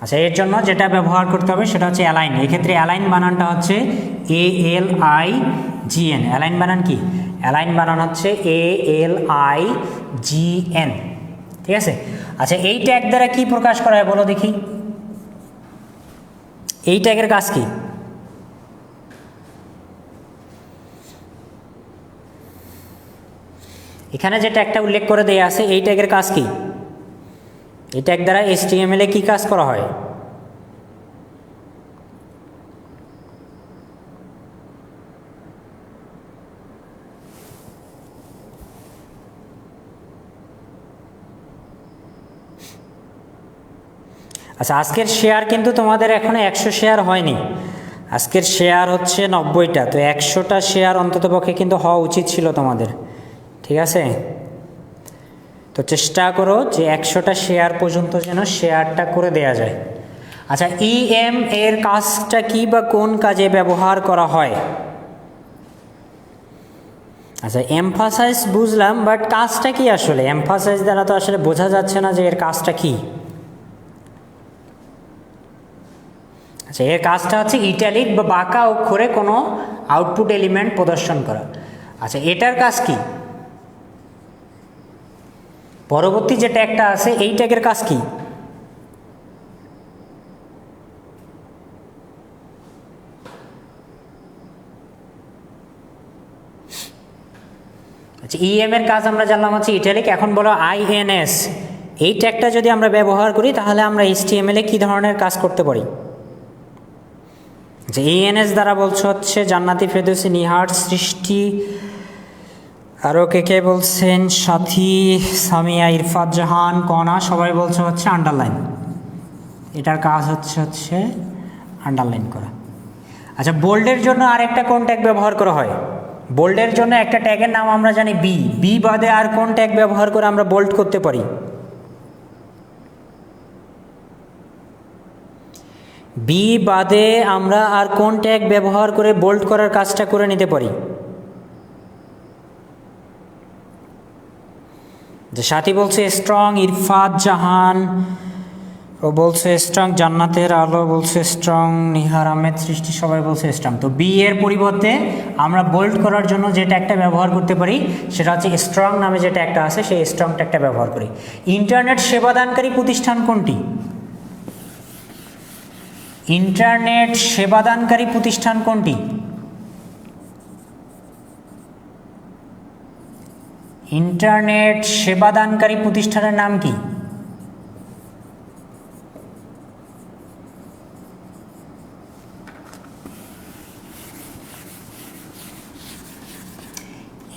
আচ্ছা, এর জন্য যেটা ব্যবহার করতে হবে সেটা হচ্ছে অ্যালাইন। এক্ষেত্রে অ্যালাইন বানানটা হচ্ছে ALIGN। অ্যালাইন বানান কি? অ্যালাইন বানান হচ্ছে ALIGN। ঠিক আছে, আচ্ছা, এই ট্যাগ দ্বারা কি প্রকাশ করা হয় বলো দেখি? এই ট্যাগের কাজ কি? এখানে যে ট্যাগটা উল্লেখ করে দেয়া আছে এই ট্যাগের কাজ কি? এই ট্যাগ দ্বারা HTML-এ কি কাজ করা হয়? আচ্ছা, আজকের শেয়ার কিন্তু তোমাদের এখনো 100 শেয়ার হয়নি, আজকের শেয়ার হচ্ছে 90টা। তো 100টা শেয়ার অন্ততপক্ষে কিন্তু হওয়া উচিত ছিল তোমাদের, ঠিক আছে? তো চেষ্টা করো যে 100টা শেয়ার পর্যন্ত যেন শেয়ারটা করে দেয়া যায়। আচ্ছা, ইএম এর কাজটা কি বা কোন কাজে ব্যবহার করা হয়? আচ্ছা, এমফাসাইজ বুঝলাম, বাট কাজটা কি আসলে? এমফাসাইজ দ্বারা তো আসলে বোঝা যাচ্ছে না যে এর কাজটা কি। আচ্ছা, এর কাজটা হচ্ছে ইটালিক বা বাঁকা অক্ষরে কোনো আউটপুট এলিমেন্ট প্রদর্শন করা। আচ্ছা, এটার কাজ কি? পরবর্তী যে ট্যাগটা আছে এই ট্যাগের কাজ কি? আচ্ছা, ইএম এর কাজ আমরা জানলাম হচ্ছে ইটালিক। এখন বলো আইএনএস, এই ট্যাগটা যদি আমরা ব্যবহার করি তাহলে আমরা এইচটিএমএল এ কী ধরনের কাজ করতে পারি? যে ইএনএস দ্বারা বলছো হচ্ছে জান্নাতি, ফেরদৌসী, নিহার, সৃষ্টি, আরও কে বলছেন, সাথী, সামিয়া, ইরফাত জাহান, কণা, সবাই বলছো হচ্ছে আন্ডারলাইন। এটার কাজ হচ্ছে আন্ডারলাইন করা। আচ্ছা, বোল্ডের জন্য আরেকটা কোন ট্যাগ ব্যবহার করা হয়? বোল্ডের জন্য একটা ট্যাগের নাম আমরা জানি বি বাদে আর কোন ট্যাগ ব্যবহার করে আমরা বোল্ড করতে পারি? বি বাদে আমরা আর কোন ট্যাগ ব্যবহার করে বোল্ড করার কাজটা করে নিতে পারি? যে সাথী বলছে স্ট্রং, ইরফাত জাহান ও বলছে স্ট্রং, জান্নাতের আলো বলছে স্ট্রং, নিহার আহমেদ, সৃষ্টি, সবাই বলছে স্ট্রং। তো বি এর পরিবর্তে আমরা বোল্ড করার জন্য যে ট্যাগটা ব্যবহার করতে পারি সেটা হচ্ছে স্ট্রং নামে যে ট্যাগটা আছে সেই স্ট্রং ট্যাগটা ব্যবহার করি। ইন্টারনেট সেবাদানকারী প্রতিষ্ঠান কোনটি? ইন্টারনেট সেবাদানকারী প্রতিষ্ঠান কোনটি? ইন্টারনেট সেবাদানকারী প্রতিষ্ঠানের নাম কি?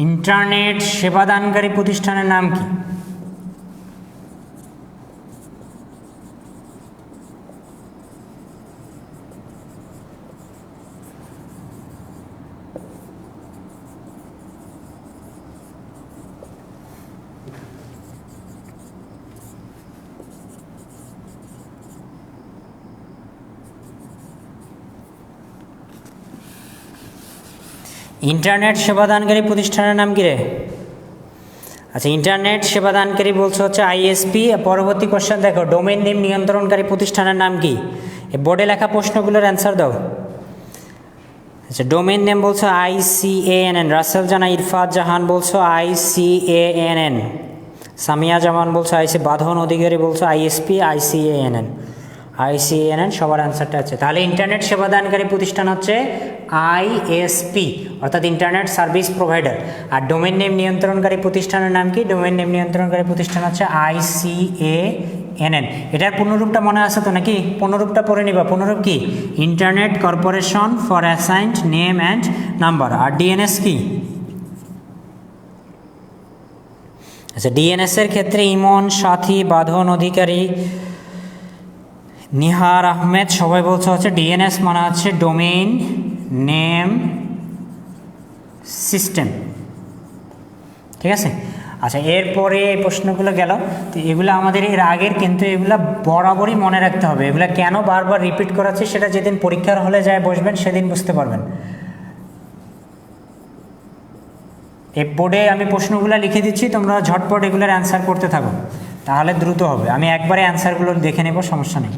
ইন্টারনেট সেবাদানকারী প্রতিষ্ঠানের নাম কি? ইন্টারনেট সেবাদানকারী প্রতিষ্ঠানের নাম কি রে? আচ্ছা, ইন্টারনেট সেবাদানকারী বলছে হচ্ছে আইএসপি। পরবর্তী কোশ্চেন দেখো, ডোমেইন নেম নিয়ন্ত্রণকারী প্রতিষ্ঠানের নাম কি? এই বোর্ডে লেখা প্রশ্নগুলোর অ্যান্সার দাও। আচ্ছা, ডোমেইন নেম বলছো ICANN, রাসেল জানা, ইরফাত জাহান বলছো ICANN, সামিয়া জামান বলছো আইসি, বাঁধন অধিকারী বলছো ISP, ICANN সবার অ্যান্সারটা আছে। তাহলে ইন্টারনেট সেবাদানকারী প্রতিষ্ঠান হচ্ছে ISP, অর্থাৎ ইন্টারনেট সার্ভিস প্রোভাইডার। আর ডোমেইন নেম নিয়ন্ত্রণকারী প্রতিষ্ঠানের নাম কি? ডোমেইন নেম নিয়ন্ত্রণকারী প্রতিষ্ঠান হচ্ছে ICANN। এটার পূর্ণরূপটা মনে আছে তো নাকি? পূর্ণরূপটা পড়ে নিবা। পূর্ণরূপ কি? Internet Corporation for Assigned Name and Number. আর ডিএনএস কি? আচ্ছা, ডিএনএস এর ক্ষেত্রে ইমন, সাথী, বাঁধন অধিকারী, নিহার আহমেদ সবাই বলছে হচ্ছে ডিএনএস মানে হচ্ছে ডোমেইন নেম সিস্টেম, ঠিক আছে? আচ্ছা, এরপরে এই প্রশ্নগুলো গেল। তো এগুলো আমাদের এর আগের, কিন্তু এগুলো বরাবরই মনে রাখতে হবে। এগুলো কেন বারবার রিপিট করাচ্ছে সেটা যেদিন পরীক্ষার হলে যায় বসবেন সেদিন বুঝতে পারবেন। এই বোর্ডে আমি প্রশ্নগুলো লিখে দিচ্ছি, তোমরা ঝটপট এগুলোর অ্যান্সার করতে থাকো, তাহলে দ্রুত হবে। আমি একবারে অ্যান্সারগুলো দেখে নেব, সমস্যা নেই।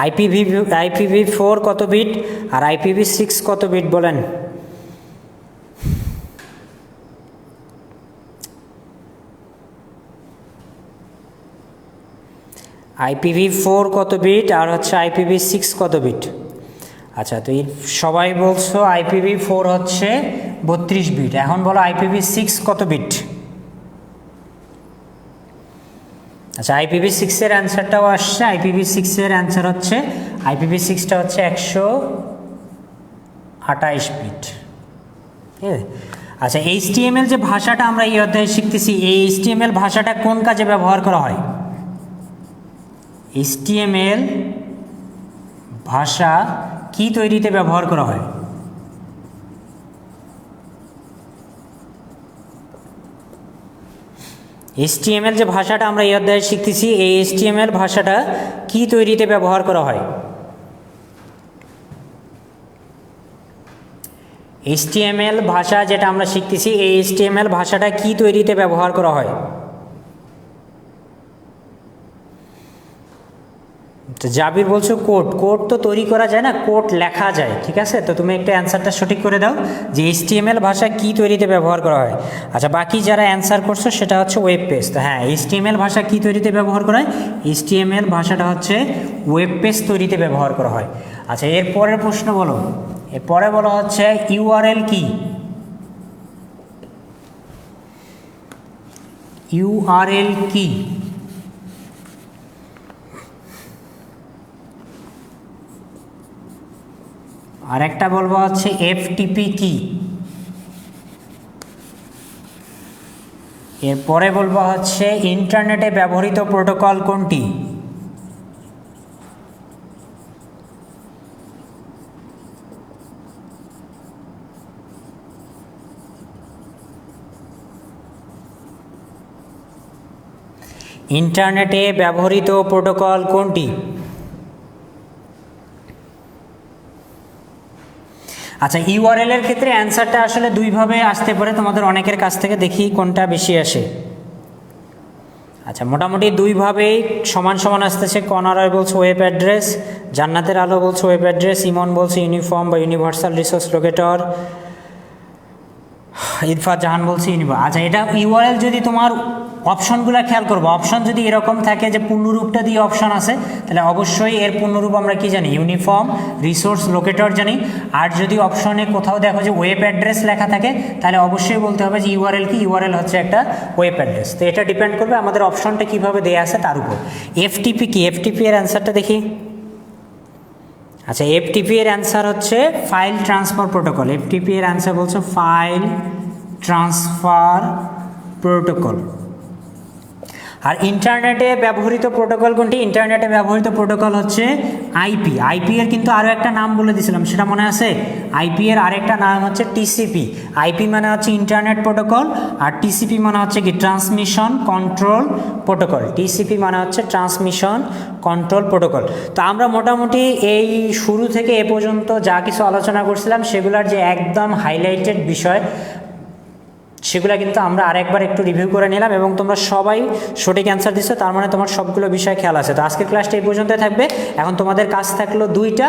IPv4 কত বিট আর IPv6 কত বিট বলেন? IPv4 কত বিট আর হচ্ছে IPv6 কত বিট? আচ্ছা, তো সবাই বলছো IPv4 হচ্ছে 32 বিট। এখন বলো IPv6 কত বিট? আচ্ছা, IPv6 এর অ্যান্সারটাও আসছে। IPv6 এর অ্যান্সার হচ্ছে, IPv6টা হচ্ছে 128 বিট, ঠিক আছে? আচ্ছা, HTML যে ভাষাটা আমরা এই অধ্যায়ে শিখতেছি, এই HTML ভাষাটা কোন কাজে ব্যবহার করা হয়? HTML ভাষা কি তৈরিতে ব্যবহার করা হয়? HTML যে ভাষাটা আমরা এই অধ্যায়ে শিখতেছি, এই HTML ভাষাটা কি তৈরিতে ব্যবহার করা হয়? HTML ভাষা যেটা আমরা শিখতেছি, এই HTML ভাষাটা কি তৈরিতে ব্যবহার করা হয়? তো জাবির বলছো কোড। কোড তো তৈরি করা যায় না, কোড লেখা যায়, ঠিক আছে? তো তুমি একটা অ্যান্সারটা সঠিক করে দাও যে HTML ভাষা কি তৈরিতে ব্যবহার করা হয়। আচ্ছা, বাকি যারা অ্যান্সার করছো সেটা হচ্ছে ওয়েব পেজ। তো হ্যাঁ, HTML ভাষা কি তৈরিতে ব্যবহার করা হয়? HTML ভাষাটা হচ্ছে ওয়েব পেজ তৈরিতে ব্যবহার করা হয়। আচ্ছা, এর পরের প্রশ্ন বলো। এরপরে বলা হচ্ছে URL কি? URL কি? আর একটা বলবো হচ্ছে FTP কি? এরপরে বলবো হচ্ছে ইন্টারনেটে ব্যবহৃত প্রোটোকল কোনটি? ইন্টারনেটে ব্যবহৃত প্রোটোকল কোনটি? আচ্ছা, URL এর ক্ষেত্রে অ্যান্সারটা আসলে দুইভাবে আসতে পারে, তোমাদের অনেকের কাছ থেকে দেখি কোনটা বেশি আসে। আচ্ছা, মোটামুটি দুইভাবেই সমান সমান আসতেছে। কনারয় বলছে ওয়েব অ্যাড্রেস, জান্নাতের আলো বলছে ওয়েব অ্যাড্রেস, ইমন বলছে ইউনিফর্ম বা ইউনিভার্সাল রিসোর্স লোকেটর, ইরফাত জাহান বলছে ইউনিভার্স। আচ্ছা, এটা URL যদি তোমার অপশনগুলো খেয়াল করবো, অপশন যদি এরকম থাকে যে পূর্ণরূপটা দিয়ে অপশন আছে, তাহলে অবশ্যই এর পূর্ণরূপ আমরা কি জানি? ইউনিফর্ম রিসোর্স লোকেটর জানি। আর যদি অপশনে কোথাও দেখো যে ওয়েব অ্যাড্রেস লেখা থাকে, তাহলে অবশ্যই বলতে হবে যে URL কি? URL হচ্ছে একটা ওয়েব অ্যাড্রেস। তো এটা ডিপেন্ড করবে আমাদের অপশনটা কীভাবে দেওয়া আছে তার উপর। FTP কি? FTP এর অ্যান্সারটা দেখি। আচ্ছা, FTP এর অ্যান্সার হচ্ছে ফাইল ট্রান্সফার প্রোটোকল। FTP এর অ্যান্সার বলছে ফাইল ট্রান্সফার প্রোটোকল। আর ইন্টারনেটে ব্যবহৃত প্রোটোকল কোনটি? ইন্টারনেটে ব্যবহৃত প্রোটোকল হচ্ছে আইপি। আইপি এর কিন্তু আরও একটা নাম বলে দিয়েছিলাম, সেটা মনে আছে? আইপি এর আরেকটা নাম হচ্ছে TCP। আইপি মানে হচ্ছে ইন্টারনেট প্রোটোকল, আর TCP মানে হচ্ছে কি? Transmission control protocol. TCP মানে হচ্ছে ট্রান্সমিশন কন্ট্রোল প্রোটোকল। তো আমরা মোটামুটি এই শুরু থেকে এ পর্যন্ত যা কিছু আলোচনা করছিলাম, সেগুলোর যে একদম হাইলাইটেড বিষয়, সেগুলো কিন্তু আমরা আরেকবার একটু রিভিউ করে নিলাম, এবং তোমরা সবাই সঠিক অ্যান্সার দিচ্ছ, তার মানে তোমার সবগুলো বিষয় খেয়াল আছে। তো আজকের ক্লাসটা এই পর্যন্তই থাকবে। এখন তোমাদের কাজ থাকলো দুইটা।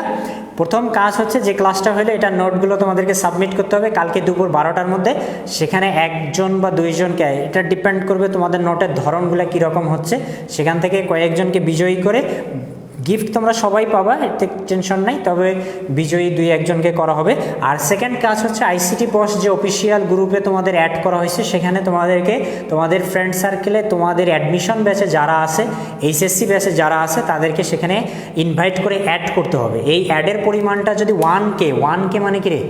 প্রথম কাজ হচ্ছে যে ক্লাসটা হলে এটা নোটগুলো তোমাদেরকে সাবমিট করতে হবে কালকে দুপুর 12টার মধ্যে। সেখানে একজন বা দুইজনকে, এটা ডিপেন্ড করবে তোমাদের নোটের ধরনগুলো কীরকম হচ্ছে, সেখান থেকে কয়েকজনকে বিজয়ী করে গিফট তোমরা সবাই পাবা, এতে টেনশন নাই, তবে বিজয়ী 2-1জনকে করা হবে। আর সেকেন্ড কাজ হচ্ছে ICT বস যে অফিসিয়াল গ্রুপে তোমাদের অ্যাড করা হয়েছে, সেখানে তোমাদেরকে তোমাদের ফ্রেন্ড সার্কেলে তোমাদের অ্যাডমিশন ব্যাচে যারা আছে, HSC ব্যাচে যারা আছে, তাদেরকে সেখানে ইনভাইট করে অ্যাড করতে হবে। এই অ্যাডের পরিমাণটা যদি 1K মানে কি রে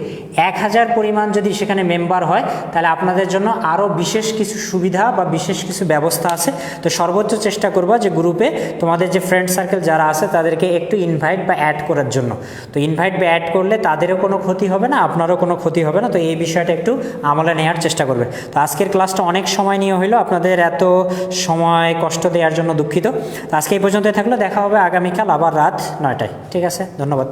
1000 পরিমাণ যদি সেখানে মেম্বার হয়, তাহলে আপনাদের জন্য আরও বিশেষ কিছু সুবিধা বা বিশেষ কিছু ব্যবস্থা আছে। তো সর্বোচ্চ চেষ্টা করবা যে গ্রুপে তোমাদের যে ফ্রেন্ড সার্কেল যারা আছে তাদেরকে একটু ইনভাইট বা অ্যাড করার জন্য। তো ইনভাইট বা অ্যাড করলে তাদেরও কোনো ক্ষতি হবে না, আপনারও কোনো ক্ষতি হবে না। তো এই বিষয়টা একটু আমলে নেওয়ার চেষ্টা করবেন। তো আজকের ক্লাসটা অনেক সময় নিয়ে হইলো, আপনাদের এত সময় কষ্ট দেওয়ার জন্য দুঃখিত। তো আজকে এই পর্যন্তই থাকলো, দেখা হবে আগামীকাল আবার রাত 9টায়। ঠিক আছে, ধন্যবাদ।